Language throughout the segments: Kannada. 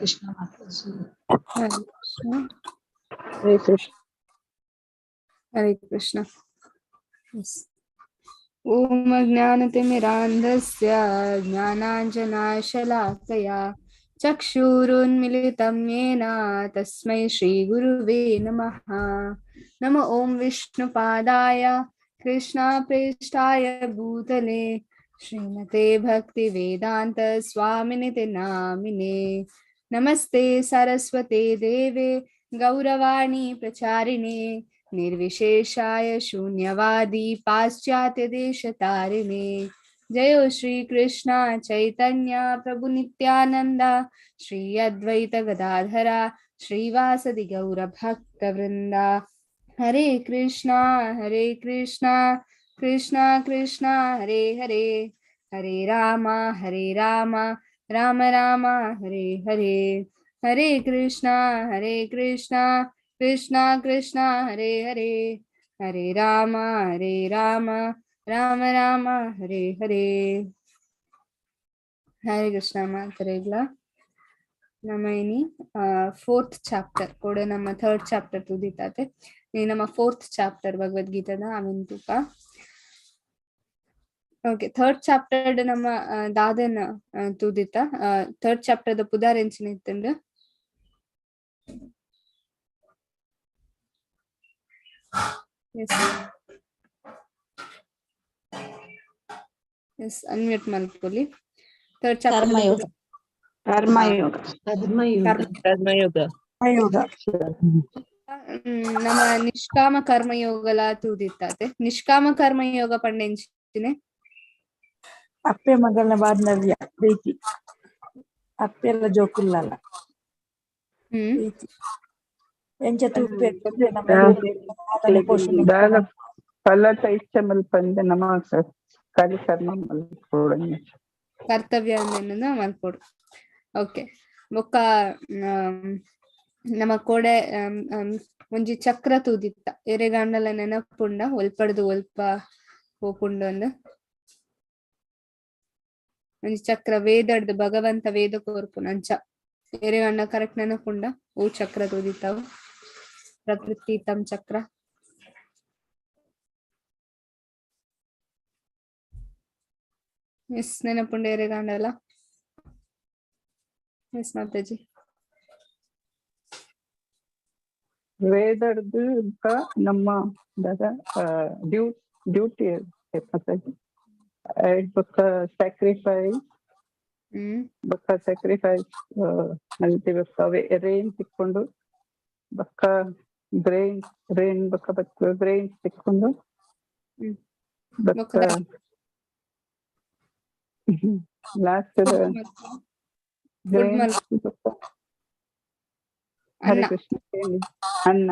Krishna Mataji. Hare Krishna. Hare Krishna. Hare Krishna. Yes. Om Jnanatimirandhasya Jnananjanashalaakaya Chakshurunmilitam yena Tasmai Shri Guruve Namaha. Namo Om Vishnupadaya Krishna Prestaya Bhutale Srimate Bhakti Vedanta Swaminite Namine. Namaste Saraswate Deve Gauravani Pracharine निर्विशेषाय शून्यवादी पाश्चात्य देश तारिणे. जयो श्री कृष्ण चैतन्य प्रभु नित्यानंद श्री अद्वैत गदाधरा श्रीवासदि गौर भक्त वृंदा. हरे कृष्णा कृष्णा कृष्णा हरे हरे, हरे राम राम राम हरे हरे. हरे कृष्णा कृष्णा कृष्णा हरे हरे, हरे राम राम राम हरे हरे. ಹರೇ ಕೃಷ್ಣ ಮಾತರೆಗಳ ನಮ್ಮ ಇನಿ 4th ಚಾಪ್ಟರ್ ಕೂಡ ನಮ್ಮ 3rd ಚಾಪ್ಟರ್ ತುದಿತಾತೆ. ಈ ನಮ್ಮ 4th ಚಾಪ್ಟರ್ ಭಗವದ್ಗೀತಾದ ಆಮೆನ್ ತುಕ. ಓಕೆ, 3rd ಚಾಪ್ಟರ್ ನಮ್ಮ ದಾದನ ತುದಿತ 3rd ಚಾಪ್ಟರ್ ದ ಪುದಾರ್ ಎಂಚಿನ ಇತ್ತಂಡು. Yes, unmute malpoli. Third chapter. Karma yoga ನಮ್ಮ ನಿಷ್ಕಾಮ ಕರ್ಮಯೋಗಲ ತೂದಿತ್ತಾತೆ. ನಿಷ್ಕಾಮ ಕರ್ಮಯೋಗ ಪಂಡೆಂಚಿನೆ ಅಪ್ಪೆ ಮಗನ ಬಾಂಧವ್ಯ ಪ್ರೀತಿ ಅಪ್ಪೆಲ್ಲ ಜೋಕುಲ್ಲಲ್ಲ ಎಂಚ ತೂಪೆ ಫಲತ ಇಚ್ಛೆ ಮಲ್ಪಂದೆ ನಮ್ಮ ಕಾರ್ಯಕ್ರಮ ಮಲ್ಪೋಡು ಕರ್ತವ್ಯ ಅನ್ನೋದನ್ನ ಮಲ್ಪೋಡು. ಓಕೆ, ಬೊಕ್ಕ ನಮ್ಮ ಕೋಡೆ ಒಂಜಿ ಚಕ್ರ ತೂದಿತ್ತ ಎರೆಗಾಂಡಲ ನೆನಪುಂಡ ಒಲ್ಪಡ್ದು ಒಲ್ಪ ಹೋಪುಂಡು ಅಂದ ಒಂಜಿ ಚಕ್ರ ವೇದಡ್ದು ಭಗವಂತ ವೇದ ಕೋರ್ಪುನ ಅಂಚ ಎರೆಗಂಡ ಕರೆಕ್ಟ್ ನೆನಪುಂಡ ಓ ಚಕ್ರ ತೂದಿತ್ತಾವು. ಪ್ರಕೃತಿ ತಮ್ ಚಕ್ರ ಎಸ್ ನೆನಪುಂಡ ಎರೆಗಾಂಡಲ. ಎಸ್ ಮಾತಾಜಿ. ವೇದರ್ದು ನಮ್ಮ ಡ್ಯೂಟಿ ಮಾತಾಜಿ ಬೊಕ್ಕ ಸ್ಯಾಕ್ರಿಫೈಸ್ ಬೊಕ್ಕ ಸ್ಯಾಕ್ರಿಫೈಸ್ ಮಲ್ತಿ ಬೊಕ್ಕ ರೇನ್ ತಿಕ್ಕೊಂಡು ಬೊಕ್ಕ ಬ್ರೈನ್ ಬೊಕ್ಕ ಬ್ರೈನ್ ತಿಕ್ಕೊಂಡು ಬೊಕ್ಕ ಲಾಸ್ಟ್ ಹರೇ ಕೃಷ್ಣ ಅನ್ನ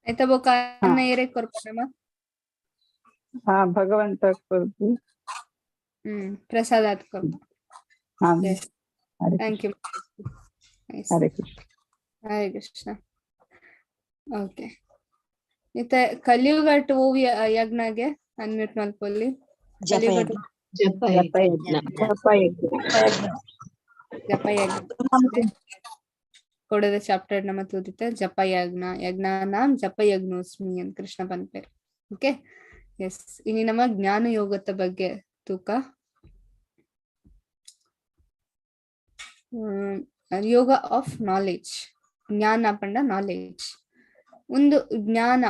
ಆಯ್ತಾ ಬೊಕ್ಕ ಅನ್ನ ಏರೆ ಕೊರ್ಪನಮ ಭಗವಂತ ಕೊರ್ಪು ಪ್ರಸಾದ ಕೊರ್ಪು. Thank you. Hare Krishna. Hare Krishna. Okay, ಇತ್ತ ಕಲಿಯುಗಟ್ ಓವಿ ಯಜ್ಞಗೆ ಅನ್ಮ್ಯೂಟ್ ಮಲ್ಪೊಲ್ಲಿ. ಜಪ ಯಜ್ಞ ಕೊಡದ ಚಾಪ್ಟರ್ ನಮ್ಮ ತೂದಿತ್ತ ಜಪ ಯಜ್ಞ ನಾಮ್ ಜಪ ಯಜ್ಞೋಸ್ಮಿ ಅಂತ ಕೃಷ್ಣ ಪನ್ಪೇರ್. Okay, S. ಇನಿ ನಮ್ಮ ಜ್ಞಾನ ಯೋಗದ ಬಗ್ಗೆ ತೂಕ ಯೋಗ ಆಫ್ ನಾಲೆಡ್ಜ್. ಜ್ಞಾನ ಪಂಡ ನಾಲೆಡ್ಜ್ ಒಂದು ಜ್ಞಾನ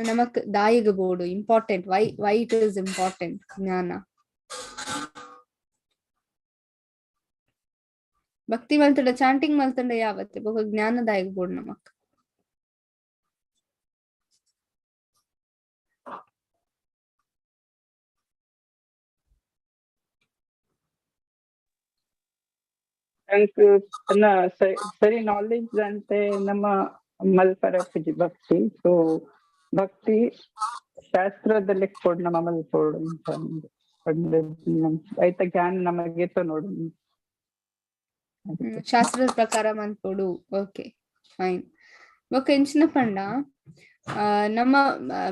ನಮಕ್ ದಾಯಿಗ ಬೋಡು important. Why it is important ಜ್ಞಾನ. ಭಕ್ತಿ ಮಲ್ತಂಡ ಚಾಂಟಿಂಗ್ ಮಲ್ತಂಡ ಯಾವತ್ತೆ ಬಹು ಜ್ಞಾನದಾಯಕ ಬೋರ್ಡ್ ನಮಕ್. ಸರಿ ನಾಲೆಡ್ಜ್ ಅಂತೆ ನಮ್ಮ ಮಲ್ಪರಪ್ಪಜಿ ಭಕ್ತಿ. ಸೊ ಭಕ್ತಿ ಶಾಸ್ತ್ರದಲ್ಲಿ ಕೊಡ್ ನಮ್ಮ ಮಲ್ಪೋಡು ಆಯ್ತಾ ಜ್ಞಾನ ನಮಗೆ ನೋಡು ಶಾಸ್ತ್ರದ ಪ್ರಕಾರ ಮಲ್ಪೋಡು. Okay, fine. ಬೊಕ್ಕ ಎಂಚಿನ ಪಂಡ ನಮ್ಮ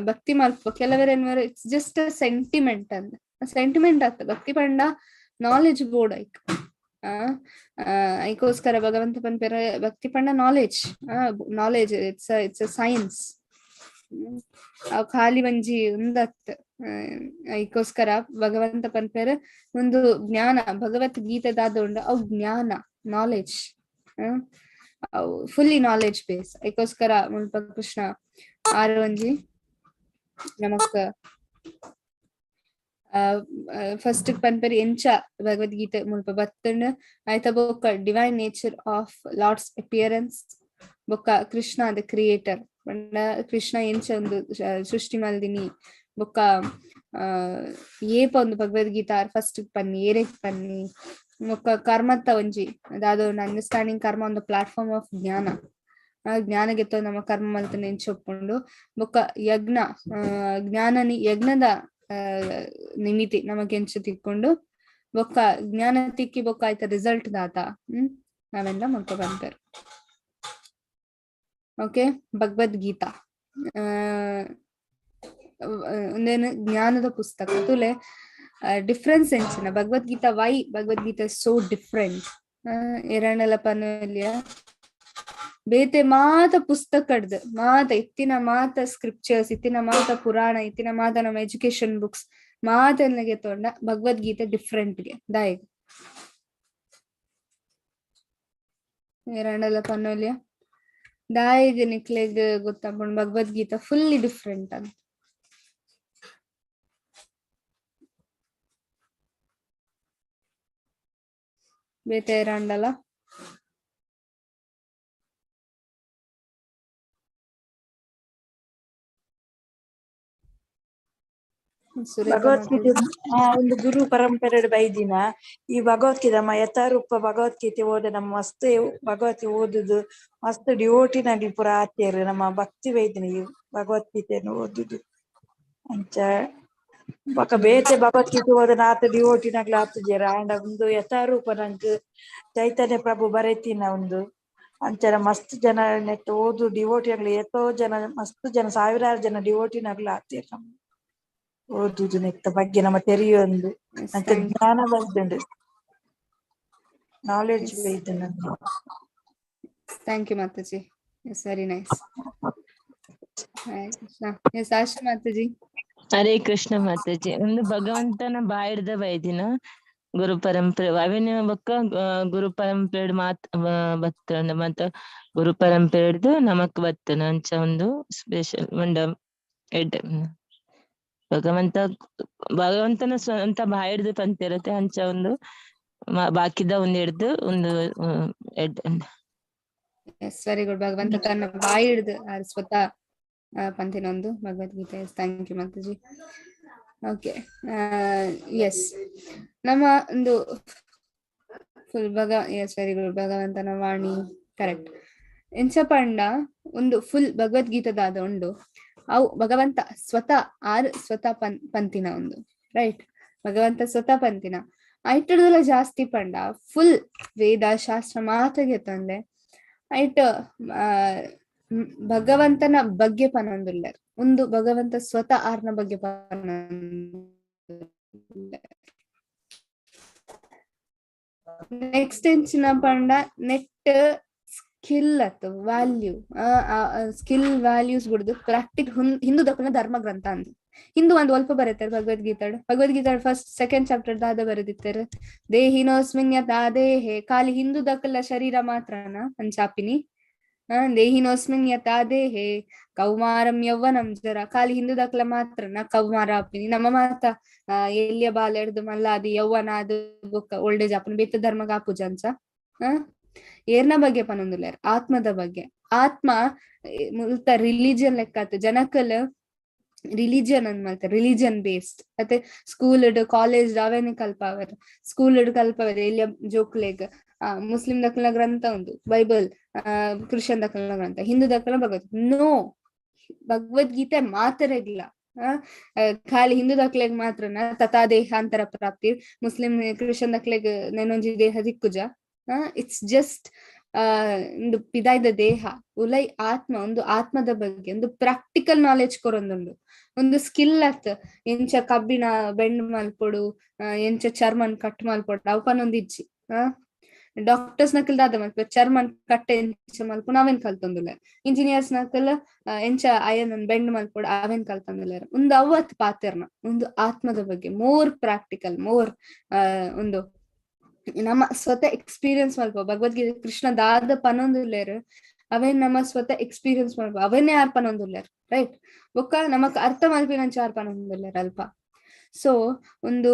ಭಕ್ತಿ ಮಲ್ಪ ಕೆಲವರ ಇಟ್ಸ್ ಜಸ್ಟ್ ಅ ಸೆಂಟಿಮೆಂಟ್ ಅಂದ ಸೆಂಟಿಮೆಂಟ್ ಆತ. ಭಕ್ತಿ ಪಂಡ ನಾಲೆಜ್ ಬೋರ್ಡ್ ಐಕ್ ಐಕೋಸ್ಕರ ಭಗವಂತ ಪನ್ಪೆರ ಭಕ್ತಿ ಪಂಡ knowledge. Knowledge it's a science. ಅವ್ ಖಾಲಿ ಒಂಜಿ ಉಂದತ್ ಐಕೋಸ್ಕರ ಭಗವಂತ ಪನ್ಪೆರ ಒಂದು ಜ್ಞಾನ ಭಗವತ್ ಗೀತೆದಾದ ಉಂಡು ಅವ್ ಜ್ಞಾನ ನಾಲೆಜ್ ಫುಲ್ಲಿ ನಾಲೆಜ್ ಬೇಸ್. ಐಕೋಸ್ಕರ ಮುಲ್ಪ ಕೃಷ್ಣ ಆರು ಒಂಜಿ ನಮಕ್ ಫಸ್ಟ್ ಪನ್ಪೆರ್ ಎಂಚ ಭಗವದ್ಗೀತೆ ಮುಲ್ಪ ಬತ್ತಂಡ್ ಐತ ಬೊಕ್ಕ divine nature of lord's appearance ಬೊಕ್ಕ ಕೃಷ್ಣ ದ ಕ್ರಿಯೇಟರ್ ಪಂಡ ಕೃಷ್ಣ ಎಂಚ ಒಂದು ಸೃಷ್ಟಿ ಮಲ್ದಿನಿ ಬೊಕ್ಕ ಏಪ ಒಂದು ಭಗವದ್ಗೀತಾ ಫಸ್ಟ್ ಪನ್ನಿ ಏರೆಗ್ ಪನ್ನಿ ಬೊಕ್ಕ ಕರ್ಮತ್ತ ಒಂಜಿ ದಾದ ಒಂದು ಅಂಡರ್ಸ್ಟ್ಯಾಂಡಿಂಗ್ ಕರ್ಮ ಒಂದು ಪ್ಲಾಟ್ಫಾರ್ಮ್ ಆಫ್ ಜ್ಞಾನ. ಜ್ಞಾನ ಗೆತ್ತ ನಮ್ಮ ಕರ್ಮ ಮಲ್ತನ ಎಂಚ ಒಪ್ಕೊಂಡು ಬೊಕ್ಕ ಯಜ್ಞ ಜ್ಞಾನನಿ ಯಜ್ಞದ ನಿಮಿತಿ ನಮಕ್ ಎಂಚ ತಿಕ್ಕೊಂಡು ಬೊಕ್ಕ ಜ್ಞಾನ ತಿಕ್ಕಿ ಬೊಕ್ಕ ಆಯ್ತ ರಿಸಲ್ಟ್ ದಾತ ನಾವೆಲ್ಲ ಮುಲ್ಪ ಬಂತೇರ್. ಓಕೆ, ಭಗವದ್ಗೀತಾ ಒಂದೇನು ಜ್ಞಾನದ ಪುಸ್ತಕ ತುಲೆ ಡಿಫ್ರೆನ್ಸ್ ಎಂಚಿನ Bhagavad Gita Y Bhagavad Gita so different ಎರಡನೆಲ್ಲ ಪನ್ಯ ಬೇತೆ ಮಾತ ಪುಸ್ತಕಡ್ದು ಮಾತ ಇತ್ತಿನ ಮಾತ ಸ್ಕ್ರಿಪ್ಚರ್ಸ್ ಇತ್ತಿನ ಮಾತ ಪುರಾಣ ಇತ್ತಿನ ಮಾತ ನಮ್ಮ ಎಜುಕೇಶನ್ ಬುಕ್ಸ್ ಮಾತನ್ನೆಗೆ ತೊಂಡ ಭಗವದ್ಗೀತೆ ಡಿಫ್ರೆಂಟ್ಗೆ ದಾಯಿಗೆ ಎರಡನೆಲ್ಲ ಪನ್ಯ ದಾಯಿಗೆ ನಿಕ್ಲೆಗ್ ಗೊತ್ತಾಗ್ಕೊಂಡು ಭಗವದ್ಗೀತಾ ಫುಲ್ಲಿ ಡಿಫ್ರೆಂಟ್ ಅಂತ. ಬೇತೆ ಎರಡಲ್ಲ ಭಗವದ್ಗೀತೆ ಒಂದು ಗುರು ಪರಂಪರೆ ಬೈದಿನ ಈ ಭಗವದ್ಗೀತೆ ನಮ್ಮ ಯಥಾರೂಪ ಭಗವದ್ಗೀತೆ ಓದ ನಮ್ಮ ಮಸ್ತ್ ಭಗವದ್ಗೀತೆ ಓದುದು ಮಸ್ತ್ ಡಿವೋಟಿನಾಗ್ಲಿ ಪೂರ ಆತ್ಯರು ನಮ್ಮ ಭಕ್ತಿ ಬೈದಿನ ಈ ಭಗವದ್ಗೀತೆಯನ್ನು ಓದುದು ಅಂಚ ಬೊಕ ಬೇತೆ ಭಗವದ್ಗೀತೆ ಓದನ ಆತ ಡಿವೋಟಿನಾಗ್ಲಿ ಆತುಜೆರ್ ಆಂಡ ಒಂದು ಯಥಾರೂಪ ನಂಕ್ ಚೈತನ್ಯ ಪ್ರಭು ಬರೆತಿನ ಒಂದು ಅಂಚನ ಮಸ್ತ್ ಜನ ನೆಟ್ ಓದು ಡಿವೋಟಿನಾಗ್ಲಿ ಎಷ್ಟೋ ಜನ ಮಸ್ತ್ ಜನ ಸಾವಿರಾರು ಜನ ಡಿವೋಟಿನಾಗ್ಲಿ ಆತೇರ್ ನಮ್ಮ ಓದುದು ನೆತ್ತ ಬಗ್ಗೆ ನಮ್ಮ ತೆರಿಯೊಂದು ನಂಗೆ ಜ್ಞಾನ ಬಂದುಂಡು ನಾಲೆಡ್ಜ್ ಬೈತು ನಂಗೆ. Thank you mataji, it's very nice. Yes Asha mataji. Hare Krishna mataji. ಒಂದು ಭಗವಂತನ ಬಾಯಿಡ್ದ ಬೈದಿನ ಗುರು ಪರಂಪರೆ ಅವೇನ ಬೊಕ್ಕ ಗುರು ಪರಂಪರೆ ಮಾತ್ ಬತ್ತಂಡ ಮತ್ತ ಗುರು ಪರಂಪರೆಡ್ದು ನಮಕ್ ಬತ್ತನ ಅಂಚ ಒಂದು ಸ್ಪೆಷಲ್ ಒಂಡ ಎಡ್ ಭಗವಂತನ ಸ್ವಂತ ಬಾಯಿಡ್ದು ಪಂತಿರತ್ತೆ ಅಂಚ ಒಂದು ಬಾಕಿದ ಒಂದು ಹಿಡ್ದು ಒಂದು ಎಡ್. Yes very good. ಭಗವಂತ ತನ್ನ ಬಾಯಿ ಹಿಡ್ದು ಸ್ವತಃ ಪಂಥಿನ ಒಂದು Bhagavad Gita. Thank you Mataji. Okay, yes ನಮ್ಮ ಒಂದು ಫುಲ್ ಎಸ್ ವೆರಿ ಗುಡ್. ಭಗವಂತನ ವಾಣಿ ಕರೆಕ್ಟ್ ಎಂಚ ಪಂಡ ಒಂದು ಫುಲ್ ಭಗವದ್ಗೀತದಾದ ಉಂಡು ಅವು ಭಗವಂತ ಸ್ವತಃ ಸ್ವತಃ ಪಂಥಿನ ಒಂದು ರೈಟ್. ಭಗವಂತ ಸ್ವತಃ ಪಂಥಿನ ಐಟದಲ್ಲ ಜಾಸ್ತಿ ಪಂಡ ಫುಲ್ ವೇದ ಶಾಸ್ತ್ರ ಮಾತಗೆ ತಂದೆ ಐಟ್ ಭಗವಂತನ ಬಗ್ಗೆ ಪನೊಂದುಲ್ಲ ಒಂದು ಭಗವಂತ ಸ್ವತಃ ಆರ್ನ ಬಗ್ಗೆ ನೆಕ್ಸ್ಟ್ ಎಂಚಿನ ಪಂಡ ನೆಟ್ ಸ್ಕಿಲ್ ಅತ್ ವ್ಯಾಲ್ಯೂ ಸ್ಕಿಲ್ ವ್ಯಾಲ್ಯೂಸ್ ಬಿಡುದು ಪ್ರಾಕ್ಟಿಕ್ ಹಿಂದೂ ದಕ್ಕನ ಧರ್ಮ ಗ್ರಂಥ ಅಂತ ಹಿಂದೂ ಒಂದು ಅಲ್ಪ ಬರೀತಾರೆ ಭಗವದ್ಗೀತಾ ಫಸ್ಟ್ ಸೆಕೆಂಡ್ ಚಾಪ್ಟರ್ ದಾದ ಬರೆದಿತ್ತಾರೆ ದೇಹಿನೋಸ್ಮಿನ್ ಯಥಾದೇಹೆ ಖಾಲಿ ಹಿಂದೂ ದಕ್ಕಲ ಶರೀರ ಮಾತ್ರನ ಅಂಚಾಪಿನಿ ದೇಹಿನೋಸ್ಮಿನ್ ಯಥಾದೇಹೆ ಕೌಮಾರಂ ಯೌವನಂ ಜರ ಖಾಲಿ ಹಿಂದೂ ದಕ್ಕಲ ಮಾತ್ರನ ಕೌಮಾರ ಆಪಿನಿ ನಮ್ಮ ಮಾತ ಎಲ್ಲಿಯ ಬಾಲ ಹಿಡ್ದು ಮಲ್ಲಾದಿ ಯೌವನ ಅದು ಬೊಕ್ಕ ಓಲ್ಡ್ ಏಜ್ ಆಪನ್ ಬೇತ ಧರ್ಮಗ ಆಪುಜ ಅಂಚ ಏರ್ನ ಬಗ್ಗೆ ಪನೊಂದುಲ್ಲಾರ ಆತ್ಮದ ಬಗ್ಗೆ. ಆತ್ಮ ಮುಲ್ತ ರಿಲಿಜಿಯನ್ ಲೆಕ್ಕ ಜನಕಲ್ ರಿಲಿಜಿಯನ್ ಅಂದ್ ಮಾಡ್ತಾರೆ ರಿಲಿಜಿಯನ್ ಬೇಸ್ಡ್ ಮತ್ತೆ ಸ್ಕೂಲ್ ಕಾಲೇಜ್ ಅವೇನೆ ಕಲ್ಪವರ್ ಸ್ಕೂಲ್ ಕಲ್ಪವರ್ ಎಲ್ಲಿಯ ಜೋಕ್ಲೆಗ್ ಮುಸ್ಲಿಂ ದಕ್ಕಲ ಗ್ರಂಥ ಒಂದು ಬೈಬಲ್, ಕ್ರಿಶ್ಚಿಯನ್ ದಕ್ಕಲ ಗ್ರಂಥ, ಹಿಂದೂ ದಕ್ಕಲ ಭಗವದ್ಗೀತೆ. ನೋ, ಭಗವದ್ಗೀತೆ ಮಾತರೆಗಿಲ್ಲ ಖಾಲಿ ಹಿಂದೂ ದಕ್ಲೆಗ್ ಮಾತ್ರನ ತಥಾ ದೇಹಾಂತರ ಪ್ರಾಪ್ತಿ, ಮುಸ್ಲಿಂ ಕ್ರಿಶ್ಚಿಯನ್ ದಕ್ಲೆಗ್ ನೆನೊಂಜಿ ದೇಹ ದಿಕ್ಕುಜ. ಇಟ್ಸ್ ಜಸ್ಟ್ ಒಂದು ಪಿದಾಯ್ದ ದೇಹ ಉಲೈ ಆತ್ಮ ಒಂದು ಆತ್ಮದ ಬಗ್ಗೆ ಒಂದು ಪ್ರಾಕ್ಟಿಕಲ್ ನಾಲೆಜ್ ಕೊರೊಂದುಂಡು ಒಂದು ಸ್ಕಿಲ್ ಅತ್ ಎಂಚ ಕಬ್ಬಿನ ಬೆಂಡ್ ಮಲ್ಪೊಡು ಎಂಚ ಚರ್ಮನ್ ಕಟ್ ಮಲ್ಪೊಡು ಅವಪನೊಂದು ಇಜ್ಜಿ ಡಾಕ್ಟರ್ಸ್ ನಕಲ್ ದಾದ ಮಲ್ಪ ಚರ್ಮನ್ ಕಟ್ಟೆ ಎಂಚ ಮಲ್ಪ ಅವೇನ್ ಕಲ್ತೊಂದುಲ್ಲ. ಇಂಜಿನಿಯರ್ಸ್ ನಕಲ್ ಎಂಚ ಅಯ್ಯನ್ ಬೆಂಡ್ ಮಲ್ಪೊಡ ಅವೇನ್ ಕಲ್ತೊಂದುಲ್ಲೆರ್. ಒಂದು ಅವತ್ ಪಾತೆರ್ನ ಒಂದು ಆತ್ಮದ ಬಗ್ಗೆ ಮೋರ್ ಪ್ರಾಕ್ಟಿಕಲ್ ಮೋರ್ ಒಂದು ನಮ್ಮ ಸ್ವತಃ ಎಕ್ಸ್ಪೀರಿಯನ್ಸ್ ಮಲ್ಪ ಭಗವದ್ಗೀತೆ ಕೃಷ್ಣ ದಾದ ಪನೊಂದುಲ್ಲೇರ್ ಅವೇನ್ ನಮ್ಮ ಸ್ವತಃ ಎಕ್ಸ್ಪೀರಿಯನ್ಸ್ ಮಲ್ಪ ಅವನ್ನೇ ಯಾರ್ ಪನೊಂದುಲ್ಲೇರ್ ರೈಟ್. ಬೊಕ್ಕ ನಮಕ್ ಅರ್ಥ ಮಲ್ಪಿನಂಚ ಯಾರ್ ಪನೊಂದುಲ್ಲೇರ್ ಅಲ್ಪ. ಸೊ ಒಂದು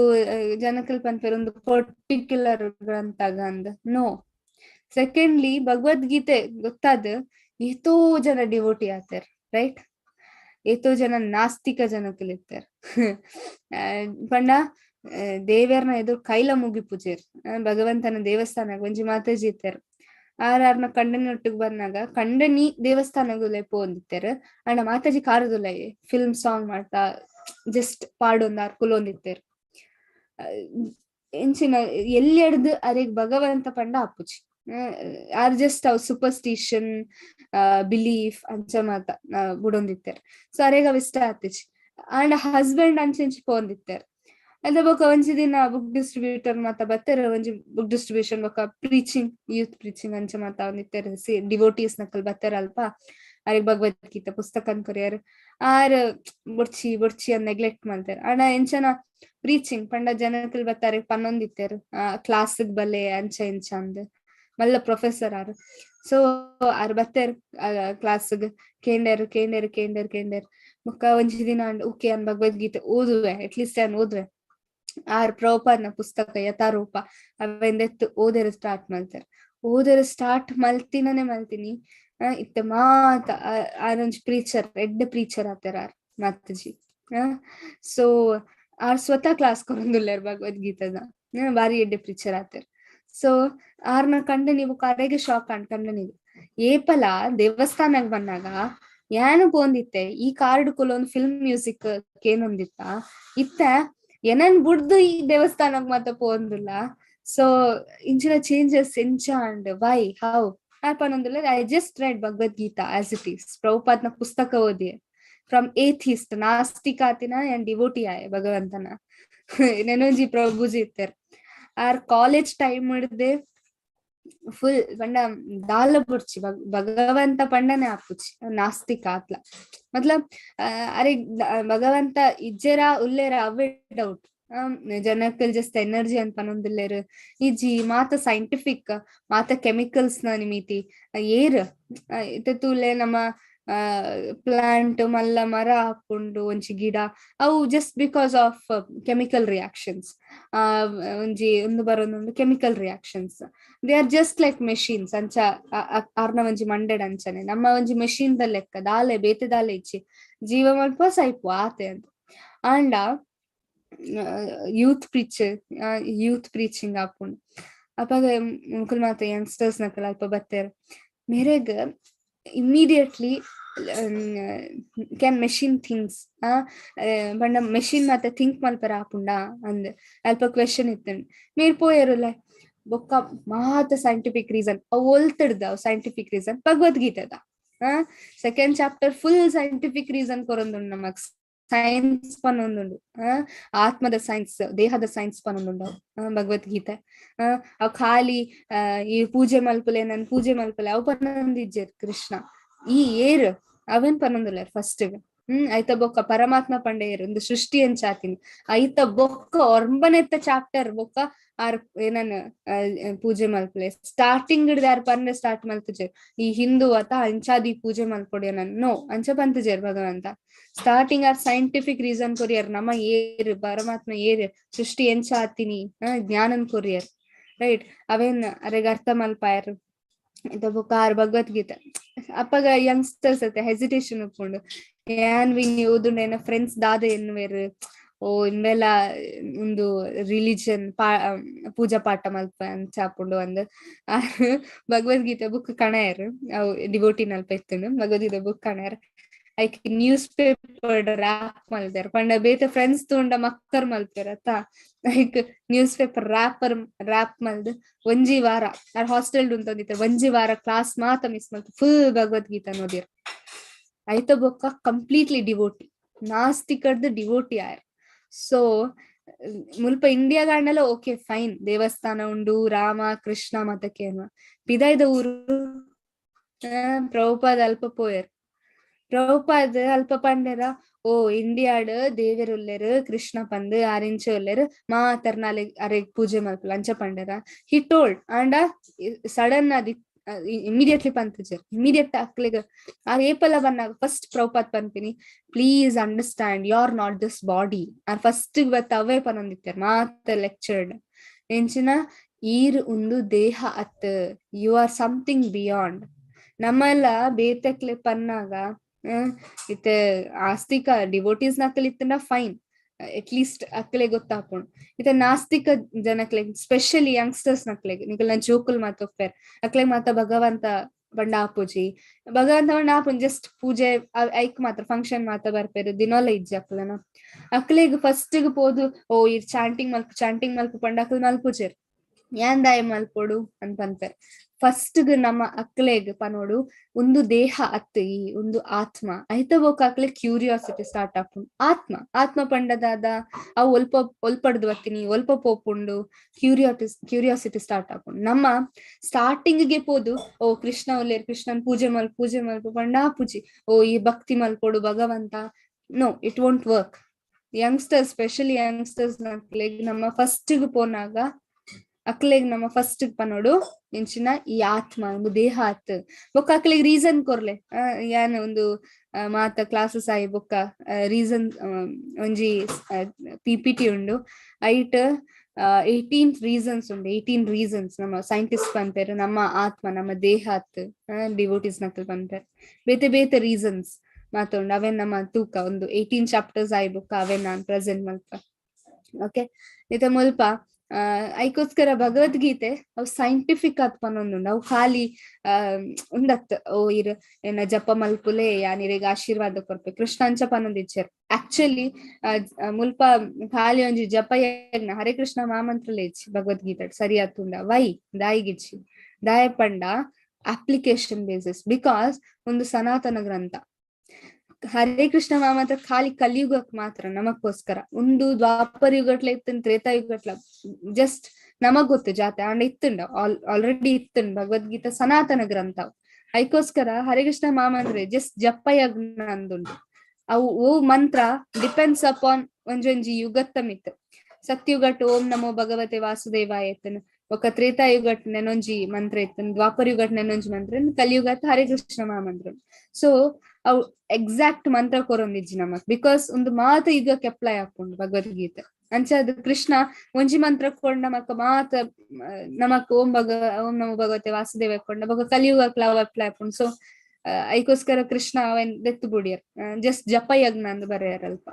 ಜನಕಲ್ ಪನ್ಪೇರ್ ಒಂದು ಪರ್ಟಿಕ್ಯುಲರ್ ಗ್ರಂಥಗ ಅಂದ್ ನೋ. ಸೆಕೆಂಡ್ಲಿ ಭಗವದ್ಗೀತೆ ಗೊತ್ತಾದ ಎಷ್ಟೋ ಜನ ಡಿವೋಟಿ ಆತಾರ ರೈಟ್. ಎಷ್ಟೋ ಜನ ನಾಸ್ತಿಕ ಜನಕಲ್ ಇರ್ತಾರ ಪಂಡ ದೇವ್ಯರ್ನ ಎದುರು ಕೈಲ ಮುಗಿ ಪೂಜೆರ್ ಭಗವಂತನ ದೇವಸ್ಥಾನ ಒಂಜಿ ಮಾತಾಜಿ ಇರ್ತಾರ. ಆರ್ನ ಕಂಡನೊಟ್ಟಿಗೆ ಬಂದಾಗ ಕಂಡನಿ ದೇವಸ್ಥಾನಗುಲೆ ಪೋಂದಿತ್ತಾರ ಅಣ್ಣ ಮಾತಾಜಿ ಕಾರದುಲ್ಲ ಫಿಲ್ಮ್ ಸಾಂಗ್ ಮಾಡ್ತಾ ಜಸ್ಟ್ ಪಾಡೊಂದು ಆರ್ ಕುಲೊಂದಿತ್ತೇರ್ ಎಂಚಿನ ಎಲ್ಲಿ ಎಡ್ದು ಅರೆಗ್ ಭಗವಂತ ಪಂಡ ಆಪುಜಿ ಆರ್ ಜಸ್ಟ್ ಅವ್ ಸೂಪರ್ಸ್ಟಿಷನ್ ಬಿಲೀಫ್ ಅಂಚ ಮಾತ ಬುಡೊಂದಿತ್ತೇರ್. ಸೊ ಅರೆಗ್ ಅವ್ ಇಷ್ಟ ಆತಿಜಿ ಅಂಡ್ ಹಸ್ಬೆಂಡ್ ಅಂಚೆಂಚಿ ಪೋಂದಿತ್ತೇರ್. ಅದ ಬೊಕ ಒಂಜಿ ದಿನ ಬುಕ್ ಡಿಸ್ಟ್ರಿಬ್ಯೂಟರ್ ಮಾತ ಬತ್ತೇರ್ ಒಂಜಿ ಬುಕ್ ಡಿಸ್ಟ್ರಿಬ್ಯೂಷನ್ ಬೊಕ ಪ್ರೀಚಿಂಗ್ ಯೂತ್ ಪ್ರೀಚಿಂಗ್ ಅಂಚ ಮಾತ ಒಂದಿತ್ತೇರ್ ಡಿವೋಟೀಸ್ ನಕಲ್ ಬತ್ತೇರ್ ಅಲ್ಪ ಅರೆಗ್ ಭಗವದ್ಗೀತೆ ಪುಸ್ತಕ ಕೊರಿಯರ್ ಆರ್ ಬೊಡ್ಚಿ ಬೊಡ್ಚಿ ಅನ್ ನೆಗ್ಲೆಕ್ಟ್ ಮಾಡ್ತಾರ. ಅಣ್ಣ ಎಂಚನ ಪ್ರೀಚಿಂಗ್ ಪಂಡ ಜನಕಲ್ ಬತ್ತಾರ ಪನ್ನೊಂದಿತ್ತೇರ್ ಕ್ಲಾಸ್ಗ್ ಬಲ್ಲೆ ಅಂಚ ಇಂಚ ಅಂದ್ ಮಲ್ಲ ಪ್ರೊಫೆಸರ್ ಆರ್. ಸೊ ಆರ್ ಬತ್ತೇರ್ ಕ್ಲಾಸ್ಗ್ ಕೇಂಡರ್ ಕೇಂಡರ್ ಕೇಂಡರ್ ಕೇಂಡರ್ ಬೊಕ ಒಂಜಿ ದಿನ ಓಕೆ ಅನ್ ಭಗವದ್ಗೀತೆ ಓದುವೆ ಅಟ್ಲೀಸ್ಟ್ ಅನ್ ಓದುವೆ ಆರ್ ಪ್ರಭುಪಾದ್ನ ಪುಸ್ತಕ ಯಥಾರೂಪ ಅವೆಂದೆತ್ತು ಓದೆರ್ ಸ್ಟಾರ್ಟ್ ಮಾಡ್ತಾರೆ. ಓದೆರ್ ಸ್ಟಾರ್ಟ್ ಮಲ್ತೀನಿ ಇತ್ತೆ ಮಾತ ಆರೊಂಜ್ ಪ್ರೀಚರ್ ಎಡ್ಡ ಪ್ರೀಚರ್ ಆತಾರ ಆರ್ ಮಾತಾಜಿ. ಸೊ ಆರ್ ಸ್ವತಃ ಕ್ಲಾಸ್ ಕೊರೊಂದುಲ್ಲೇರ್ ಭಗವದ್ಗೀತದ ಬಾರಿ ಎಡ್ಡೆ ಪ್ರೀಚರ್ ಆತಾರ. ಸೊ ಆರ್ನ ಕಂಡ ನೀವು ಕರೆಗೆ ಶಾಕ್ ಕಂಡ ನೀವು ಏಪಲ ದೇವಸ್ಥಾನಕ್ ಬಂದಾಗ ಏನು ಪೋಂದಿತ್ತೆ ಈ ಕಾರ್ಡ್ ಕೊಲೊಂದು ಫಿಲ್ಮ್ ಮ್ಯೂಸಿಕ್ ಕೇನೊಂದಿತ್ತ ಇತ್ತ ಏನನ್ ಬುಡ್ದು ಈ ದೇವಸ್ಥಾನಕ್ ಮಾತ ಪೋಂದಿಲ್ಲ. ಸೊ ಇಂಚಿನ ಚೇಂಜಸ್ ಎಂಚ and why how ಆಪನೊಂದುಲ್ಲ. I just red Bhagavad Gita as it is ಪ್ರಭುಪಾದ್ನ ಪುಸ್ತಕ ಓದಿ ಫ್ರಮ್ ಏಥಿಸ್ಟ್ ನಾಸ್ತಿಕಾತಿನ ಅಂಡ್ ಡಿವೋಟಿ ಆಯ್ ಭಗವಂತನ ನೆನೊಂಜಿ ಪ್ರಭುಜಿ ಇತ್ತೇರ್. ಆರ್ ಕಾಲೇಜ್ ಟೈಮ್ ಹಿಡ್ದೆ ಫುಲ್ ಪಂಡ ದಾಲ ಬುಡ್ಚಿ ಭಗವಂತ ಪಂಡನೆ ಆಪುಚಿ ನಾಸ್ತಿಕ ಆತ್ಲ ಮತ್ಲಬ್ ಅರೆ ಭಗವಂತ ಇಜ್ಜೆರ ಉಲ್ಲೇರ ಅವೇ ಡೌಟ್ ಜನಕ್ಕಲ್ ಜಸ್ಟ್ ಎನರ್ಜಿ ಅಂತ ಪನೊಂದಿಲ್ಲೇರು ಇಜ್ಜಿ ಮಾತ ಸೈಂಟಿಫಿಕ್ ಮಾತ ಕೆಮಿಕಲ್ಸ್ ನ ನಿಮಿತಿ ಏರ್ ಇತ್ತೂಲೆ ನಮ್ಮ ಪ್ಲಾಂಟ್ ಮಲ್ಲ ಮರ ಹಾಕೊಂಡು ಒಂಜಿ ಗಿಡ ಅವು just because of chemical reactions ಒಂಜಿ ಒಂದು ಬರೋದೊಂದು chemical reactions they are just like machines ಅಂಚ ಆರ್ನ ಒಂಜಿ ಮಂಡೆಡ್ ಅಂಚನೆ ನಮ್ಮ ಒಂಜಿ ಮೆಷಿನ್ ದ ಲೆಕ್ಕ ದಾಲೆ ಬೇತೆ ದಾಲೆ ಇಚ್ಚಿ ಜೀವ ಮಲ್ಪ ಸೈಪು ಆತೆ ಅಂತ. ಅಂಡ ಯೂತ್ ಪ್ರೀಚಿಂಗ್ ಆಪುಂಡು ಅಪಾಗ ಮುಕುಲ್ ಮಾತ ಯಂಗ್ಸ್ಟರ್ಸ್ ನಕಲ್ ಅಲ್ಪ ಬತ್ತೇರ್ ಮೇರೆಗ್ ಇಮಿಡಿಯೇಟ್ಲಿ ಕ್ಯಾನ್ ಮೆಷಿನ್ ಥಿಂಗ್ಸ್ ಬಂಡ ಮೆಷಿನ್ ಮಾತ ಥಿಂಕ್ ಮಲ್ಪರ ಆಪುಂಡ ಅಂದ್ ಅಲ್ಪ ಕ್ವೆಶನ್ ಇತ್ತಂಡ್ ಮೇರ್ ಪೋಯರುಲ್ಲ ಬೊಕ್ಕ ಮಾತ ಸೈಂಟಿಫಿಕ್ ರೀಸನ್ ಅವ್ ಒಲ್ತಡ್ದ ಸೈಂಟಿಫಿಕ್ ರೀಸನ್ ಭಗವದ್ಗೀತೆದ second chapter full scientific reason ಕೊರೊಂದುಂಡು ನಮಕ್ ಸೈನ್ಸ್ ಪನ್ನೊಂದುಂಡು ಆತ್ಮದ ಸೈನ್ಸ್ ದೇಹದ ಸೈನ್ಸ್ ಪನ್ನೊಂದುಂಡು ಭಗವದ್ಗೀತೆ ಅವ್ ಖಾಲಿ ಈ ಪೂಜೆ ಮಲ್ಪಲೆ ನನ್ ಪೂಜೆ ಮಲ್ಪಲೆ ಅವ್ ಪನ್ನೊಂದಿಜ್ಜೆರ್ ಕೃಷ್ಣ ಈ ಏರ್ ಅವೇನ್ ಪನ್ನೊಂದುಲ್ಲೇರ್ ಫಸ್ಟ್ ಐತ ಬೊಕ್ಕ ಪರಮಾತ್ಮ ಪಂಡೆಯರ್ ಒಂದು ಸೃಷ್ಟಿ ಅಂಚಾತಿನಿ ಐತ ಬೊಕ್ಕ ಒರ್ಬನೆತ್ತ ಚಾಪ್ಟರ್ ಬೊಕ್ಕ ಆರ್ ಏನನ್ ಪೂಜೆ ಮಲ್ಪಲೆ ಸ್ಟಾರ್ಟಿಂಗ್ ಹಿಡ್ದು ಯಾರು ಪನ್ನೆ ಸ್ಟಾರ್ಟ್ ಮಲ್ಪುಜೇರ್ ಈ ಹಿಂದೂ ಅತ ಅಂಚಾದಿ ಪೂಜೆ ಮಲ್ಪೊಡೆ ನನ್ ನೋ ಅಂಚ ಪಂತುಜೇರ್ ಭಗವಂತ ಸ್ಟಾರ್ಟಿಂಗ್ ಆರ್ ಸೈಂಟಿಫಿಕ್ ರೀಸನ್ ಕೊರಿಯರ್ ನಮ್ಮ ಏರ್ ಪರಮಾತ್ಮ ಏರ್ ಸೃಷ್ಟಿ ಎಂಚ ಆತಿನಿ ಜ್ಞಾನನ್ ಕೊರಿಯರ್ ರೈಟ್ ಅವೇನ್ ಅರೆಗ್ ಅರ್ಥ ಮಲ್ಪಾಯರ್ ಇತ ಬೊಕ್ಕ ಆರ್ ಭಗವದ್ಗೀತೆ ಅಪ್ಪಗ ಯಂಗ್ಸ್ಟರ್ಸ್ ಅತ್ತೆ ಹೆಸಿಟೇಷನ್ ಉಪ್ಪುಂಡು ಏನ್ ವಿನ್ ಓದುಂಡು ಏನ ಫ್ರೆಂಡ್ಸ್ ದಾದ ಎನ್ನುವೆರ್ ಓ ಇಂದೆಲ್ಲ ಒಂದು ರಿಲಿಜನ್ ಪೂಜಾ ಪಾಠ ಮಲ್ಪ ಅಂಚ ಆಪುಂಡು ಅಂದ್ ಭಗವದ್ಗೀತೆ ಬುಕ್ ಕಣಯರ್ ಅವು devotee ನಲ್ಪ ಇತ್ತುಂಡು Bhagavad Gita book ಕಣಯರ್ hike news paper rap ಮಲ್ತಾರ ಪಂಡ ಬೇತೆ friends ತೂಂಡ ಮಕ್ಕರ್ ಮಲ್ತಾರ hike news paper rap ಮಲ್ದ್ ಒಂಜಿ ವಾರ ಆರ್ ಹಾಸ್ಟೆಲ್ ಉಂತಂದಿತ್ತ ಒಂಜಿ ವಾರ ಕ್ಲಾಸ್ ಮಾತ ಮಿಸ್ ಮಲ್ತು ಫುಲ್ ಭಗವದ್ಗೀತಾ ನೋದಿರ್ ಐತ ಬೊಕ್ಕ ಕಂಪ್ಲೀಟ್ಲಿ ಡಿವೋಟಿ ನಾಸ್ತಿಕರ್ದು ಡಿವೋಟಿ ಆಯರ್. ಸೊ ಮುಲ್ಪ ಇಂಡಿಯಾ ಗಾಂಡಲ ಓಕೆ ಫೈನ್ ದೇವಸ್ಥಾನ ಉಂಡು ರಾಮ ಕೃಷ್ಣ ಮತಕ್ಕೆ ಪಿದಾಯ್ದ ಊರು ಪ್ರಭುಪಾದ ಅಲ್ಪ ಪೋಯರ್ ಪ್ರಭುಪಾದ ಅಲ್ಪ ಪಂಡೆರ ಓ ಇಂಡಿಯಾಡ್ ದೇವರುಲ್ಲೆರ್ ಕೃಷ್ಣ ಪಂದ್ ಆರಿಂಚ ಉಲ್ಲೆರ್ ಮಾತರ್ನ ಅರೆಗ್ ಪೂಜೆ ಮಲ್ಪಲ ಅಂಚ ಪಂಡೆರ ಹಿ ಟೋಲ್ಡ್ ಆಂಡ ಸಡನ್ ಅದಿ ಇಮಿಡಿಯೇಟ್ಲಿ ಪಂತಜರ್ ಇಮಿಡಿಯೇಟ್ ಅಕ್ಲೆಗ್ ಆ ಏಪಲ ಬನ್ನಾಗ ಫಸ್ಟ್ ಪ್ರಭುಪಾದ್ ಪನ್ಪಿನಿ please understand you are not this body ಆ ಫಸ್ಟ್ ಇವತ್ತು ಅವೇ ಪನೊಂದಿತ್ತಾರ ಮಾತ ಲೆಕ್ಚರ್ಡ್ ಎಂಚಿನ ಈರ್ ಒಂದು ದೇಹ ಅತ್ ಯು ಆರ್ ಸಮಥಿಂಗ್ ಬಿಯಾಂಡ್ ನಮ್ಮಲ್ಲ ಬೇತಕ್ಲೆ ಪನ್ನಾಗ ಇತ್ತೆ ಆಸ್ತಿಕ ಡಿವೋಟೀಸ್ ನಕಲ್ ಇತ್ತಂಡ ಫೈನ್ ಅಟ್ ಲೀಸ್ಟ್ ಅಕ್ಲೆ ಗೊತ್ತಾಪುಂಡು ಇತ್ತೆ ನಾಸ್ತಿಕ ಜನಕ್ಲೆ ಸ್ಪೆಷಲಿ ಯಂಗ್ಸ್ಟರ್ಸ್ ನಕ್ಲೆಗ್ ನಿಕಲ್ನ ಜೋಕುಲ್ ಮಾತೊಪ್ಪೆರ್ ಅಕ್ಲೆಗ್ ಮಾತ ಭಗವಂತ ಬಂಡ ಆಪುಜಿ ಭಗವಂತ ಬಂಡ ಆಪುನ್ ಜಸ್ಟ್ ಪೂಜೆ ಐಕ್ ಮಾತ್ರ ಫಂಕ್ಷನ್ ಮಾತ ಬರ್ಪೇರು ದಿನೋಲ ಇಜ್ಜಿ ಅಕ್ಲನ ಅಕ್ಲೆಗ್ ಫಸ್ಟ್ ಪೋದು ಓ ಇರ್ ಚಾಂಟಿಂಗ್ ಮಲ್ಪು ಪಂಡ ಅಕ್ಲ್ ಮಲ್ಪುಜೆರ್ ಯಾನ್ ದಾಯ ಮಲ್ಪೊಡು ಅಂತಂತಾರೆ ಫಸ್ಟ್ ನಮ್ಮ ಅಕ್ಲೆಗ್ ಪನೋಡು ಒಂದು ದೇಹ ಅತ್ ಈ ಒಂದು ಆತ್ಮ ಐತ ಬೋಕ ಅಕ್ಲೆ ಕ್ಯೂರಿಯಾಸಿಟಿ ಸ್ಟಾರ್ಟ್ ಆಪುಂಡು ಆತ್ಮ ಪಂಡದಾದ ಅವು ಒಲ್ಪಡ್ದು ಬತ್ತೀನಿ ಒಲ್ಪ ಪೋಪುಂಡು ಕ್ಯೂರಿಯಾಸಿಟಿ ಸ್ಟಾರ್ಟ್ ಆಪುಂಡು ನಮ್ಮ ಸ್ಟಾರ್ಟಿಂಗ್ ಗೆ ಪೋದು ಓ ಕೃಷ್ಣ ಒಲ್ಲೇರ್ ಕೃಷ್ಣನ್ ಪೂಜೆ ಮಲ್ಪು ಪಂಡ ಪೂಜಿ ಓ ಈ ಭಕ್ತಿ ಮಲ್ಪೊಡು ಭಗವಂತ no it won't work youngsters specially youngsters ಅಕ್ಲೆಗ್ ನಮ್ಮ ಫಸ್ಟ್ ಪೋನಾಗ ಅಕ್ಲೆಗ್ ನಮ್ಮ ಫಸ್ಟ್ ಪನೋಡು ಇಂಚಿನ ಈ ಆತ್ಮ ಒಂದು ದೇಹ ಆತ್ ಬೊಕ್ಕ ಅಕ್ಲೆಗ್ ರೀಸನ್ ಕೊರ್ಲೆ ಯಾನ್ ಒಂದು ಮಾತ ಕ್ಲಾಸಸ್ ಆಯಿ ಬೊಕ್ಕ ರೀಸನ್ ಒಂಜಿ PPT ಉಂಡು ಐಟ್ 18 ರೀಸನ್ಸ್ ಉಂಡು 18 ರೀಸನ್ಸ್ ನಮ್ಮ ಸೈಂಟಿಸ್ಟ್ ಪನ್ಪೇರು ನಮ್ಮ ಆತ್ಮ ನಮ್ಮ ದೇಹ ಆತ್ ಡಿವೋಟೀಸ್ ನಕಲ್ ಪನ್ಪೇರು ಬೇತೆ ಬೇತೆ ರೀಸನ್ಸ್ ಮಾತುಂಡು ಅವೆನ್ ನಮ್ಮ ತೂಕ ಒಂದು 18 ಚಾಪ್ಟರ್ಸ್ ಆಯಿ ಬೊಕ್ಕ ಅವೆನ್ ನಾನ್ ಪ್ರೆಸೆಂಟ್ ಮಲ್ಪ ಓಕೆ ಇತ ಮುಲ್ಪ ಐಕೋಸ್ಕರ ಭಗವದ್ಗೀತೆ ಅವು ಸೈಂಟಿಫಿಕ್ ಆತ್ ಪನೊಂದುಂಡು ಅವು ಖಾಲಿ ಉಂದತ್ ಓ ಇರ್ ಏನ ಜಪ ಮಲ್ಪುಲೆ ಯಾನಿರೆಗ್ ಆಶೀರ್ವಾದ ಕೊರ್ಪೆ ಕೃಷ್ಣ ಅಂಚ ಪನೊಂದಿಚ್ಚರ್ ಆಕ್ಚುಲಿ ಮುಲ್ಪ ಖಾಲಿ ಒಂಜಿ ಜಪ ಯಜ್ಞ ಹರೇ ಕೃಷ್ಣ ಮಹಾಮಂತ್ರಲೆ ಇಚ್ಚಿ ಭಗವದ್ಗೀತೆ ಸರಿ ಆತುಂಡ ವೈ ದಾಯಿಗಿಚ್ಚಿ ದಾಯ ಪಂಡ ಅಪ್ಲಿಕೇಶನ್ ಬೇಸಿಸ್ ಬಿಕಾಸ್ ಒಂದು ಸನಾತನ ಗ್ರಂಥ ಹರೇ ಕೃಷ್ಣ ಮಹಾಮಂತ್ರ ಖಾಲಿ ಕಲಿಯುಗಕ್ ಮಾತ್ರ ನಮಕ್ಕೋಸ್ಕರ ಒಂದು ದ್ವಾಪರ ಯುಗಟ್ಲ ಇತ್ತನ್ ತ್ರೇತಾಯುಗಟ್ಲ ಜಸ್ಟ್ ನಮಗ್ ಗೊತ್ತು ಜಾತೆ ಅಂಡ್ ಇತ್ತುಂಡ ಆಲ್ರೆಡಿ ಇತ್ತುಂಡ್ ಭಗವದ್ಗೀತಾ ಸನಾತನ ಗ್ರಂಥ ಐಕೋಸ್ಕರ ಹರೇ ಕೃಷ್ಣ ಮಹಾಮಂತ್ರ ಜಸ್ಟ್ ಜಪ ಯಜ್ಞ ಅಂದುಂಡು ಅವು ಓ ಮಂತ್ರ ಡಿಪೆಂಡ್ಸ್ ಅಪಾನ್ ಒಂಜೊಂಜಿ ಯುಗತ್ತ ಮಿತ್ ಸತ್ಯುಗಟ್ ಓಂ ನಮೋ ಭಗವತೆ ವಾಸುದೇವಾಯ ಎತ್ತನ್ ಒಕ್ಕ ತ್ರೇತಾಯುಗಟ್ ನೆನೊಂಜಿ ಮಂತ್ರ ಇತ್ತನ್ ದ್ವಾಪರ ಯುಗಟ್ ನೆನೊಂಜಿ ಮಂತ್ರ ಕಲಿಯುಗತ್ ಹರೇ ಕೃಷ್ಣ ಮಹಾಮಂತ್ರ ಸೊ ಅವು ಎಕ್ಸಾಕ್ಟ್ ಮಂತ್ರ ಕೊರೊಂದಿಜ್ಜಿ ನಮಕ್ ಬಿಕಾಸ್ ಒಂದು ಮಾತ ಯುಗಕ್ಕೆ ಅಪ್ಲೈ ಆಪುಂಡು ಭಗವದ್ಗೀತೆ ಅಂಚಾದ್ ಕೃಷ್ಣ ಒಂಜಿ ಮಂತ್ರ ಕೊಂಡ ನಮಕ್ ಮಾತ ನಮಕ್ ಓಂ ನಮೋ ಭಗವತೆ ವಾಸುದೇವ ಕೊಂಡ ಬೊಕ ಕಲಿಯುಗಕ್ ಅವು ಅಪ್ಲೈ ಆಪುಂಡು ಸೊ ಐಕೋಸ್ಕರ ಕೃಷ್ಣ ಅವೆನ್ ದೆತ್ತು ಬುಡಿಯರ್ ಜಸ್ಟ್ ಜಪ ಯಜ್ಞ ಅಂದ್ ಬರೆಯರ್ ಅಲ್ಪ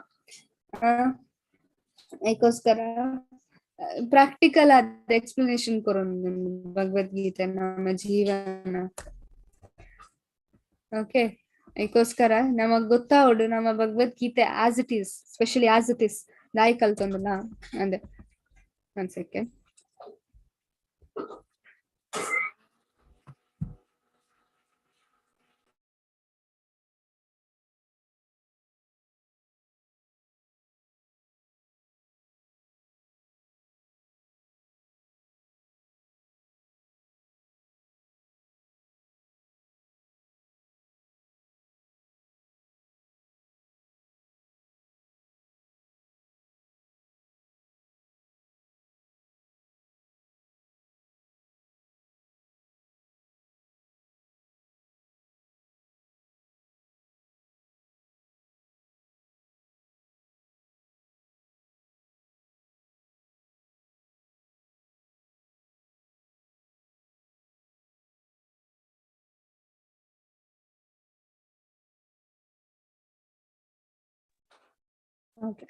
ಐಕೋಸ್ಕರ ಪ್ರಾಕ್ಟಿಕಲ್ ಆದ ಎಕ್ಸ್ಪ್ಲನೇಷನ್ ಕೊರೊಂದು ಭಗವದ್ಗೀತೆ ನಮ್ಮ ಜೀವನ ಓಕೆ ಐಕೋಸ್ಕರ ನಮಗ್ ಗೊತ್ತಾವಡು ನಮ್ಮ Bhagavad Gita as it is specially as it is ದಾಯಿ ಕಲ್ತೊಂದುಲ್ಲ ಅಂದೆ ಒಂದ್ ಸೆಕೆಂಡ್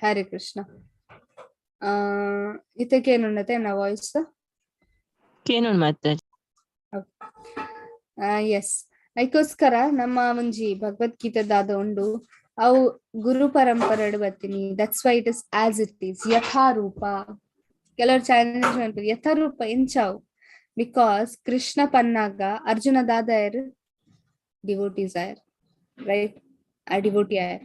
ಹರೇ ಕೃಷ್ಣ ಇತಕ್ಕೇನುಂಡತೆ ನಾ ವಾಯ್ಸ್ ಕೇನೋನ್ ಮಾತಾಜಿ ಎಸ್ ಐಕೋಸ್ಕರ ನಮ್ಮ ಒಂಜಿ ಭಗವದ್ಗೀತೆದಾದ ಉಂಡು ಅವು ಗುರು ಪರಂಪರೆಡ್ ಬತ್ತೀನಿ that's why it is as it is ಯಥಾರೂಪ ಕೆಲವರು ಚಾಲೆಂಜ್ ಮಾಡ್ತಾರೆ ಯಥಾರೂಪ ಎಂಚಾವು because Krishna ಪನ್ನಾಗ Arjuna ದಾದಾಯರ್ devotees ಆಯರ್ right ಆ ಡಿವೋಟಿ ಆಯರ್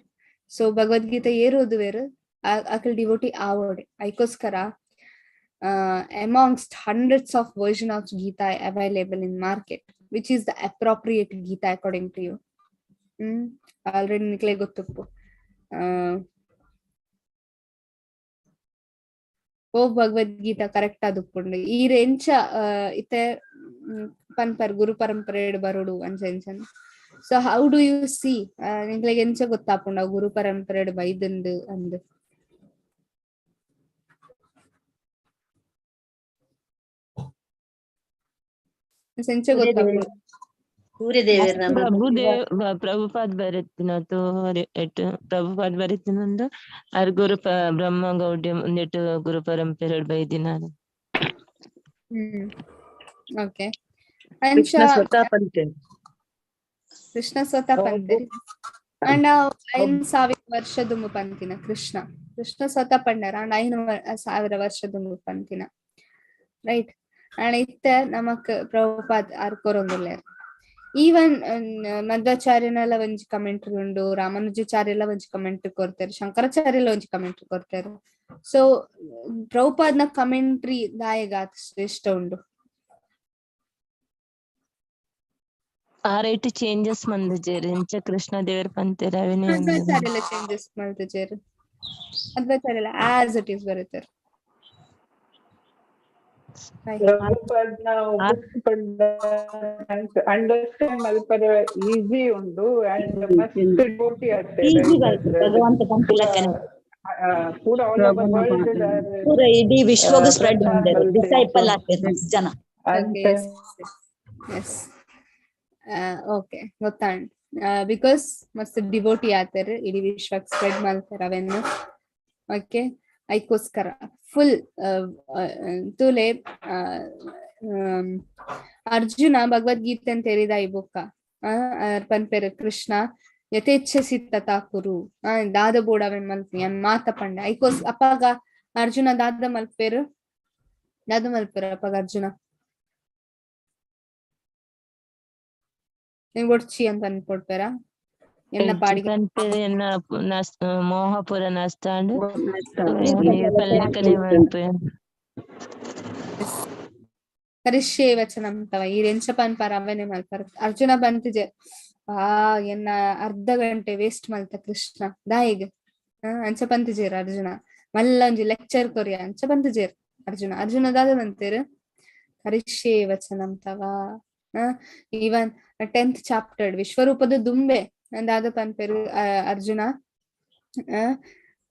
ಸೊ ಭಗವದ್ಗೀತೆ ಏರೋದು wear akal devotee avode. Aikoskara amongst hundreds of versions of Gita available in market, which is the appropriate Gita according to you? Already nikle gottuppu. O Bhagavad Gita correct ಆದುಪ್ಪುಂಡು ಈ ರೆಂಚ ಇತ್ತೆ ಪನ್ಪರ್ ಗುರು ಪರಂಪರೆ ಬರೋಡು ಅಂಚೆಂಚನ್. So how do U C ನಿಂಗ್ಲೆಗ್ ಎಂಚ ಗೊತ್ತಾಪುಂಡ ಗುರು ಪರಂಪರೆ ಬೈದಂದು ಅಂದು? ಎಂಚ ಗೊತ್ತಾಪುಂಡ? ಪ್ರಭುಪಾದ್ ಬರೆತಿನತು ಪ್ರಭುಪಾದ್ ಬರೆತಿನಂದು ಅರ್ ಗುರು ಬ್ರಹ್ಮ ಗೌಡ್ಯ ಒಂದೆಟ್ಟು ಗುರು ಪರಂಪರೆ ಬೈದಿನ. ಓಕೆ. ಕೃಷ್ಣ ಸ್ವತಃ ಪಂತೆ ಅಂಡ್ 5,000 ವರ್ಷದುಂಬು ಪಂತಿನ ಕೃಷ್ಣ ಸ್ವತಃ ಪಂಡರ ಅಂಡ್ 5,000 ವರ್ಷದುಂಬು ಪಂತಿನ ರೈಟ್. ಅಂಡ್ ಇತ್ತ ನಮಕ್ ಪ್ರಭುಪಾದ್ ಆರ್ಕೊರೊಂದುಲ್ಲೇರ್. ಈವನ್ ಮಧ್ವಾಚಾರ್ಯನೆಲ್ಲ ಒಂಜಿ ಕಮೆಂಟ್ರಿ ಉಂಡು, ರಾಮಾನುಜಾಚಾರ್ಯ ಎಲ್ಲ ಒಂಜಿ ಕಮೆಂಟ್ರಿ ಕೊಡ್ತಾರೆ, ಶಂಕರಾಚಾರ್ಯ ಎಲ್ಲ ಒಂಜಿ ಕಮೆಂಟ್ರಿ ಕೊಡ್ತಾರೆ. ಸೊ ಪ್ರಭುಪಾದ್ನ ಕಮೆಂಟ್ರಿ ದಾಯಗ ಶ್ರೇಷ್ಠ ಉಂಡು. ಆ ರೇಟ್ ಚೇಂಜಸ್ ಮಂದಜೇರು ಇಂಚ ಕೃಷ್ಣ ದೇವರ ಪಂತೆರ ಮಧ್ವಾಚಾರ್ಯ ಚೇಂಜಸ್ ಮಂದಜೇರು. ಮಧ್ವಾಚಾರ್ಯ ಆಸ್ ಇಟ್ ಈಸ್ ಬರೀತಾರೆ. ಅಂಡರ್ಸ್ಟ್ಯಾಂಡ್ ಮಲ್ಪರೆ ಈಸಿ ಉಂಡು ಅಂಡ್ ಮಸ್ಟ್ ಡಿವೋಟಿ ಪೂರ ಆಲ್ ಓವರ್ ವರ್ಲ್ಡ್ ಪೂರ ಇಡೀ ವಿಶ್ವಗೂ ಸ್ಪ್ರೆಡ್ ಮಾಡ್ತಾರೆ, ಡಿಸೈಪಲ್ ಆಗ್ತಾರೆ ಜನ. ಓಕೆ ಗೊತ್ತಾಂಡ್ ಬಿಕಾಸ್ ಮಸ್ತ್ ಡಿವೋಟಿ ಆತಾರೆ, ಇಡೀ ವಿಶ್ವಕ್ಕೆ ಸ್ಪ್ರೆಡ್ ಮಾಡ್ತಾರೆ ಅವೆನ್ನು. ಓಕೆ ಐಕೋಸ್ಕರ ಫುಲ್ ತುಲೆ ಅರ್ಜುನ ಭಗವದ್ಗೀತೆ ಅಂತ ಹೇಳಿದ ಈ ಬುಕ್ಕ ಪನ್ಪೆರ್ ಕೃಷ್ಣ ಯಥೇಚ್ಛಸಿ ತಥಾ ಕುರು ದಾದ ಬೋಡವೆ ಮಲ್ಪಿ ಅನ್ ಮಾತ ಪಂಡ ಐಕೋಸ್ ಅಪ್ಪಾಗ ಅರ್ಜುನ ದಾದ ಮಲ್ಪೇರು ಅಪ್ಪಾಗ ಅರ್ಜುನ ಒಡ್ಚಿ ಅಂತ ಅನ್ಕೊಡ್ತಾರ ಎನ್ನ ಪಾಡಿಗೆ ಮೋಹಪುರ ನಸ್ತಾಂಡ್ ಕರಿಷ್ಯೇ ವಚನಂ ತವ ಈ ರೆಂಚ ಪನ್ಪಾರ ಅವನೇ ಮಲ್ಪಾರ. ಅರ್ಜುನ ಬಂತಿಜೆ ಎನ್ನ ಅರ್ಧ ಗಂಟೆ ವೇಸ್ಟ್ ಮಲ್ತ ಕೃಷ್ಣ ದಾಯಿಗೆ ಅಂಚ ಪಂತಿಜೇರ್ ಅರ್ಜುನ ಮಲ್ಲ ಒಂಜಿ ಲೆಕ್ಚರ್ ಕೊರಿಯ ಅಂಚ ಪಂತಿಜೇರ್ ಅರ್ಜುನ ದಾದ ಬಂತೇರು ಕರಿಷ್ಯೇ ವಚನಂ ತವ. ಈವನ್ 10th ಚಾಪ್ಟರ್ ವಿಶ್ವರೂಪದ ದುಂಬೆ ದಾದ ಪನ್ಪೇರು ಅರ್ಜುನ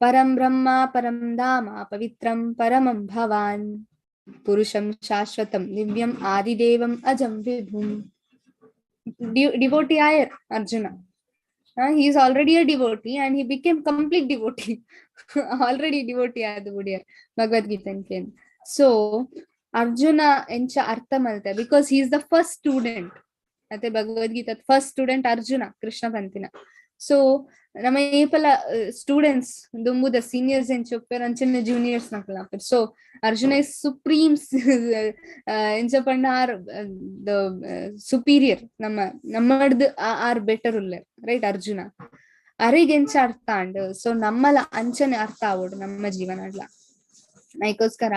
ಪರಂ ಬ್ರಹ್ಮ ಪರಂ ಧಾಮ ಪವಿತ್ರಂ ಪರಮಂ ಭವಾನ್ ಪುರುಷಂ ಶಾಶ್ವತಂ ದಿವ್ಯಂ ಆದಿದೇವಂ ಅಜಂ ವಿಭುಂ. ಡಿವೋಟಿ ಆಯರ್ Arjuna. He is already a devotee and he became complete devotee. Already devotee ಆದ ಬುಡಿಯರ್ ಭಗವದ್ಗೀತೆ. ಸೊ ಅರ್ಜುನ ಎಂಚ ಅರ್ಥ ಮಲ್ತೆ because he is the first student. ಮತ್ತೆ ಭಗವದ್ಗೀತಾ ಫಸ್ಟ್ ಸ್ಟೂಡೆಂಟ್ ಅರ್ಜುನ ಕೃಷ್ಣ ಪಂತಿನ. ಸೊ ನಮ್ಮ ಏಪಲ ಸ್ಟೂಡೆಂಟ್ಸ್ ದುಂಬುದ ಸೀನಿಯರ್ಸ್ ಎಂಚ ಒಪ್ಪೇರ್ ಅಂಚನೆ ಜೂನಿಯರ್ಸ್ ನಕಲ. ಸೊ ಅರ್ಜುನ ಇಸ್ ಸುಪ್ರೀಮ್ಸ್ ಎಂಚ ಪಂಡ ಆರ್ ದ ಸುಪೀರಿಯರ್ ನಮ್ಮಡ್ದು ಆರ್ ಬೆಟರ್ ಉಲ್ಲೆ ರೈಟ್ ಅರ್ಜುನ ಅರಿಗೆಂಚ ಅರ್ಥ ಅಂಡ್. ಸೊ ನಮ್ಮಲ ಅಂಚನೆ ಅರ್ಥ ಆವೋಡು ನಮ್ಮ ಜೀವನಡ್ಲ. ಅದಕ್ಕೋಸ್ಕರ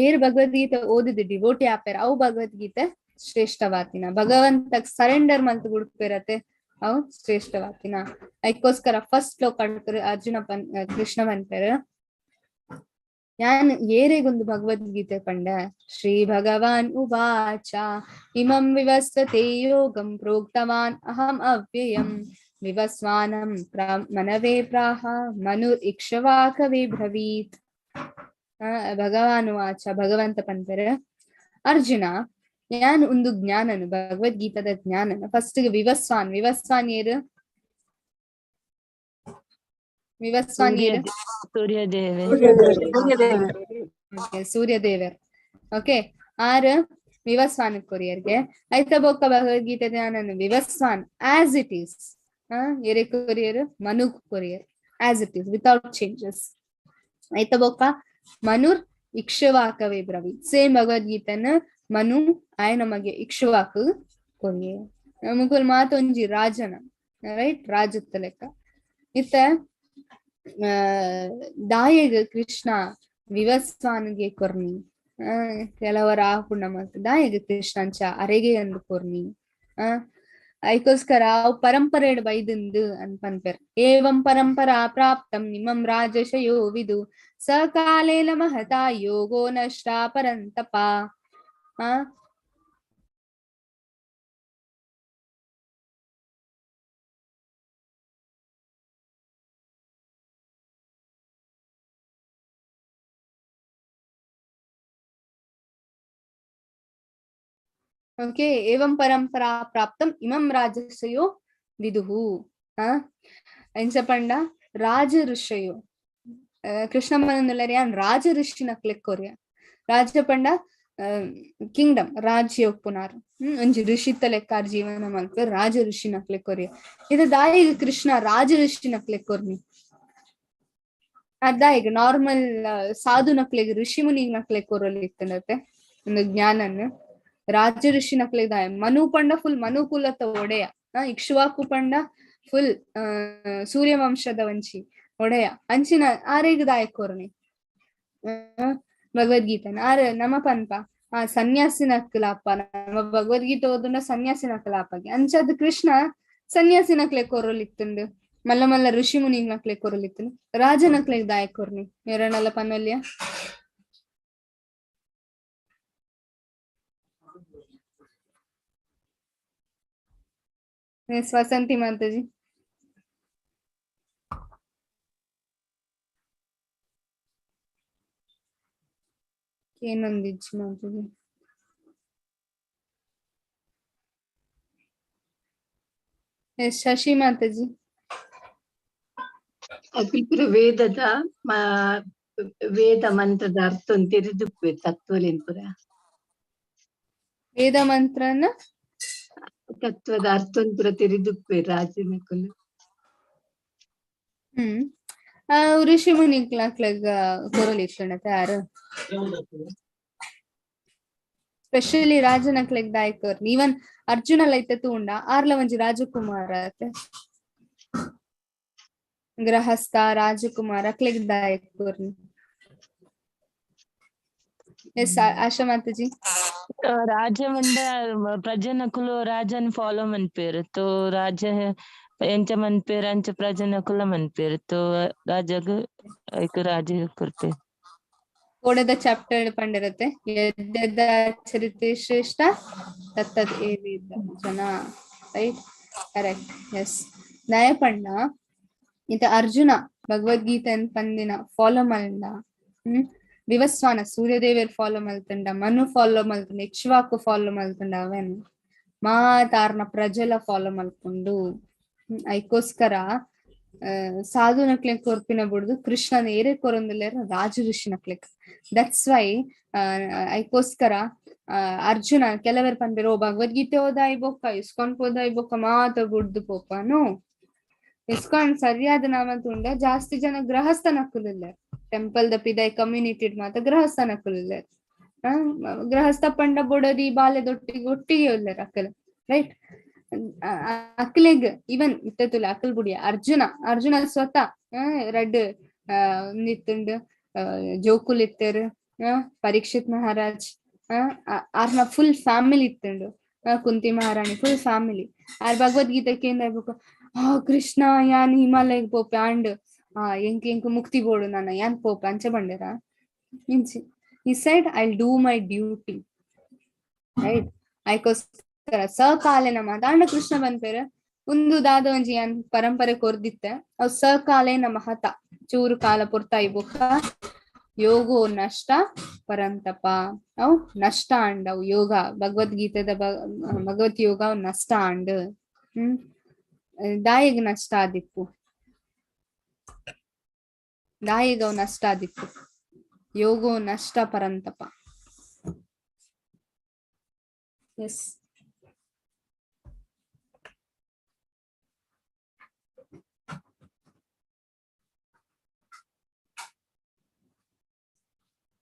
ಏರ್ ಭಗವದ್ಗೀತೆ ಓದಿದ್ದು ಡಿವೋಟಿ ಆಪೇರ್ ಅವು ಭಗವದ್ಗೀತೆ ಶ್ರೇಷ್ಠವಾತಿನ ಭಗವಂತಕ್ ಸರೆಂಡರ್ ಮಲ್ತು ಗುಡ್ಪೇರತೆ ಅವು ಶ್ರೇಷ್ಠವಾತಿನ. ಅದಕ್ಕೋಸ್ಕರ ಫಸ್ಟ್ ಶ್ಲೋಕ ಅರ್ಜುನ ಕೃಷ್ಣ ಪನ್ಪೇರು ಯಾನ್ ಏರೆಗೊಂದು ಭಗವದ್ಗೀತೆ ಪಂಡ ಶ್ರೀ ಭಗವಾನ್ ಉವಾಚ ಇಮಂ ವಿವಸ್ವತೆ ಯೋಗಂ ಪ್ರೋಕ್ತವಾನ್ ಅಹಂ ಅವ್ಯಯಂ ವಿವಸ್ವಾನಂ ಮನವೇ ಪ್ರಾಹ ಮನುರ್ ಇಕ್ಷ್ವಾಕವೇ ಬ್ರವೀತ್. ಭಗವಾನ್ ಉವಾಚ ಭಗವಂತ ಪನ್ಪೇರು ಅರ್ಜುನ ഞാൻ ಒಂದು ಜ್ಞಾನನು ಭಗವದ್ಗೀತದ ಜ್ಞಾನನ ಫಸ್ಟ್ ವಿವಸ್ವಾನ್ ಏರು ಸೂರ್ಯದೇವರ್. ಓಕೆ ಆರ್ ವಿವಸ್ವಾನ ಕೊರಿಯರ್ಗೆ ಐತ ಬೊಕ್ಕ ಭಗವದ್ಗೀತೆ ಜ್ಞಾನನು ವಿವಸ್ವಾನ್ ಆಸ್ ಇಟ್ ಈಸ್ ಎರೆ courier Manu courier as it is without changes. ಐತ ಬೊಕ್ಕ ಮನುರ್ ಇಕ್ಷ್ವಾಕವೇ ಬ್ರವೀತ್ ಸೇಮ್ ಭಗವದ್ಗೀತೆನ ಮನು ಆಯ ನಮಗೆ ಇಕ್ಷ್ವಾಕು ಕೊರಿಯೆ ಮುಗುಲ್ ಮಾತೊಂಜಿ ರಾಜನ ರೈಟ್ ರಾಜತ್ತ ಲೆಕ್ಕ. ಇತ್ತ ದಾಯಗ್ ಕೃಷ್ಣ ವಿವಸ್ವಾನ್ಗೆ ಕೊರ್ನಿ ಕೆಲವರ ಆಪುಂಡ ಮತ್ತು ದಾಯಗ್ ಕೃಷ್ಣಂಚ ಅರೆಗೆ ಅಂದು ಕೊರ್ನಿ ಐಕೋಸ್ಕರ ಅವು ಪರಂಪರೆಡ್ ಬೈದಿಂದು ಅನ್ಪನ್ಪೆರ್ ಏವಂ ಪರಂಪರಾ ಪ್ರಾಪ್ತಂ ನಿಮಂ ರಾಜಶಯೋ ವಿದು ಸಕಾಲೇನ ಮಹತಾ ಯೋಗೋ ನಷ್ಟ ಪರಂತಪ. ಓಕೆ, ಏವಂ ಪರಂಪರಾ ಪ್ರಾಪ್ತಂ ಇಮಂ ರಾಜರ್ಷಯೋ ವಿದುಹು. ಎಂಚ ಪಂಡ ರಾಜ ಋಷಯೋ ಕೃಷ್ಣಮ್ಮನಲ್ಲರಿಯಾನ್ ರಾಜ ಋಷಿ ನಕ್ಲೆಕ್ಕೊರಿಯ ರಾಜ ಪಂಡ ಕಿಂಗ್ಡಮ್ ರಾಜ್ಯ ಒಪ್ಪುನಾರು ಒಂಜಿ ಋಷಿತ ಲೆಕ್ಕಾರ್ ಜೀವನ ಮಲ್ಪೆ ರಾಜ ಋಷಿ ನಕ್ಲೆಕ್ಕೊರಿಯ ಇದು ದಾಯಿಗ ಕೃಷ್ಣ ರಾಜ ಋಷಿ ನಕ್ಲೆಕ್ಕೊರ್ನಿ ಅದಾಯಿಗ ನಾರ್ಮಲ್ ಸಾಧು ನಕ್ಲೆಗ್ ಋಷಿ ಮುನಿಗ್ ನಕ್ಲೆಕ್ಕೊರಲಿ ಇತ್ತಂದತೆ ಒಂದು ಜ್ಞಾನನ್ನು ರಾಜ ಋಷಿ ನಕ್ಲೆಗ್ ದಾಯ ಮನು ಪಂಡ ಫುಲ್ ಮನುಕುಲತ ಒಡೆಯ ಇಕ್ಷ್ವಾಕು ಪಂಡ ಫುಲ್ ಸೂರ್ಯವಂಶದ ವಂಶಿ ಒಡೆಯ ಅಂಚಿನ ಆರೇಗ ದಾಯಕೋರ್ನಿ ಭಗವದ್ಗೀತನ ಆರ ನಮ ಪನ್ಪ ಸನ್ಯಾಸಿ ನಕ್ಲಾಪ ನಮ್ಮ ಭಗವದ್ಗೀತೆ ಓದುಂಡ ಸನ್ಯಾಸಿ ನಕ್ಲಾಪಗೆ ಅಂಚದ್ ಕೃಷ್ಣ ಸನ್ಯಾಸಿ ನಕ್ಲೆ ಕೊರಲಿತ್ತುಂಡು ಮಲ್ಲ ಮಲ್ಲ ಋಷಿ ಮುನಿಗ್ ನಕ್ಲೆ ಕೊರಲಿತ್ತು ರಾಜ ನಕ್ಲೆಗ್ ದಾಯಕೋರ್ನಿ ಎರಡಲ್ಲ ಪನ್ನಲ್ಯ. ವಸಂತಿ ಮಾತಾಜಿ ಏನೊಂದಿಜ್ಜಿ ಮಾತಾಜಿ ಶಶಿ ಮಾತಾಜಿ ಅಕಲ್ಪುರ ವೇದದ ವೇದ ಮಂತ್ರದ ಅರ್ಥ ತಿಳಿದುಪ್ಪೆ ತತ್ವಲೆನ್ಪುರ ವೇದ ಮಂತ್ರನ ತತ್ವದ ಅರ್ಥ ಪುರ ತಿಳಿದುಪ್ಪೆ ರಾಜನಕುಲು ಋಷಿ ಮುನಿ ಕ್ಲಾಕ್ಲಾಗ ಕೊರಲಿತ್ತಣತೆ ಯಾರು ಸ್ಪೆಷಲಿ ರಾಜನಕ್ಲೆಗ್ ದಾಯ್ಕರ್ ಈವನ್ ಅರ್ಜುನ ಲೈತೆ ತೂಂಡ ಆರ್ಲ ಒಂಜಿ ರಾಜಕುಮಾರ ಗೃಹಸ್ಥ ರಾಜಕುಮಾರ ಅಕ್ಲೆಗ್ ದಾಯ್ಕರ್ನಿ. ಎಸ್ ಆಶಾ ಮಾತಾಜಿ ರಾಜ ಮಂಡ ಪ್ರಜನಕುಲು ರಾಜನ್ ಫಾಲೋ ಮನ್ಪೇರು ತೋ ರಾಜ ಎಂಚ ಮನ್ಪೇರು ಅಂಚ ಪ್ರಜನಕುಲ ಮನ್ಪೇರು ತೋ ರಾಜಗ್ ರಾಜ ಕೊರ್ಪೆ ಓಡದ ಚಾಪ್ಟರ್ ಪಂಡಿರತ್ತೆ ಯದ್ಯದ ಚರಿತೆ ಶ್ರೇಷ್ಠ ತತ್ತದ್ ಏವೇದ ಜನ ರೈಟ್ ಕರೆಕ್ಟ್ ಎಸ್ ನಯ ಪಂಡ ಇತ ಅರ್ಜುನ ಭಗವದ್ಗೀತೆನ್ ಪಂದಿನ ಫಾಲೋ ಮಲ್ದ ವಿವಸ್ವಾನ ಸೂರ್ಯದೇವಿಯರ್ ಫಾಲೋ ಮಲ್ತಂಡ ಮನು ಫಾಲೋ ಮಲ್ತಂಡ ಇಕ್ಷ್ವಾಕು ಫಾಲೋ ಮಲ್ತಂಡ ಅವನ್ ಮಾತಾರ್ನ ಪ್ರಜಲ ಫಾಲೋ ಮಲ್ಕೊಂಡು ಐಕೋಸ್ಕರ ಸಾಧು ನಕ್ಲೆಕ್ ಕೊರ್ಪಿನ ಬಿಡುದು ಕೃಷ್ಣನ ಏರೆ ಕೊರೊಂದಿಲ್ಲೇರ ರಾಜ ಋಷಿ ನಕ್ಲೆಕ್ ದಟ್ಸ್ ವೈ ಐಕೋಸ್ಕರ ಅರ್ಜುನ ಕೆಲವರು ಪಂದಿರೋ ಭಗವದ್ಗೀತೆ ಓದಾಯಿ ಬೊಕ್ಕ ಇಸ್ಕಾನ್ ಹೋದಾಯಿ ಬೊಕ್ಕ ಮಾತ ಗುಡ್ದು ಪೋಪನು ಇಸ್ಕಾನ್ ಸರಿಯಾದ ನಾಮ ತುಂಡ ಜಾಸ್ತಿ ಜನ ಗೃಹಸ್ಥ ನಕ್ಕಲಿಲ್ಲ ಟೆಂಪಲ್ ದ ಪಿದಾಯ್ ಕಮ್ಯುನಿಟಿ ಮಾತ ಗೃಹಸ್ಥ ನಕ್ಕಲಿಲ್ಲ ಗೃಹಸ್ಥ ಪಂಡ ಬೊಡದಿ ಬಾಲ್ಯದೊಟ್ಟಿಗೆ ಒಟ್ಟಿಗೆ ಉಳ್ಳಾರ ಅಕ್ಕಲ್ ರೈಟ್ ಅಕ್ಲೆಗ್ ಇವನ್ ಇತ್ತತುಲ ಅಕ್ಕಲ್ ಬುಡಿಯ ಅರ್ಜುನ ಸ್ವತಃ ರಡ್ ನಿತ್ತುಂಡು ಜೋಕುಲ್ ಇತ್ತರು ಪರೀಕ್ಷಿತ್ ಮಹಾರಾಜ್ ಆರ್ನ ಫುಲ್ ಫ್ಯಾಮಿಲಿ ಇತ್ತುಂಡು ಕುಂತಿ ಮಹಾರಾಣಿ ಫುಲ್ ಫ್ಯಾಮಿಲಿ ಆರ್ ಭಗವದ್ಗೀತೆಗೆ ಏನಾಗ್ಬೇಕು ಕೃಷ್ಣ ಯಾನ್ ಹಿಮಾಲಯಗ್ ಪೋಪೆ ಅಂಡ್ ಎಂಕ್ ಮುಕ್ತಿ ಬೋಡು ನಾನ ಯಾನ್ ಪೋಪೆ ಅಂಚೆ ಬಂಡೇರ ಇಂಚಿ he said I'll do my duty right ಐಕೋಸ್ಕರ ಸಕಾಲೇನ ಮಾತಾಂಡ Krishna ಬಂದ್ಪೇರ ಒಂದು ದಾದ ಒಂಜಿ ಯಾನ್ ಪರಂಪರೆ ಕೊರ್ದಿತ್ತೆ ಅವ್ ಸಕಾಲೇನ ಮಹತ ಚೂರು ಕಾಲ ಪುರ್ತಾಯಿ ಬೊಕ್ಕ ಯೋಗೋ ನಷ್ಟ ಪರಂತಪ ಅವ್ ನಷ್ಟ ಅಂಡ್ ಅವ್ ಯೋಗ ಭಗವದ್ಗೀತೆದ ಭಗವತ್ ಯೋಗ ಅವ್ ನಷ್ಟ ಅಂಡ್ ದಾಯಿಗ್ ನಷ್ಟ ಆದಿಪ್ಪು ದಾಯಿಗ್ ಅವ್ ನಷ್ಟ ಆದಿಪ್ಪು ಯೋಗೋ ನಷ್ಟ ಪರಂತಪ. ಎಸ್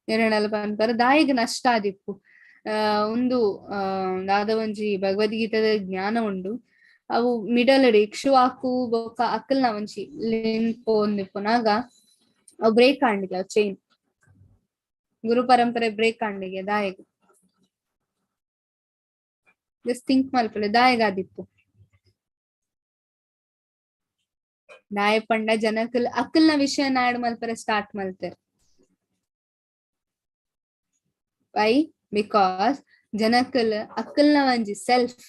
ಎರಡಲ್ಲ ಪಂಪರ ದಾಯಿಗ್ ನಷ್ಟ ಆದಿಪ್ಪು ಒಂದು ದಾದ ಒಂಜಿ ಭಗವದ್ಗೀತೆದ ಜ್ಞಾನ ಉಂಡು ಅವು ಮಿಡಲ್ ಇಕ್ಷುವಾಕು ಬೊಕ್ಕ ಅಕ್ಕಲ್ನ ಒಂಚಿ ಲಿಂಕ್ ಪೋಂದಿಪ್ಪುನಾಗ ಅವು ಬ್ರೇಕ್ ಆಂಡಿಗೆ ಅವು ಚೈನ್ ಗುರು ಪರಂಪರೆ ಬ್ರೇಕ್ ಆಂಡಿಗೆ ದಾಯಗ ಜಸ್ಟ್ ಥಿಂಕ್ ಮಲ್ಪಲೆ ದಾಯಗಾದಿಪ್ಪು ದಾಯ ಪಂಡ ಜನಕಲ್ ಅಕ್ಕಲ್ನ ವಿಷಯ ನಾಡ್ ಮಲ್ಪರೆ ಸ್ಟಾರ್ಟ್ ಮಲ್ತಾರೆ. ವೈ ಬಿಕಾಸ್ ಜನಕಲ್ ಅಕ್ಕಲ್ನ ಒಂಜಿ ಸೆಲ್ಫ್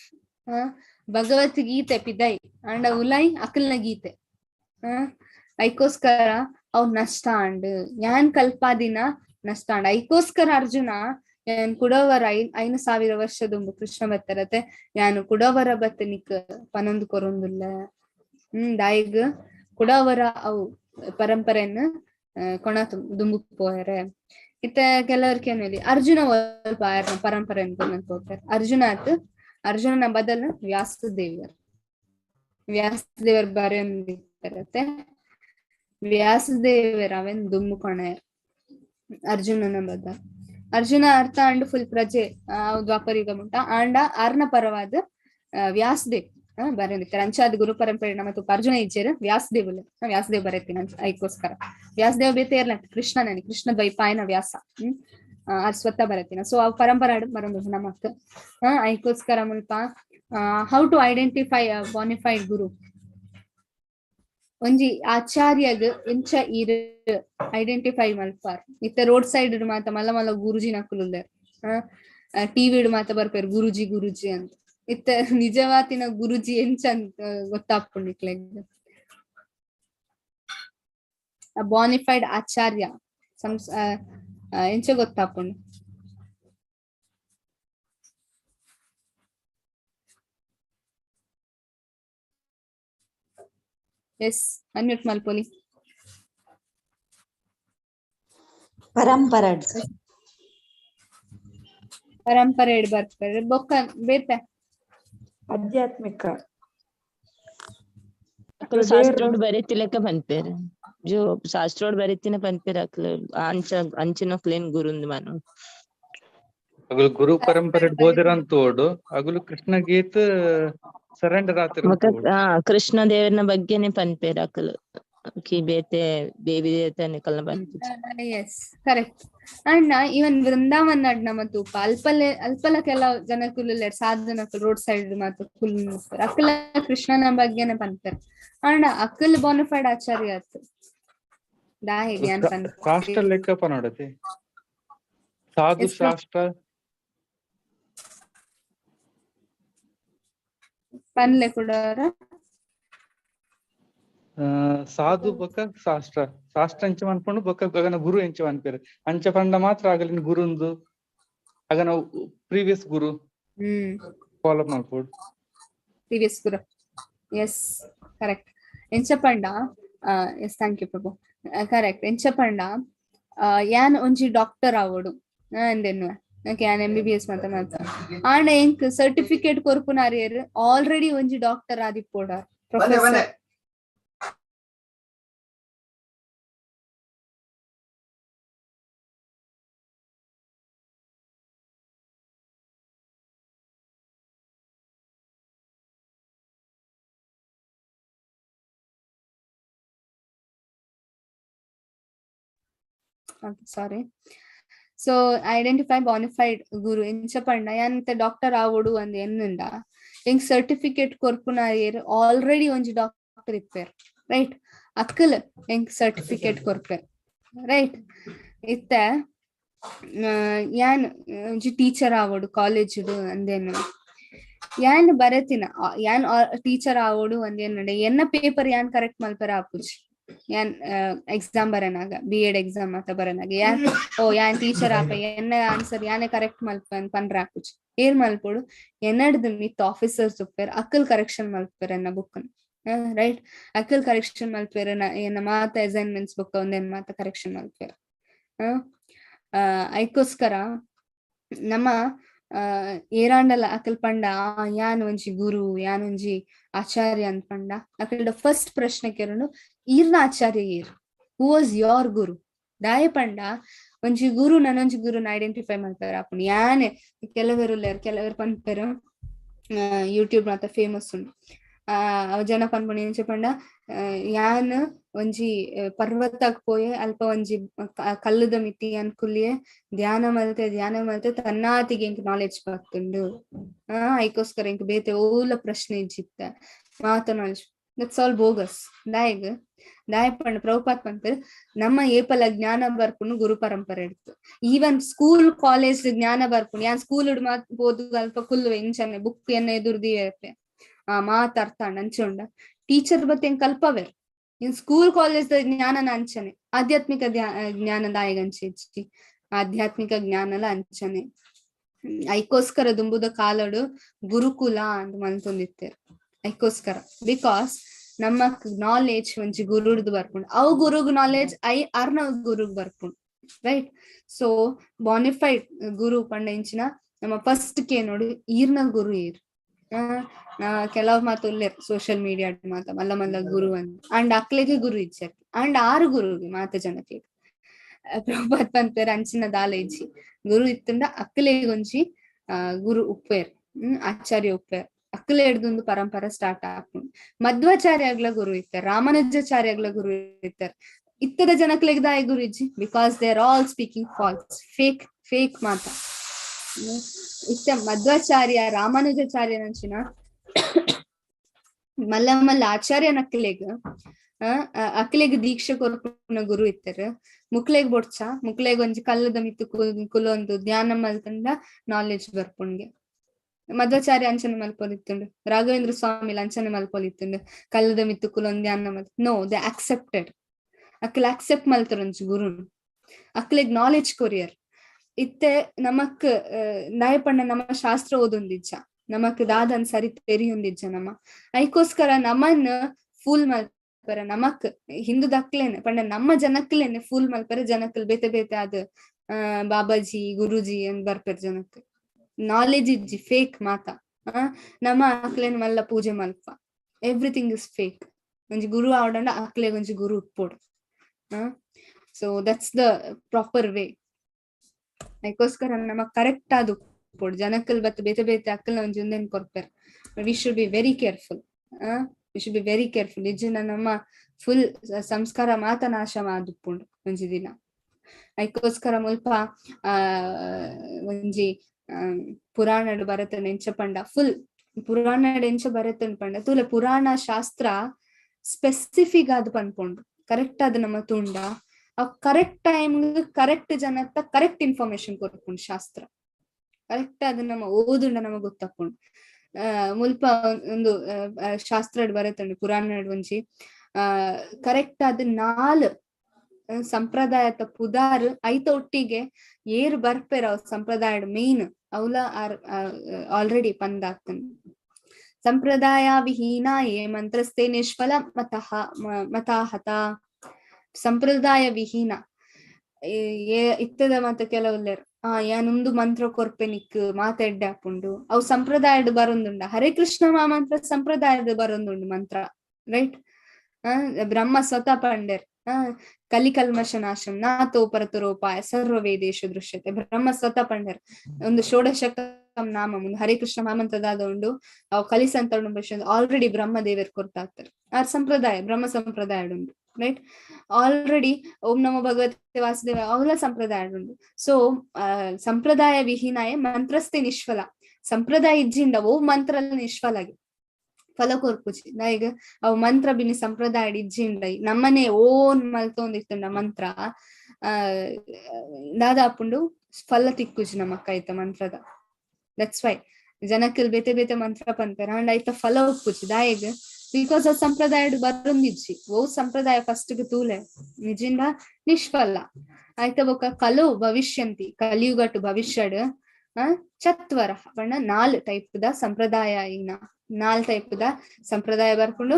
ಭಗವದ್ಗೀತೆ ಪಿದೈ ಅಂಡ ಉಲೈ ಅಕ್ಕಲ್ನ ಗೀತೆ ಐಕೋಸ್ಕರ ಅವ್ ನಷ್ಟ ಅಂಡ್ ಯಾನ್ ಕಲ್ಪಾದಿನ ನಷ್ಟ ಅಂಡ್ ಐಕೋಸ್ಕರ ಅರ್ಜುನ ಯಾನ್ ಕುಡವರ 5,000 ವರ್ಷದುಂಬು ಕೃಷ್ಣ ಬತ್ತರತೆ ಯಾನು ಕುಡವರ ಬತ್ತನಿಕ್ ಪನೊಂದು ಕೊರೊಂದುಲ್ಲ ದಾಯಿಗ್ ಕುಡವರ ಅವು ಪರಂಪರೆಯನ್ನು ಕೊಣ ದುಂಬು ಪೋಯರೆ ಇತ್ತ ಕೆಲವರ್ಕೆ ಏನಿದೆ ಅರ್ಜುನ ಪರಂಪರೆ ಹೋಗ್ತಾರೆ. ಅರ್ಜುನನ ಬದಲು ವ್ಯಾಸದೇವರ್ ಬರೆತೆ ವ್ಯಾಸದೇವರ್ ಅವನ್ ದುಮ್ಮು ಕೊಣೆ ಅರ್ಜುನನ ಬದಲು ಅರ್ಜುನ ಅರ್ಥ ಅಂಡ್ ಫುಲ್ ಪ್ರಜೆ ದ್ವಾಪರಿಗ ಮುಂಟ ಆಂಡ ಆರ್ನ ಪರವಾದ ವ್ಯಾಸದೇವ್ ಬರೆದಿರ್ತಾರೆ ಅಂಚಾದ ಗುರು ಪರಂಪರೆ ಮತ್ತು ಅರ್ಜುನ ಇಜ್ಜೇರು ವ್ಯಾಸದೇವ್ ಬರೆತೀನಿ ಐಕೋಸ್ಕರ ವ್ಯಾಸದೇವ್ ಬೇತೆ ಇರ್ಲ ಕೃಷ್ಣ ದ್ವೈಪಾಯನ ವ್ಯಾಸ ಸ್ವತಃ ಬರೆತೀನಿ ಸೊ ಅವ್ ಪರಂಪರೆ ಬರೋದು ನಮಕ್ ಐಕೋಸ್ಕರ ಮುಲ್ಪ ಹೌ ಟು ಐಡೆಂಟಿಫೈ ಅ ಬಾನಿಫೈಡ್ ಗುರು ಒಂಜಿ ಆಚಾರ್ಯಗ್ ಇಂಚ ಇರು ಐಡೆಂಟಿಫೈ ಮಲ್ಪಾರ್ ಇತ್ತ ರೋಡ್ ಸೈಡ್ ಮಾತ ಮಲ್ಲ ಗುರುಜಿ ನಕುಲು ಟಿವಿ ಮಾತ ಬರ್ಪೇರು ಗುರುಜಿ ಅಂತ ಇತ್ತ ನಿಜವಾತಿನ ಗುರುಜಿ ಎಂಚ ಗೊತ್ತಾಪುಂಡಿಕ್ಲೆ ಬಾನಿಫೈಡ್ ಆಚಾರ್ಯ ಎಂಚ ಗೊತ್ತಾಪುಂಡು ಎಸ್ ಅನ್ಮ್ಯೂಟ್ ಮಲ್ಪೊಲಿ ಪರಂಪರೆ ಬರ್ತಾರೆ ಬೊಕ್ಕ ಬೇತೆ ಆಧ್ಯಾತ್ಮಿಕ ಶಾಸ್ತ್ರೋಡ್ ಬರೀತಿಲಕ ಪನ್ಪೇರ್ ಜೋ ಶಾಸ್ತ್ರೋಡ್ ಬರೀತಿನ ಪನ್ಪೇರ್ ಅಕ್ಲ ಅಂಚಿನ ಕ್ಲೇನ್ ಗುರುಂದ್ ಮನು ಅಗಲು ಗುರು ಪರಂಪರೆ ಬೋದಿರಂತೋಡು ಅಗಲು ಕೃಷ್ಣ ಗೀತ್ ಸರೆಂಡರ್ ಆತಿರ ಕೃಷ್ಣ ದೇವರನ ಬಗ್ಗೆನೆ ಪನ್ಪೇರ್ ಅಕಲು ಕಿ ಬೇತೆ ದೇವಿ ದೇವತೆ ಕಲ್ನ ಪನ್ಪೇರ್ yes correct and even Vrindavan ನಡ್ ಮತ್ತು ಅಲ್ಪಲ ಕೆಲವು ಜನಕುಲು ಸಾಧನಕುಲು ರೋಡ್ ಸೈಡ್ ಮತ್ತು ಕುಲ್ ಅಕ್ಕಲ ಕೃಷ್ಣನ ಬಗ್ಗೆನೆ ಪನ್ಪೇರ್ ಅಂಡ್ ಅಕ್ಕಲ್ ಬಾನಿಫೈಡ್ ಆಚಾರ್ಯ ಆತು ದಾ ಹೇಗೆ ಶಾಸ್ತ್ರ ಲೆಕ್ಕ ಪನೋಡತೆ ಸಾಧು ಶಾಸ್ತ್ರ ಪನ್ಲೆ ಕೂಡ ಸಾಧು ಬೊಕ್ಕ ಶಾಸ್ತ್ರ ಎಂಚ ಅನ್ಕೊಂಡು ಬೊಕ್ಕ ಅಗನ ಗುರು ಎಂಚ ಅನ್ಪೇರು ಅಂಚ ಪಂಡ ಮಾತ್ರ ಆಗಲಿನ ಗುರುಂದು ಅಗನ ಪ್ರೀವಿಯಸ್ ಗುರು ಫಾಲೋ ಮಾಡ್ಬೋದು ಪ್ರೀವಿಯಸ್ ಗುರು ಎಸ್ ಕರೆಕ್ಟ್ ಎಂಚ ಪಂಡ yes thank you Prabhu correct ಎಂಚ ಪಂಡ ಯಾನ್ ಒಂಜಿ ಡಾಕ್ಟರ್ ಆವೋಡು ಅಂದೆನ್ನುವ ಯಾನ್ MBBS ಮಾತ ಆಂಡ ಎಂಕ್ ಸರ್ಟಿಫಿಕೇಟ್ ಕೊರ್ಪುನಾರಿಯರ್ ಆಲ್ರೆಡಿ ಒಂಜಿ ಡಾಕ್ಟರ್ ಆದಿಪ್ಪೋಡ professor sorry so identify bonafide guru ಎಂಚ ಪಂಡ ಯಾನಂತ ಡಾಕ್ಟರ್ ಆವೋಡು ಅಂದ್ ಎನ್ನುಂಡ ಎಂಕ್ ಸರ್ಟಿಫಿಕೇಟ್ ಕೊರ್ಪುನಾರಿಯರ್ ಆಲ್ರೆಡಿ ಒಂಜಿ ಡಾಕ್ಟರ್ ಇಪ್ಪೇರ್ ರೈಟ್ ಅಕ್ಕಲ್ ಎಂಕ್ ಸರ್ಟಿಫಿಕೇಟ್ ಕೊರ್ಪೇರ್ ರೈಟ್ ಇತ್ತ ಯಾನ್ ಒಂಜಿ ಟೀಚರ್ ಆವೋಡು ಕಾಲೇಜ್ಡು ಅಂದೇನು ಯಾನ್ ಬರೆತಿನ ಯಾನ್ ಟೀಚರ್ ಆವೋಡು ಅಂದೇನು ಎನ್ನ ಪೇಪರ್ ಯಾನ್ ಕರೆಕ್ಟ್ ಮಲ್ಪರ ಆಪುಜಿ ಯಾನ್ ಎಕ್ಸಾಮ್ ಬರನಾಗ B.Ed ಎಕ್ಸಾಮ್ ಮಾತ ಬರನಾಗ ಯಾನ್ ಟೀಚರ್ ಆಪ ಎನ್ನ ಆನ್ಸರ್ ಯಾನೆ ಕರೆಕ್ಟ್ ಮಲ್ಪನ್ ಪನ್ರ ಆಪುಜಿ ಏನ್ ಮಲ್ಪೋಡು ಎನ್ನಡ್ದು ಮಿತ್ ಆಫೀಸರ್ಸ್ ಉಪ್ಪೇರ್ ಅಕ್ಕಲ್ ಕರೆಕ್ಷನ್ ಮಲ್ಪೇರ್ ಎನ್ನ ಬುಕ್ ರೈಟ್ ಅಕ್ಕಲ್ ಕರೆಕ್ಷನ್ ಮಲ್ಪೇರ್ ಎನ್ನ ಮಾತ ಅಸೈನ್ಮೆಂಟ್ಸ್ ಬುಕ್ ಒಂದೇನ್ ಮಾತ ಕರೆಕ್ಷನ್ ಮಲ್ಪೇರ್ ಐಕೋಸ್ಕರ ನಮ್ಮ ಏರಾಂಡಲ ಅಕಲ್ ಪಂಡ ಯಾನ್ ಒಂಜಿ ಗುರು ಯಾನ್ ಒಂಜಿ ಆಚಾರ್ಯ ಅಂತ ಪಂಡ ಅಕಲ್ಡ ಫಸ್ಟ್ ಪ್ರಶ್ನೆ ಕೇರನು ಈರ್ನ ಆಚಾರ್ಯ ಏರ್ ಹೂ ವಾಸ್ ಯೋರ್ ಗುರು ದಾಯ ಪಂಡ ಒಂಜಿ ಗುರು ನನ್ನೊಂಜಿ ಗುರುನ ಐಡೆಂಟಿಫೈ ಮಾಡ್ತಾರ ಅಪ್ಪನ ಯಾನೆ ಕೆಲವರು ಪನ್ಪೇರು ಯೂಟ್ಯೂಬ್ ಮಾತ ಫೇಮಸ್ ಉಂಡು ಜನ ಪನ್ಪುಣ ಏನ್ చెప్పಂಡ ಯಾನ್ ಒಂಜಿ ಪರ್ವತಕ್ ಪೋಯೆ ಅಲ್ಪ ಒಂಜಿ ಕಲ್ಲುದ ಮಿತ್ತಿ ಅನ್ಕುಲ್ಲಿಯೆ ಧ್ಯಾನ ಮಲ್ತೆ ತನ್ನಾತಿಗೆ ಎಂಕ್ ನಾಲೆಡ್ಜ್ ಬರ್తుండు. ಐಕೋಸ್ಕರ ಎಂಕ್ ಬೇತೆ ಓಲ ಪ್ರಶ್ನೆ ಇಜ್ಜಿತ್ತ ಮಾತ ನಾಲೆಡ್ಜ್. That's all bogus. ದಾಯ ಪಂಡ ಪ್ರಭುಪಾತ್ ಪಂಪರ್ ನಮ್ಮ ಏಪಲ ಜ್ಞಾನ ಬರ್ಪುನು ಗುರು ಪರಂಪರೆ ಇಡ್ತು. ಈವನ್ ಸ್ಕೂಲ್ ಕಾಲೇಜ್ ಜ್ಞಾನ ಬರ್ಪುನು ಯಾನ್ ಸ್ಕೂಲ್ ಮಾತ್ ಬೋದು ಅಲ್ಪ ಕುಲ್ಲು ಎಂಚನೆ ಬುಕ್ ಎನ್ನ ಎದುರ್ದಿಯೆ ಮಾತ್ ಅರ್ಥ ಅಂಚುಂಡ ಟೀಚರ್ ಬತ್ತೆ ಎಂಕ್ ಕಲ್ಪವೇರ್ ಇನ್ ಸ್ಕೂಲ್ ಕಾಲೇಜ್ ಜ್ಞಾನನ ಅಂಚನೆ ಆಧ್ಯಾತ್ಮಿಕ ಜ್ಞಾನದಾಯಗ ಅಂಚೆಚ್ಚಿ ಆಧ್ಯಾತ್ಮಿಕ ಜ್ಞಾನಲ ಅಂಚನೆ. ಐಕೋಸ್ಕರ ದುಂಬುದ ಕಾಲಡು ಗುರುಕುಲ ಅಂತ ಮಲ್ತೊಂದಿತ್ತೇರು. ಐಕೋಸ್ಕರ ಬಿಕಾಸ್ ನಮ್ಮ ನಾಲೆಡ್ಜ್ ಒಂಜಿ ಗುರುಡ್ದು ಬರ್ಪುಂಡು. ಅವು ಗುರುಗ್ ನಾಲೆಡ್ಜ್ ಅರ್ನ ಗುರುಗ್ ಬರ್ಪುಂಡು, ರೈಟ್? ಸೊ ಬಾನಿಫೈಡ್ ಗುರು ಪಂಡ ಇಂಚಿನ ನಮ್ಮ ಫಸ್ಟ್ ಕೆ ನೋಡು ಈರ್ನ ಗುರು ಈರ್ ಕೆಲವ್ ಮಾತು ಉಲ್ಲೇರ್ ಸೋಷಿಯಲ್ ಮೀಡಿಯಾ ಮಾತ ಮಲ್ಲ ಮಲ್ಲ ಗುರು ಅಂತ ಅಂಡ್ ಅಕ್ಲೆಗೆ ಗುರು ಇಚ್ಚಾರ್ ಅಂಡ್ 6 ಗುರುಗೆ ಮಾತ ಜನಕ್ಕೆ ಪ್ರಭುಪಾತ್ ಪಂಪೇರ್ ಅಂಚಿನ ದಾಲ ಇಜ್ಜಿ ಗುರು ಇತ್ತಂಡ ಅಕ್ಲೆಗೊಂಜಿ ಗುರು ಉಪ್ಪೇರ್ ಆಚಾರ್ಯ ಉಪ್ಪೇರ್ ಅಕ್ಕಲೆ ಹಿಡ್ದೊಂದು ಪರಂಪರೆ ಸ್ಟಾರ್ಟ್ ಆಪುಂಡು. ಮಧ್ವಾಚಾರ್ಯಗ್ಲ ಗುರು ಇತ್ತಾರೆ, ರಾಮಾನುಜಾಚಾರ್ಯಗ್ಲ ಗುರು ಇತ್ತಾರೆ. ಇತ್ತದ ಜನಕ್ಲೆಗ್ ದಾಯ ಗುರು ಇಜ್ಜಿ because they are all speaking false, fake ಮಾತ. ಇತ್ತ ಮಧ್ವಾಚಾರ್ಯ ರಾಮಾನುಜಾಚಾರ್ಯ ನಂಚಿನ ಮಲ್ಲ ಮಲ್ಲ ಆಚಾರ್ಯನ ಅಕ್ಲೆಗ್ ದೀಕ್ಷೆ ಕೊರ್ಪುನ ಗುರು ಇತ್ತಾರೆ. ಮುಕ್ಲೆಗ್ ಬೊಡ್ಚ ಮುಕ್ಲೆಗ್ ಒಂಜಿ ಕಲ್ಲದ ಮಿತ್ತು ಕುಲೊಂದು ಧ್ಯಾನ ಮಲ್ತಂಡ ನಾಲೆಡ್ಜ್ ಬರ್ಪುಂಡ್ಗೆ. ಮಧ್ವಾಚಾರ್ಯ ಅಂಚನೆ ಮಲ್ಪೊಲಿತ್ತುಂಡು, ರಾಘವೇಂದ್ರ ಸ್ವಾಮಿ ಅಂಚನೆ ಮಲ್ಪೊಲಿತ್ತುಂಡು ಕಲ್ಲದ ಮಿತ್ತು ಕುಲೊಂದು ಧ್ಯಾನ ಮಲ್ತ. No, they accepted. ಅಕ್ಲೆ ಆಕ್ಸೆಪ್ಟ್ ಮಲ್ತಾರ ಒಂಜಿ ಗುರುನ್, ಅಕ್ಲೆಗ್ ನಾಲೆಡ್ಜ್ ಕೊರಿಯರ್. ಇತ್ತೆ ನಮಕ್ ನಾಯಪಣ್ಣ ನಮ್ಮ ಶಾಸ್ತ್ರ ಓದೊಂದಿಜ್ಜ, ನಮಕ್ ದಾದನ್ ಸರಿ ತೆರಿಯೊಂದಿಜ್ಜ ನಮ್ಮ. ಐಕೋಸ್ಕರ ನಮ್ಮನ್ನ ಫೂಲ್ ಮಲ್ಪರ, ನಮಕ್ ಹಿಂದೂ ದಕ್ಲೇನೆ ಪಂಡ ನಮ್ಮ ಜನಕ್ಲೇನೆ ಫೂಲ್ ಮಲ್ಪರ. ಜನಕ್ಕಲ್ ಬೇತೆ ಬೇತೆ ಅದ್ ಬಾಬಾಜಿ ಗುರುಜಿ ಅಂತ ಬರ್ಪರ್ ಜನಕ್. ನಾಲೆಡ್ಜ್ ಇಜ್ಜಿ ಫೇಕ್ ಮಾತ. ನಮ್ಮ ಅಕ್ಲೇನ್ ಮಲ್ಲ ಪೂಜೆ ಮಲ್ಪ, ಎವ್ರಿಥಿಂಗ್ ಇಸ್ ಫೇಕ್. ಒಂಜಿ ಗುರು ಆವಡಂಡ ಅಕ್ಲೆಗ್ ಒಂಜಿ ಗುರು ಉಪ್ಪೋಡು. So that's the proper way. ಅದಕ್ಕೋಸ್ಕರ ನಮಕ್ ಕರೆಕ್ಟ್ ಆದ್ ಉಪ್ಪೋಡು. ಜನಕ್ಕಲ್ ಬತ್ ಬೇತೆ ಬೇತೆ ಅಕ್ಕಲ್ನ ಒಂಜಿ ಒಂದೇನ್ ಕೊರ್ಪೇರ್. We should be very careful. ಇಜ್ಜಿನ ನಮ್ಮ ಫುಲ್ ಸಂಸ್ಕಾರ ಮಾತ ನಾಶ ಮಾದುಪ್ಪುಂಡು ಒಂಜಿ ದಿನ. ಅದಕ್ಕೋಸ್ಕರ ಮುಲ್ಪ ಒಂಜಿ ಪುರಾಣಡ್ ಬರತನ್ ಎಂಚ ಪಂಡ ಫುಲ್ ಪುರಾಣಡ್ ಎಂಚ ಬರತನ್ ಪಂಡ ತೂಲೆ ಪುರಾಣ ಶಾಸ್ತ್ರ ಸ್ಪೆಸಿಫಿಕ್ ಆದ್ ಪನ್ಪುಂಡು. ಕರೆಕ್ಟ್ ಆದ್ ನಮ್ಮ ತುಂಡ ಕರೆಕ್ಟ್ ಟೈಮ್ ಕರೆಕ್ಟ್ ಜನತ್ತ ಕರೆಕ್ಟ್ ಇನ್ಫಾರ್ಮೇಶನ್ ಕೊರ್ಪುಂಡು. ಶಾಸ್ತ್ರ ಕರೆಕ್ಟ್ ಆದ್ ನಮ್ಮ ಓದುಂಡ ನಮಗ್ ಗೊತ್ತಪ್ಪುಂಡು. ಮುಲ್ಪ ಒಂದು ಶಾಸ್ತ್ರ ಬರತಂಡು ಪುರಾಣಡ್ ಒಂಜಿ ಕರೆಕ್ಟ್ ಆದ್ 4 ಸಂಪ್ರದಾಯದ ಪುದಾರ್ ಐತ ಒಟ್ಟಿಗೆ ಏರ್ ಬರ್ಪೇರ ಅವ್ ಸಂಪ್ರದಾಯಡ್ ಮೇನ್ ಅವಲ ಆಲ್ರೆಡಿ ಪಂದಾಗ್ತನ್. ಸಂಪ್ರದಾಯ ವಿಹೀನಾಯೇ ಮಂತ್ರಸ್ಥೆ ನಿಷ್ಫಲ ಮತಾಹತ. ಸಂಪ್ರದಾಯ ವಿಹೀನ ಇತ್ತದ ಮತ್ತ ಕೆಲವುಲ್ಲೇರ್ ಯಾನೊಂದು ಮಂತ್ರ ಕೊರ್ಪೆನಿಕ್ ಮಾತೆಡ್ಡೆ ಹಾಪುಂಡು ಅವು ಸಂಪ್ರದಾಯಡ್ ಬರೊಂದುಂಡ. ಹರೇ ಕೃಷ್ಣ ಮಂತ್ರ ಸಂಪ್ರದಾಯದ ಬರೊಂದುಂಡು ಮಂತ್ರ, ರೈಟ್? ಬ್ರಹ್ಮ ಸ್ವತಃ ಪಂಡೇರ್ ಕಲಿಕಲ್ಮಶ ನಾಶಂ ನಾತೋ ಪರತರೋಪಾಯ ಸರ್ವ ವೇದೇಶು ದೃಶ್ಯತೆ. ಬ್ರಹ್ಮ ಸ್ವತಃ ಪಂಡೇರ್ ಒಂದು ಷೋಡಶಕಂ ನಾಮ ಮುಂದು ಹರೇ ಕೃಷ್ಣ ಮಹಾಮಂತ್ರದಾದ ಉಂಡು ಅವು ಕಲಿಸಂತ ಆಲ್ರೆಡಿ ಬ್ರಹ್ಮ ದೇವರ್ ಕೊರ್ತಾಗ್ತಾರೆ. ಆ ಸಂಪ್ರದಾಯ ಬ್ರಹ್ಮ ಸಂಪ್ರದಾಯ ಉಂಡು, ರೈಟ್? ಆಲ್ರೆಡಿ ಓಂ ನಮೋ ಭಗವತೆ ವಾಸುದೇವ ಅವಲ ಸಂಪ್ರದಾಯ ಉಂಡು. ಸೊ ಸಂಪ್ರದಾಯ ವಿಹೀನಾಯ ಮಂತ್ರಸ್ಥೆ ನಿಷ್ಫಲ. ಸಂಪ್ರದಾಯ ಇಜ್ಜಿಂದ ಓ ಮಂತ್ರ ನಿಷ್ಫಲಾಗಿ ಫಲ ಕೊರ್ಪುಜಿ. ಈಗ ಅವು ಮಂತ್ರ ಬಿನಿ ಸಂಪ್ರದಾಯ ಇಜ್ಜಿಂಡ ನಮ್ಮನೆ ಓನ್ ಮಲ್ತೊಂದಿತ್ತುಂಡ ಮಂತ್ರ ದಾದಾಪುಂಡು ಫಲ ತಿಕ್ಕುಜಿ ನಮಕ್ ಆಯ್ತ ಮಂತ್ರದ. ದಟ್ಸ್ ವೈ ಜನಕ್ಕಲ್ ಬೇತೆ ಬೇತೆ ಮಂತ್ರ ಪಂಪೇರ ಅಂಡ್ ಆಯ್ತ ಫಲ ಉಪ್ಪುಜಿ ದಾಯಗ್ ಬಿಕಾಸ್ ಆ ಸಂಪ್ರದಾಯಡ್ ಬರೊಂದಿಜ್ಜಿ. ಓ ಸಂಪ್ರದಾಯ ಫಸ್ಟ್ ತೂಲೆ ನಿಜಿಂದ ನಿಷ್ಫಲ ಆಯ್ತ. ಬೊಕ ಕಲು ಭವಿಷ್ಯಂತಿ ಕಲಿಯುಗಟ್ಟು ಭವಿಷ್ಯಡ್ ಚತ್ವರ ಪಂಡ 4 ಟೈಪ್ ದ ಸಂಪ್ರದಾಯ. ಈಗ 4 ಟೈಪ್ ದ ಸಂಪ್ರದಾಯ ಬರ್ಕೊಂಡು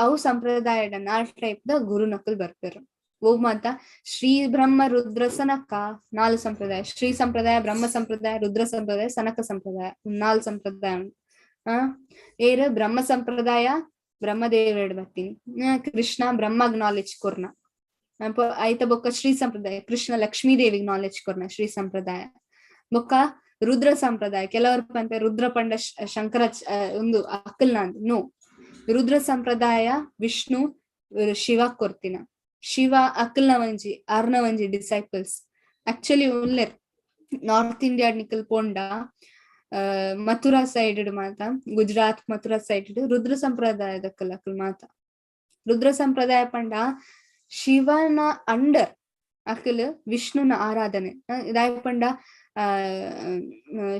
ಅವು ಸಂಪ್ರದಾಯದ 4 ಟೈಪ್ ದ ಗುರು ನಕಲ್ ಬರ್ಪೇರು. ಓ ಮಾತ ಶ್ರೀ ಬ್ರಹ್ಮ ರುದ್ರ ಸನಕ 4 ಸಂಪ್ರದಾಯ. ಶ್ರೀ ಸಂಪ್ರದಾಯ, ಬ್ರಹ್ಮ ಸಂಪ್ರದಾಯ, ರುದ್ರ ಸಂಪ್ರದಾಯ, ಸನಕ ಸಂಪ್ರದಾಯ 4 ಸಂಪ್ರದಾಯ. ಏರ್ ಬ್ರಹ್ಮ ಸಂಪ್ರದಾಯ ಬ್ರಹ್ಮದೇವಡ್ ಬರ್ತೀನಿ. ಕೃಷ್ಣ ಬ್ರಹ್ಮಗ್ ನಾಲೆಡ್ಜ್ ಕೊರ್ನ ಆಯ್ತ. ಬೊಕ್ಕ ಶ್ರೀ ಸಂಪ್ರದಾಯ ಕೃಷ್ಣ ಲಕ್ಷ್ಮೀ ದೇವಿಗ್ ನಾಲೆಡ್ಜ್ ಕೊರ್ನ ಶ್ರೀ ಸಂಪ್ರದಾಯ. ಬೊಕ್ಕ ರುದ್ರ ಸಂಪ್ರದಾಯ ಕೆಲವರು ಪಂಪೆ ರುದ್ರ ಪಂಡ ಶಂಕರ ಒಂದು ಅಕ್ಕಲ್ನ ನೋ ರುದ್ರ ಸಂಪ್ರದಾಯ ವಿಷ್ಣು ಶಿವ ಕೊರ್ತಿನ ಶಿವ ಅಕಲ್ನ ಒಂಜಿ ಅರ್ನ ಒಂಜಿ ಡಿಸೈಪಲ್ಸ್ ಆಕ್ಚುಲಿ ಉಲ್ಲೆರ್ ನಾರ್ತ್ ಇಂಡಿಯಾ ನಿಕಲ್ ಪೋಂಡ ಮಥುರಾ ಸೈಡ್ ಮಾತ ಗುಜರಾತ್ ಮಥುರಾ ಸೈಡ್ ರುದ್ರ ಸಂಪ್ರದಾಯದ ಅಕಲ್ ಮಾತ ರುದ್ರ ಸಂಪ್ರದಾಯ ಪಂಡ ಶಿವನ ಅಂಡರ್ ಅಕಲ್ ವಿಷ್ಣುನ ಆರಾಧನೆ ಇದಾಯ ಪಂಡ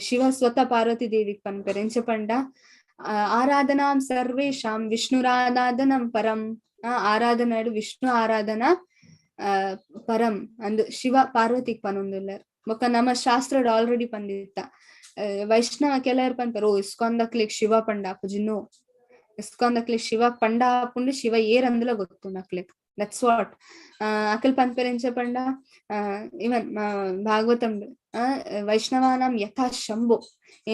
ಶಿವ ಸ್ವತಃ ಪಾರ್ವತಿ ದೇವಿ ಪನ್ಪರ್ ಎಂಚ ಪಂಡ ಆರಾಧನಾಂ ಸರ್ವೇಶಾಂ ವಿಷ್ಣುರಾರಾಧನಂ ಪರಂ ಆರಾಧನಾಡು ವಿಷ್ಣು ಆರಾಧನಾ ಪರಂ ಅಂದ್ ಶಿವ ಪಾರ್ವತಿಗ್ ಪನೊಂದುಲ್ಲರ್ ಬೊಕ್ಕ ನಮ್ಮ ಶಾಸ್ತ್ರ ಆಲ್ರೆಡಿ ಪಂದಿತ್ತ ವೈಷ್ಣವ ಕೆಲವರು ಪನ್ಪರ್ ಇಸ್ಕಾನ್ದಕ್ಲಿಗ್ ಶಿವ ಪಂಡ ಆಪುಜಿನ್ನು ಇಸ್ಕಾನ್ದಕ್ಲಿಗ್ ಶಿವ ಪಂಡ ಆಪುಂಡು ಶಿವ ಏರ್ ಅಂದಲ ಗೊತ್ತು ನಕ್ಲಿಗ್ ದಟ್ಸ್ ವಾಟ್ ಅಕಲ್ ಪನ್ಪರ್ ಎಂಚ ಪಂಡ ಇವನ್ ಭಾಗವತಂ ವೈಷ್ಣವಾನಾಂ ಯಥಾ ಶಂಭು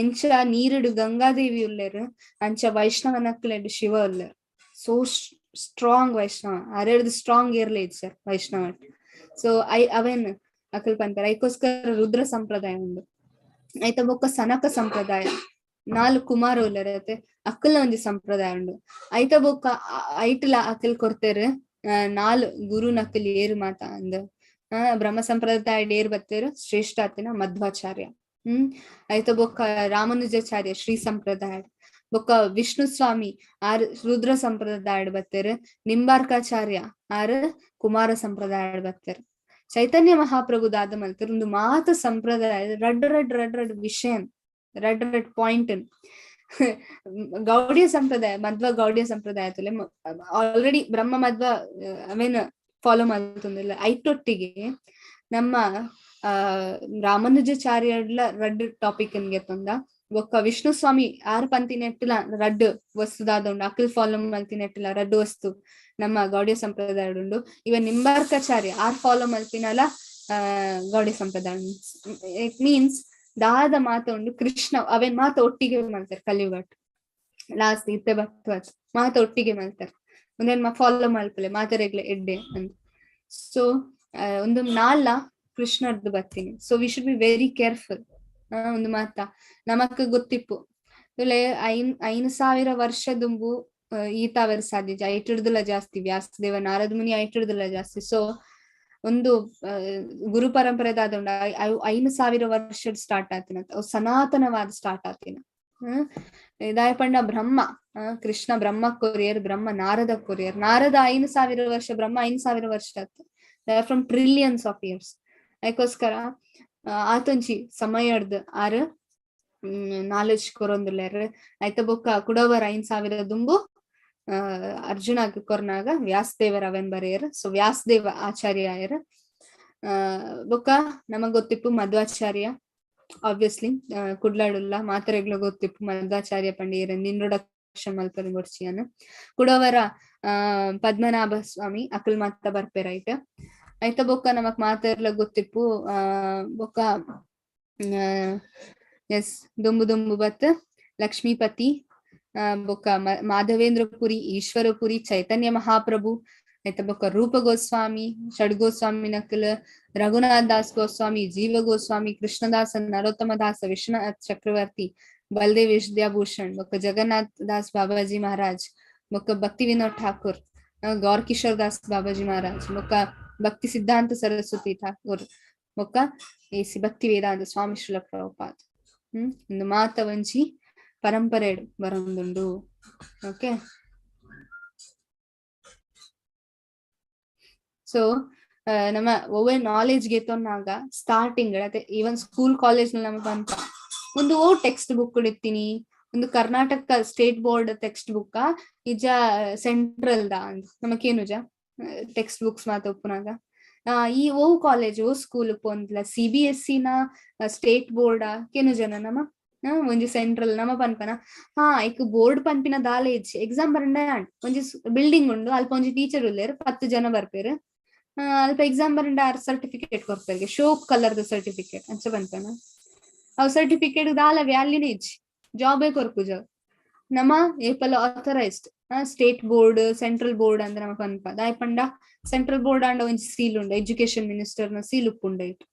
ಎಂಚ ನೀರುಡು ಗಂಗಾದೇವಿ ಉಲ್ಲೇರು ಅಂಚ ವೈಷ್ಣವನಕ್ಲೆಡ್ ಶಿವ ಉಲ್ಲೇರು ಸೋ ಸ್ಟ್ರಾಂಗ್ ವೈಷ್ಣವ ಅರೆಡ್ದು ಸ್ಟ್ರಾಂಗ್ ಇರ್ಲಿ ಸರ್ ವೈಷ್ಣವ ಸೊ ಅವೇನ್ ಅಕಲ್ ಪನ್ಪರ್ ಐಕೋಸ್ಕರ ರುದ್ರ ಸಂಪ್ರದಾಯ ಉಂಡು ಐತ ಬೊಕ್ಕ ಸನಕ ಸಂಪ್ರದಾಯ 4 ಕುಮಾರ ಉಲ್ಲರತೆ ಅಕ್ಕಲ್ನ ಒಂಜಿ ಸಂಪ್ರದಾಯ ಉಂಡು ಐತ ಬೊಕ್ಕ ಐಟ್ಲ ಅಕಲ್ ಕೊರ್ತೇರು 4 ಗುರು ನಕಲ್ ಏರು ಮಾತ ಅಂದ್ ಬ್ರಹ್ಮ ಸಂಪ್ರದಾಯ ಏರ್ ಬತ್ತೇರು ಶ್ರೇಷ್ಠಾತಿನ ಮಧ್ವಾಚಾರ್ಯ ಐತ ಬೊಕ್ಕ ರಾಮಾನುಜಾಚಾರ್ಯ ಶ್ರೀ ಸಂಪ್ರದಾಯ ಬೊಕ್ಕ ವಿಷ್ಣು ಸ್ವಾಮಿ ಆರ್ ರುದ್ರ ಸಂಪ್ರದಾಯ ಬತ್ತೇರು ನಿಂಬಾರ್ಕಾಚಾರ್ಯ ಆರ್ ಕುಮಾರ ಸಂಪ್ರದಾಯ ಬತ್ತೇರು ಚೈತನ್ಯ ಮಹಾಪ್ರಭು ದಾದ ಮಲ್ತರು ಒಂದು ಮಾತ ಸಂಪ್ರದಾಯ ರಡ್ ವಿಷಯ ರಡ್ ಪಾಯಿಂಟ್ ಗೌಡಿಯ ಸಂಪ್ರದಾಯ ಮಧ್ವ ಗೌಡಿಯ ಸಂಪ್ರದಾಯ ಆಲ್ರೆಡಿ ಬ್ರಹ್ಮ ಮಧ್ವ ಅವೇನ್ ಫಾಲೋ ಮಾಡ್ತಂದಿಲ್ಲ ಐಟೊಟ್ಟಿಗೆ ನಮ್ಮ ರಾಮಾನುಜಾಚಾರ್ಯಡ್ಲ ರಡ್ ಟಾಪಿಕ್ ಅನ್ಗೆ ತಂದ ಒಕ್ಕ ವಿಷ್ಣು ಸ್ವಾಮಿ ಆರ್ ಪಂತಿನೆಟ್ಟಿಲ ರಡ್ ವಸ್ತುದಾದ ಉಂಡು ಅಕಲ್ ಫಾಲೋ ಮಲ್ತಿನೆಟ್ಟಿಲ ರಡ್ ವಸ್ತು ನಮ್ಮ ಗೌಡಿಯ ಸಂಪ್ರದಾಯ ಉಂಡು ಇವನ್ ನಿಂಬಾರ್ಕಾಚಾರ್ಯ ಆರ್ ಫಾಲೋ ಮಲ್ತಿನಲ ಗೌಡಿಯ ಸಂಪ್ರದಾಯ ಇಟ್ ಮೀನ್ಸ್ ದಾದ ಮಾತ ಉಂಡು ಕೃಷ್ಣ ಅವೇನ್ ಮಾತ ಒಟ್ಟಿಗೆ ಮಲ್ತಾರೆ ಕಲಿಯುಗಟ್ ಲಾಸ್ಟ್ ಇತ್ತೆ ಭಕ್ತವತ್ ಮಾತ ಒಟ್ಟಿಗೆ ಮಲ್ತಾರೆ ಒಂದೇನ್ ಫಾಲೋ ಮಲ್ಪಲೆ ಮಾತರೆಗ್ಲೆ ಎಡ್ಡೆ ಅಂತ ಸೊ ಒಂದು ನಾಳ ಕೃಷ್ಣರ್ದು ಬರ್ತೀನಿ so we should be very careful ಒಂದು ಮಾತ ನಮಕ್ ಗೊತ್ತಿಪ್ಪು ಇಲೆ 5,000 ವರ್ಷದುಂಬು ಈತಾವರ್ ಸಾಧ್ಯ ಐಟಿಡ್ದಲ್ಲ ಜಾಸ್ತಿ ವ್ಯಾಸದೇವ ನಾರದ ಮುನಿ ಐಟಿಡ್ದಲ್ಲ ಜಾಸ್ತಿ ಸೊ ಒಂದು ಗುರು ಪರಂಪರೆದಾದ 5,000 ವರ್ಷ ಸ್ಟಾರ್ಟ್ ಆತಿನ ಸನಾತನವಾದ ಸ್ಟಾರ್ಟ್ ಆತಿನ ಇದಾಯ ಪಂಡ ಬ್ರಹ್ಮ ಕೃಷ್ಣ ಬ್ರಹ್ಮ ಕೊರಿಯರ್ ಬ್ರಹ್ಮ ನಾರದ ಕೊರಿಯರ್ ನಾರದ 5,000 ವರ್ಷ ಬ್ರಹ್ಮ 5,000 ವರ್ಷ ಆತು ಫ್ರಮ್ ಟ್ರಿಲಿಯನ್ಸ್ ಆಫ್ ಇಯರ್ಸ್ ಅದಕ್ಕೋಸ್ಕರ ಆತೊಂಚಿ ಸಮಯಡ್ದು ಆರ್ ನಾಲೆಜ್ ಕೊರೊಂದುಲ್ಲೇರ್ ಐತ ಬೊಕ್ಕ ಕುಡವರ್ 5,000 ದುಂಬು ಅರ್ಜುನಾಗ್ ಕೊರ್ನಾಗ ವ್ಯಾಸದೇವರ ಅವೆನ್ ಬರೆಯರ್ ಸೊ ವ್ಯಾಸದೇವ ಆಚಾರ್ಯ ಆಯರ್ ಬೊಕ್ಕ ನಮಗ್ ಗೊತ್ತಿಪ್ಪು ಮಧ್ವಾಚಾರ್ಯ ಆಬ್ವಿಯಸ್ಲಿ ಕುಡ್ಲಾಡುಲ್ಲ ಮಾತರೆಗ್ಲ ಗೊತ್ತಿಪ್ಪು ಮಧ್ವಾಚಾರ್ಯ ಪಂಡಿಯರ್ ಇಂಟ್ರೊಡಕ್ಷನ್ ಮಲ್ಪರಿ ಗೊಡ್ಚಿಯನ್ ಕುಡವರ ಪದ್ಮನಾಭ ಸ್ವಾಮಿ ಅಕಲ್ ಮಾತ ಬರ್ಪೆರೈಟ್ ಐತ ಬೊಕ್ಕ ನಮಕ್ ಮಾತೆರ್ಲ ಗೊತ್ತಿಪ್ಪು ಬೊಕ್ಕ ಎಸ್ ದುಂಬು ಬತ್ ಲಕ್ಷ್ಮೀಪತಿ ಬೊಕ್ಕ ಮಾಧವೇಂದ್ರ ಪುರಿ ಈಶ್ವರಪುರಿ ಚೈತನ್ಯ ಮಹಾಪ್ರಭು ಐತ ಬೊಕ್ಕ ರೂಪ ಗೋಸ್ವಾಮಿ ಷಡ್ ಗೋಸ್ವಾಮಿ ನಕಲ್ ರಘುನಾಥ್ ದಾಸ್ ಗೋಸ್ವಾಮಿ ಜೀವ ಗೋಸ್ವಾಮಿ ಕೃಷ್ಣದಾಸ ನರೋತ್ತಮ ದಾಸ ವಿಶ್ವನಾಥ್ ಚಕ್ರವರ್ತಿ ಬಲ್ದೇವ್ ವಿದ್ಯಾಭೂಷಣ್ ಬೊಕ್ಕ ಜಗನ್ನಾಥ್ ದಾಸ್ ಬಾಬಾಜಿ ಮಹಾರಾಜ್ ಬೊಕ್ಕ ಭಕ್ತಿ ವಿನೋದ್ ಠಾಕೂರ್ ಗೌರ್ ಕಿಶೋರ್ ದಾಸ್ ಬಾಬಾಜಿ ಮಹಾರಾಜ್ ಬೊಕ್ಕ ಭಕ್ತಿ ಸಿದ್ಧಾಂತ ಸರಸ್ವತಿ ಠಾಕೂರ್ ಬೊಕ್ಕ ಏಸಿ ಭಕ್ತಿ ವೇದಾಂತ ಸ್ವಾಮಿ ಶ್ರೀಲ ಪ್ರಭುಪಾದ್ ಒಂದು ಮಾತ ವಂಚಿ ಪರಂಪರೆ ಬರೊಂದುಂಡು ಓಕೆ ಸೊ ನಮ್ಮ ಒವ್ವೆ ನಾಲೆಜ್ ಗೆತ್ತೊನ್ನಾಗ ಸ್ಟಾರ್ಟಿಂಗ್ ಅದೇ ಈವನ್ ಸ್ಕೂಲ್ ಕಾಲೇಜ್ ನಲ್ಲಿ ನಮಗೆ ಬಂತ ಒಂದು ಟೆಕ್ಸ್ಟ್ ಬುಕ್ ಇಡ್ತೀನಿ ಒಂದು Karnataka state board textbook ಇಜ ಸೆಂಟ್ರಲ್ ದ ಅಂತ ನಮಕೇನುಜ ಟೆಕ್ಸ್ಟ್ ಬುಕ್ಸ್ ಮಾತ ಒಪ್ಪುನಾಗ ಈ ಕಾಲೇಜ್ ಸ್ಕೂಲ್ ಪೋಂದ್ಲ CBSE ನ ಸ್ಟೇಟ್ ಬೋರ್ಡ್ ಕೇನು ಜನ ನಮ್ಮ ಒಂಜಿ ಸೆಂಟ್ರಲ್ ನಮ ಪನ್ಪನ ಐಕ್ ಬೋರ್ಡ್ ಪನ್ಪಿನ ದಾಲೇಜ್ ಎಕ್ಸಾಮ್ ಬರಂಡ ಒಂಜಿ ಬಿಲ್ಡಿಂಗ್ ಉಂಡು ಅಲ್ಪ ಒಂಜಿ ಟೀಚರ್ ಉಲ್ಲೇರ್ 10 ಜನ ಬರ್ಪೇರ್ ಅಲ್ಪ ಎಕ್ಸಾಮ್ ಬರಂಡ ಸರ್ಟಿಫಿಕೇಟ್ ಕೊಡ್ಪೇರ್ಗೆ ಶೋಪ್ ಕಲರ್ದ ಸರ್ಟಿಫಿಕೇಟ್ ಅಂಚ ಪನ್ಪನ ಅವ್ ಸರ್ಟಿಫಿಕೇಟ್ ದಾಲ ವ್ಯಾಲ್ಯೂನೇ ಇಜ್ಜಿ ಜಾಬೇ ಕೊರ್ಪುಜ ನಮ ಏಪಲ authorised state board central board ಅಂದ್ರೆ ನಮ ಪನ್ಪ ದಾಯ್ ಪಂಡ ಸೆಂಟ್ರಲ್ ಬೋರ್ಡ್ ಅಂಡ ಒಂಜಿ ಸೀಲ್ ಉಂಡು ಎಜುಕೇಶನ್ ಮಿನಿಸ್ಟರ್ ನ ಸೀಲ್ ಉಪ್ಪುಂಡ ಇಟ್ಟು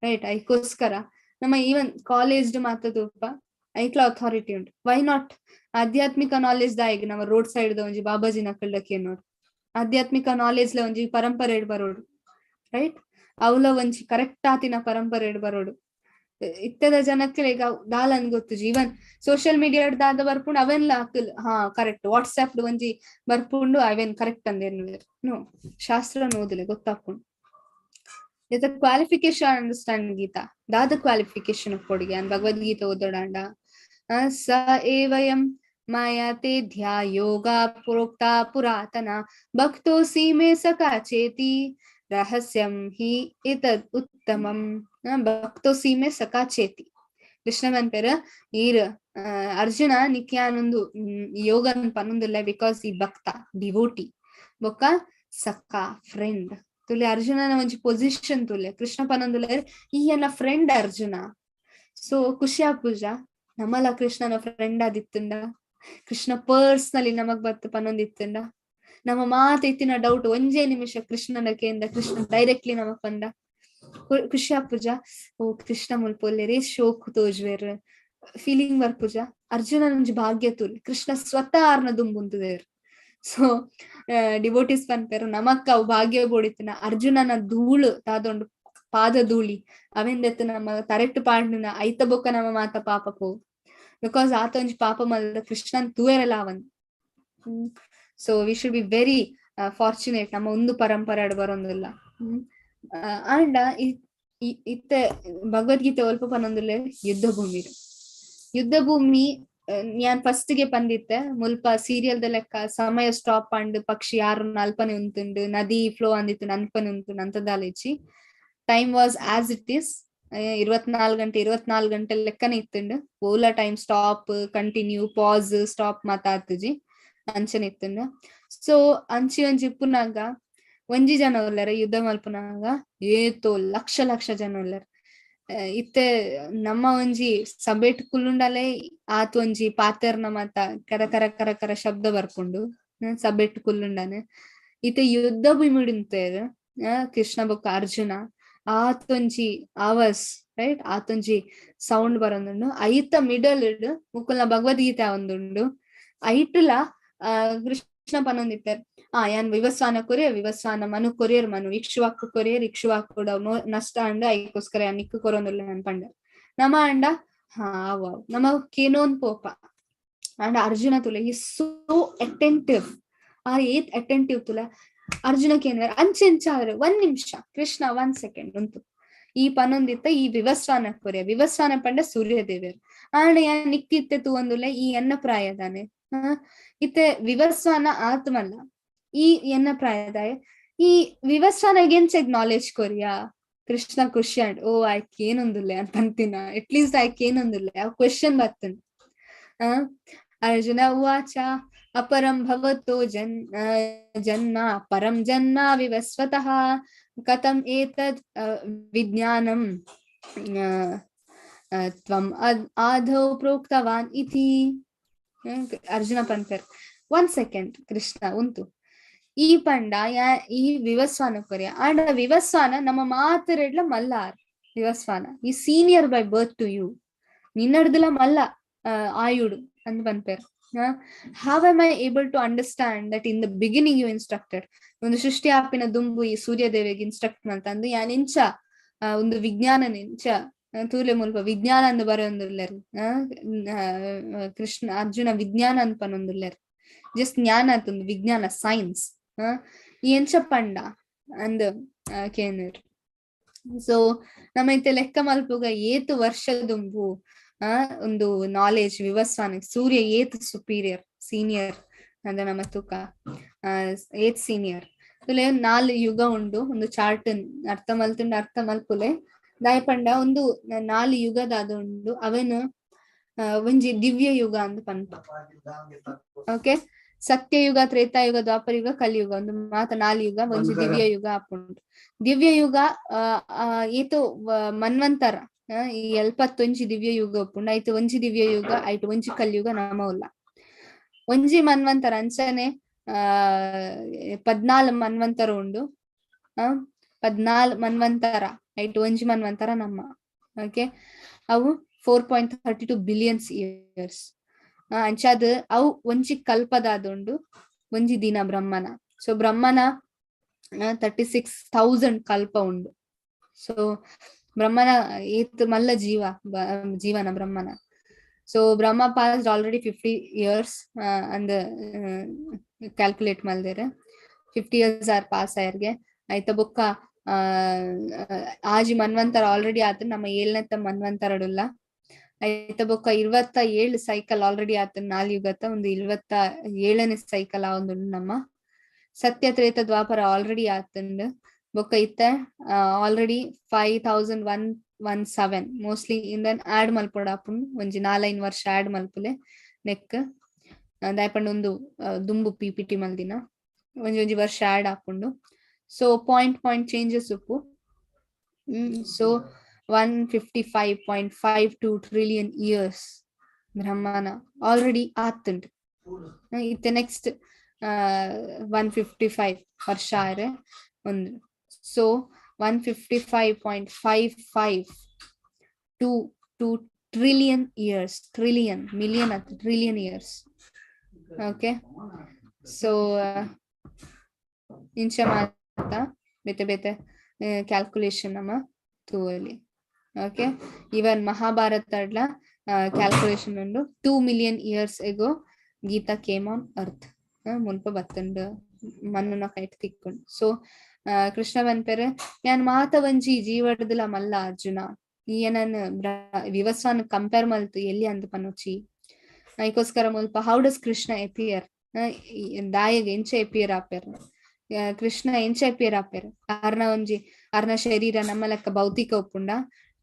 ರೈಟ್ ಐಕೋಸ್ಕರ ನಮ್ಮ ಈವನ್ ಕಾಲೇಜ್ ಮಾತ ತೂಪ ಐಕ್ಲ ಅಥಾರಿಟಿ ಉಂಟು ವೈ ನಾಟ್ ಆಧ್ಯಾತ್ಮಿಕ ನಾಲೆಜ್ ದಾಯಿಗ್ ನಮ್ಮ ರೋಡ್ ಸೈಡ್ ದ ಒಂಜಿ ಬಾಬಾಜಿ ನಕಲ್ಡಕ್ಕೆ ನೋಡು ಆಧ್ಯಾತ್ಮಿಕ ನಾಲೆಜ್ ಲ ಒಂಜಿ ಪರಂಪರೆ ಬರೋಡು ರೈಟ್ ಅವಲ ಒಂಜಿ ಕರೆಕ್ಟ್ ಆತಿನ ಪರಂಪರೆ ಬರೋಡು ಇತ್ತದ ಜನಕ್ಕೆ ಈಗ ದಾಲನ್ ಗೊತ್ತು ಜೀವನ್ ಸೋಷಿಯಲ್ ಮೀಡಿಯಾ ದಾದ ಬರ್ಪುಂಡು ಅವೆಲ್ಲ ಹಾ ಕರೆಕ್ಟ್ ವಾಟ್ಸ್ಆಪ್ ಒಂಜಿ ಬರ್ಪುಂಡು ಅವೆನ್ ಕರೆಕ್ಟ್ ಅಂದೇನು ನೋ ಶಾಸ್ತ್ರ ಓದಿಲೆ ಗೊತ್ತಾಪುಂಡು ಇತ ಕ್ವಾಲಿಫಿಕೇಶನ್ ಅಂಡರ್ಸ್ಟ್ಯಾಂಡ್ ಗೀತಾ ದಾದ ಕ್ವಾಲಿಫಿಕೇಶನ್ ಕೊಡಿಗೆ ಅನ್ ಭಗವದ್ಗೀತೆ ಓದೋಡಾಂಡ ಸ ಏವಯಂ ಮಾಯಾತೆ ಧ್ಯಾ ಯೋಗ ಪ್ರೋಕ್ತ ಪುರಾತನ ಭಕ್ತೋಸಿ ಮೇ ಸಖಾ ಚೇತಿ ರಹಸ್ಯಂ ಹಿ ಇತದ್ ಉತ್ತಮಂ ಭಕ್ತೋಸಿ ಮೇ ಸಖಾ ಚೇತಿ ಕೃಷ್ಣವನ್ ಪೇರ ಈರ್ ಅರ್ಜುನ ನಿಕ್ಯಾನೊಂದು ಯೋಗನ್ ಪನ್ನೊಂದಿಲ್ಲ ಬಿಕಾಸ್ ಈ ಭಕ್ತ ಡಿವೋಟಿ ಬೊಕ್ಕ ಸಖಾ ಫ್ರೆಂಡ್ ತುಲೆ ಅರ್ಜುನನ ಒಂಜಿ ಪೊಸಿಷನ್ ತುಲೆ ಕೃಷ್ಣ ಪನ್ನೊಂದಿಲ್ಲ ಈ ಎನ್ನ ಫ್ರೆಂಡ್ ಅರ್ಜುನ ಸೊ ಖುಷಿ ಪೂಜ ನಮ್ಮಲ್ಲ ಕೃಷ್ಣನ ಫ್ರೆಂಡ್ ಆದಿತ್ತಂಡ ಕೃಷ್ಣ ಪರ್ಸ್ನಲಿ ನಮಗ್ ಬತ್ತು ಪನ್ನೊಂದಿತ್ತಂಡ ನಮ್ಮ ಮಾತ ಇತ್ತಿನ ಡೌಟ್ ಒಂಜೇ ನಿಮಿಷ ಕೃಷ್ಣನ ಕೇಂದ್ರ ಕೃಷ್ಣ ಡೈರೆಕ್ಟ್ಲಿ ನಮಗ್ ಬಂದ ಖುಷಿ ಪೂಜ ಓ ಕೃಷ್ಣ ಮುಲ್ಪೊಲ್ಲೆರೆ ಶೋಕ್ ತೋಜ್ವೇರ್ ಫೀಲಿಂಗ್ ಬರ್ ಪೂಜ ಅರ್ಜುನ ಒಂಜಿ ಭಾಗ್ಯ ತುಲ್ ಕೃಷ್ಣ ಸ್ವತಃ ಆರ್ನ ದುಂಬುಂತುದೇರ್ ಸೊ ಡಿವೋಟಿಸ್ ಪನ್ಪೇರು ನಮಕ್ಕ ಅವು ಭಾಗ್ಯ ಬೋಡಿತಿನ ಅರ್ಜುನನ ಧೂಳು ತಾದೊಂಡು ಪಾದ ಧೂಳಿ ಅವೆಂದೆತ್ತು ನಮ್ಮ ತರೆಟ್ಟು ಪಾಂಡಿನ ಐತ ಬೊಕ್ಕ ನಮ್ಮ ಮಾತ ಪಾಪ ಪೋ ಬಿಕಾಸ್ ಆತ ಒಂಜಿ ಪಾಪ ಮಲ್ದ ಕೃಷ್ಣನ್ ತೂಯರಲ್ಲ ಅವನ್ so we should be very fortunate ನಮ್ಮ ಒಂದು ಪರಂಪರೆ ಬರೋದಿಲ್ಲ ಅಂಡ ಇತ್ತ ಭಗವದ್ಗೀತೆ ಒಲ್ಪ ಪನ್ನೊಂದುಲ್ಲೆ ಯುದ್ಧ ಭೂಮಿ ഞാൻ ಫಸ್ಟ್ ಗೆ ಪಂದಿತ್ತೆ ಮುಲ್ಪ ಸೀರಿಯಲ್ ದ ಲೆಕ್ಕ ಸಮಯ ಸ್ಟಾಪ್ ಅಂಡ್ ಪಕ್ಷಿ ಯಾರು ಅಲ್ಪನೆ ಉಂತುಂಡು ನದಿ ಫ್ಲೋ ಅಂದಿತ್ತು ಅಲ್ಪನೆ ಉಂಟುಂಡು ಅಂತದಾಲಿಚ್ಚಿ time was as it is 24 ಗಂಟೆ ಲೆಕ್ಕನೆ ಇತ್ತುಂಡು ಓಲ time stop continue pass stop ಮಾತಾಡ್ತುಜಿ ಅಂಚನೆ ಇತ್ತುಂಡು ಸೊ ಅಂಚಿ ಒಂಜಿ ಇಪ್ಪುನಾಗ ಒಂಜಿ ಜನ ಉಳ್ಳಾರ ಯುದ್ಧ ಮಲ್ಪುನಾಗ ಏತೋ ಲಕ್ಷ ಜನ ಉಳ್ಳಾರ ಇತ್ತೆ ನಮ್ಮ ಒಂಜಿ ಸಬೇಟ್ ಕುಲ್ಲುಂಡಲೆ ಆತ್ ಒಂಜಿ ಪಾತೆರ್ನ ಮಾತ ಕರ ಕರ ಕರ ಕರ ಶಬ್ದ ಬರ್ಪುಂಡು ಸಬೇಟ್ ಕುಲ್ಲುಂಡನೆ ಇತ್ತೆ ಯುದ್ಧ ಭೂಮಿಡಿಂತೇರು ಕೃಷ್ಣ ಬೊಕ್ಕ ಅರ್ಜುನ ಆತೊಂಜಿ ಆವಾಸ್ ರೈಟ್ ಆತೊಂಜಿ ಸೌಂಡ್ ಬರೋದುಂಡು ಐತ ಮಿಡಲ್ ಮುಕ್ಕುಲ್ನ ಭಗವದ್ಗೀತೆ ಒಂದುಂಡು ಐಟ್ಲ ಕೃಷ್ಣ ಪನ್ನೊಂದಿತ್ತಾರೆ ಯಾನ್ ವಿವಸ್ವಾನ ವಿವಸ್ವಾನ ಮನು ಕೊರಿಯರ್ ಮನು ಇಕ್ಷುವಾಕು ಕೊರಿಯರ್ ಇಕ್ಷುವಾಕು ನಷ್ಟ ಅಂಡ ಐಕೋಸ್ಕರ ಯಾನ್ ನಿಕ್ಕು ಕೊರೊಂದುಲ್ಲ ಅನ್ಪಂಡ ನಮ ಅಂಡ ಅವ ನಮ ಕೇನೋನ್ ಪೋಪ ಅಂಡ ಅರ್ಜುನ ತುಲೆ ಈ ಸೋ ಅಟೆಂಟಿವ್ ಏತ್ ಅಟೆಂಟಿವ್ ತುಲೆ ಅರ್ಜುನಕ್ಕೆ ಏನ್ ಅಂಚೆಂಚಾದ್ರೆ 1 ನಿಮಿಷ ಕೃಷ್ಣ 1 ಸೆಕೆಂಡ್ ಉಂಟು ಈ ಪನ್ನೊಂದಿತ್ತ ಈ ವಿವಸ್ವಾನ ಪಂಡ ಸೂರ್ಯದೇವಿಯರು ಆಂಡ ಯಾನ್ ನಿಕ್ಕಿತ್ತೆ ತೂವೊಂದುಲ್ಲ ಈ ಎನ್ನ ಪ್ರಾಯದಾನೆ ಇತ್ತೆ ವಿವಸ್ವಾನ ಆತ್ಮಲ್ಲ ಈ ಎನ್ನ ಪ್ರಾಯದಾಯ ಈ ವಿವಸ್ವಾನಗೆಂಚೆಗ್ ನಾಲೆಜ್ ಕೊರಿಯಾ ಕೃಷ್ಣ ಖುಷಿ ಅಂಡ್ ಓ ಆಯ್ಕ್ ಏನೊಂದುಲ್ಲೆ ಅಂತ ಅಂತಿನ ಅಟ್ಲೀಸ್ಟ್ ಆಯ್ಕ್ ಏನೊಂದುಲ್ಲೆ ಆ ಕ್ವೆಶನ್ ಬರ್ತನ್ ಅರ್ಜುನ ಉವಾಚ ಅಪರಂ ಭವತೋ ಜನ್ಮ ಪರಂ ಜನ್ಮ ವಿವಸ್ವತಃ ಕಥಂ ಏತದ್ ವಿಜ್ಞಾನಂ ತ್ವಂ ಆದೌ ಪ್ರೋಕ್ತವಾನ್ ಇತಿ ಅರ್ಜುನ ಪಂತರ್ 1 ಸೆಕೆಂಡ್ ಕೃಷ್ಣ ಉಂಟು ಈ ಪಂಡ ಈ ವಿವಸ್ವಾನ ಕೊರಿಯ ಆಂಡ ವಿವಸ್ವಾನ ನಮ್ಮ ಮಾತರೆಡ್ಲ ಮಲ್ಲಾರ್ ವಿವಸ್ವಾನ ಈ senior by birth to you ನಿನ್ನಡ್ದಲ ಮಲ್ಲ ಆಯುಡು ಅಂದ್ ಪನ್ಪೇರ್ how am I able to understand that in the beginning you instructed ಒಂದು ಸೃಷ್ಟಿ ಆಪಿನ ದುಂಬು ಈ ಸೂರ್ಯದೇವಿಗೆ ಇನ್ಸ್ಟ್ರಕ್ಟ್ ಅಂತಂದು ಯಾನ್ ಇಂಚ ಒಂದು ವಿಜ್ಞಾನ ಇಂಚ ತೂಲೆ ಮುಲ್ಪ ವಿಜ್ಞಾನ ಅಂದ್ ಬರೋಂದುಲ್ಲೆರ್ ಕೃಷ್ಣ ಅರ್ಜುನ ವಿಜ್ಞಾನ ಅಂತ ಪನ್ನೊಂದುಲ್ಲೆರ್ ಜಸ್ಟ್ ಜ್ಞಾನ ಅಂತಂದು ವಿಜ್ಞಾನ ಸೈನ್ಸ್ ಈ ಎಂಚ ಪಂಡ ಅಂದ್ ಕೇನರ್ ಸೊ ನಮ್ಮ ಇತ್ತೆ ಲೆಕ್ಕ ಮಲ್ಪುಗ ಏತು ವರ್ಷ ದುಂಬು ಒಂದು ನಾಲೆಜ್ ವಿವಸ್ವಾನ ಸೂರ್ಯ ಏತ್ ಸುಪೀರಿಯರ್ ಸೀನಿಯರ್ ಅಂದ ನಮ್ಮ ತೂಕ ಏತ್ ಸೀನಿಯರ್ ತುಲೆ 4 ಯುಗ ಉಂಡು ಒಂದು ಚಾರ್ಟ್ ಅರ್ಥ ಮಲ್ಪುಲೆ ದಾಯಪಂಡ ಒಂದು 4 ಯುಗದಾದ ಉಂಡು ಅವನು ಒಂಜಿ ದಿವ್ಯ ಯುಗ ಅಂತ ಪಂಪ ಓಕೆ ಸತ್ಯಯುಗ ತ್ರೇತಾಯುಗ ದ್ವಾಪರಯುಗ ಕಲಿಯುಗ ಒಂದು ಮಾತ 4 ಯುಗ ಒಂಜಿ ದಿವ್ಯ ಯುಗ ಆಪುಂಡು ದಿವ್ಯ ಯುಗ ಏತು ಮನ್ವಂತರ ಈ 71 ದಿವ್ಯ ಯುಗ ಉಪ್ಪುಂಡು ಐತು ಒಂಜಿ ದಿವ್ಯ ಯುಗ ಐಟು ಒಂಜಿ ಕಲಿಯುಗ ನಮ ಉಲ್ಲ ಒಂಜಿ ಮನ್ವಂತರ ಅಂಚನೆ 14 ಮನ್ವಂತರ ಉಂಡು 14 ಮನ್ವಂತರ ಐಟು ಒಂಜಿ ಮನ್ವಂತರ ನಮ್ಮ ಓಕೆ ಅವು 4.32 ಬಿಲಿಯನ್ಸ್ ಇಯರ್ಸ್ ಅಂಚಾದ್ ಅವು ಒಂಜಿ ಕಲ್ಪದಾದುಂಡು ಒಂಜಿ ದಿನ ಬ್ರಹ್ಮನ. ಸೊ ಬ್ರಹ್ಮನ 36,000 ಕಲ್ಪ ಉಂಡು. ಸೊ ಬ್ರಹ್ಮನ ಏತ್ ಮಲ್ಲ ಜೀವನ ಬ್ರಹ್ಮನ. ಸೊ ಬ್ರಹ್ಮ passed already 50 years ಅಂದ್ ಕ್ಯಾಲ್ಕುಲೇಟ್ ಮಲ್ದೇರೆ 50 years ಆರ್ ಪಾಸ್ ಆಯರ್ಗೆ ಐತ ಬೊಕ್ಕ ಆಜಿ ಮನ್ವಂತರ ಆಲ್ರೆಡಿ ಆತ ನಮ್ಮ 7ನೇ ಮನ್ವಂತರಡುಲ್ಲ. ಐತ ಬೊಕ್ಕ 27 ಸೈಕಲ್ ಆಲ್ರೆಡಿ ಆತನ್ ನಾಲ್ಯುಗತ್ತ ಒಂದು 27ನೇ ಸೈಕಲ್ ಆವೊಂದು ನಮ್ಮ ಸತ್ಯ ತ್ರೇತ ದ್ವಾಪರ ಆಲ್ರೆಡಿ ಆತಂಡ್. ಬೊಕ್ಕ ಇತ್ತ ಆಲ್ರೆಡಿ 5117 ಮೋಸ್ಟ್ಲಿ ಇಂದನ್ ಆಡ್ ಮಲ್ಪೊಡ ಆಪುಂಡು ಒಂಜಿ 4-5 ವರ್ಷ ಆಡ್ ಮಲ್ಪುಲೆ ನೆಕ್ ದಾಯಪಂಡ ಒಂದು ದುಂಬು PPT ಮಲ್ದಿನ ಒಂಜಿ ವರ್ಷ ಆಡ್ ಆಪುಂಡು. ಸೊ ಪಾಯಿಂಟ್ ಚೇಂಜಸ್ ಉಪ್ಪು. ಸೊ 155.52 trillion years ಬ್ರಹ್ಮನ ಆಲ್ರೆಡಿ ಆತುಂಡು. ಇತ್ತೆ ನೆಕ್ಸ್ಟ್ 155 ವರ್ಷ ಆರೆ ಒಂದು. So 155.552 trillion years, trillion million trillion years. Okay, so ಇಂಚ ಮಾತ ಬೇತೆ ಬೇತೆ ಕ್ಯಾಲ್ಕುಲೇಷನ್ ನಮ್ಮ ತೂವಲಿ. ಓಕೆ, ಇವನ್ ಮಹಾಭಾರತ ಕ್ಯಾಲ್ಕುಲೇಷನ್ ಉಂಡು 2 million years ago Gita came on earth. ಮುಲ್ಪ ಬತ್ತಂಡು ಮಣ್ಣುನ ಕೈಟ್ ತಿಕ್ಕೊಂಡು. ಸೊ ಕೃಷ್ಣ ಬನ್ಪೆರೆ ಯಾನ್ ಮಾತ ಒಂಜಿ ಜೀವಡ್ದಲ ಮಲ್ಲ ಅರ್ಜುನ ಈಯನನ್ ವಿವಸ್ವಾನ್ ಕಂಪೇರ್ ಮಲ್ತು ಎಲ್ಲಿ ಅಂದ್ ಪನೊಚ್ಚಿ ಐಕೋಸ್ಕರ ಮುಲ್ಪ ಹೌ ಡಸ್ ಕೃಷ್ಣ ಎಪಿಯರ್ ದಾಯಗ್ ಎಂಚ ಎಪಿಯರ್ ಆಪೆರ್ ಕೃಷ್ಣ ಎಂಚ ಎಪಿಯರ್ ಆಪೆರ್ ಅರ್ನ ಶರೀರ ನಮ್ಮ ಲೆಕ್ಕ ಭೌತಿಕ ಉಪ್ಪುಂಡ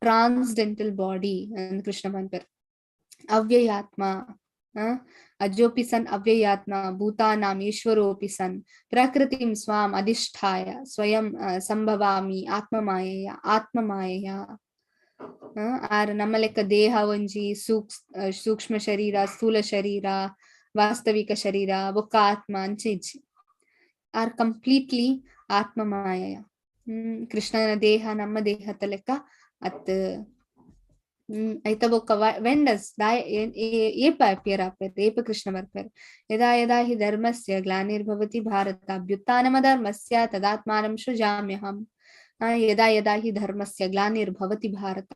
ಟ್ರಾನ್ಸ್ಡೆಂಟಲ್ ಬಾಡಿ ಅಂದ್ ಕೃಷ್ಣ ಬನ್ಪೆರ್ ಅವ್ಯಯಾತ್ಮ ಅಜೋಪಿ ಸನ್ ಅವ್ಯಯಾತ್ಮ ಭೂತಾನಾಂ ಈಶ್ವರೋಪಿ ಸನ್ ಪ್ರಕೃತಿಂ ಸ್ವಾಂ ಅಧಿಷ್ಠಾಯ ಸ್ವಯಂ ಸಂಭವಾಮಿ ಆತ್ಮಮಾಯೆಯ. ಆರ್ ನಮ್ಮ ಲೆಕ್ಕ ದೇಹ ಒಂಜಿ ಸೂಕ್ಷ್ಮ ಶರೀರ, ಸ್ಥೂಲ ಶರೀರ, ವಾಸ್ತವಿಕ ಶರೀರ, ಬೊಕ್ಕ ಆತ್ಮ ಅಂಚೆಜ್ಜಿ ಆರ್ ಕಂಪ್ಲೀಟ್ಲಿ ಆತ್ಮಮಾಯೆಯ. ಕೃಷ್ಣನ ದೇಹ ನಮ್ಮ ದೇಹದ ಲೆಕ್ಕ ಅತ್ ಐತ ಬೊಕ್ಕ ವೆನ್ ಡಸ್ ಏಪ ಅಪಿಯರ್ ಆಪೆರ್ ಏಪ ಕೃಷ್ಣ ಬರ್ಪೆರ್ ಯದಾ ಯದಾ ಹಿ ಧರ್ಮಸ್ಯ ಗ್ಲಾನಿರ್ಭವತಿ ಭಾರತ ಅಭ್ಯುತ್ಥಾನಮಧರ್ಮಸ್ಯ ತದಾತ್ಮಾನಂ ಸೃಜಾಮ್ಯಹಂ. ಯದಾ ಯದಾ ಹಿ ಧರ್ಮಸ್ಯ ಗ್ಲಾನಿರ್ಭವತಿ ಭಾರತ.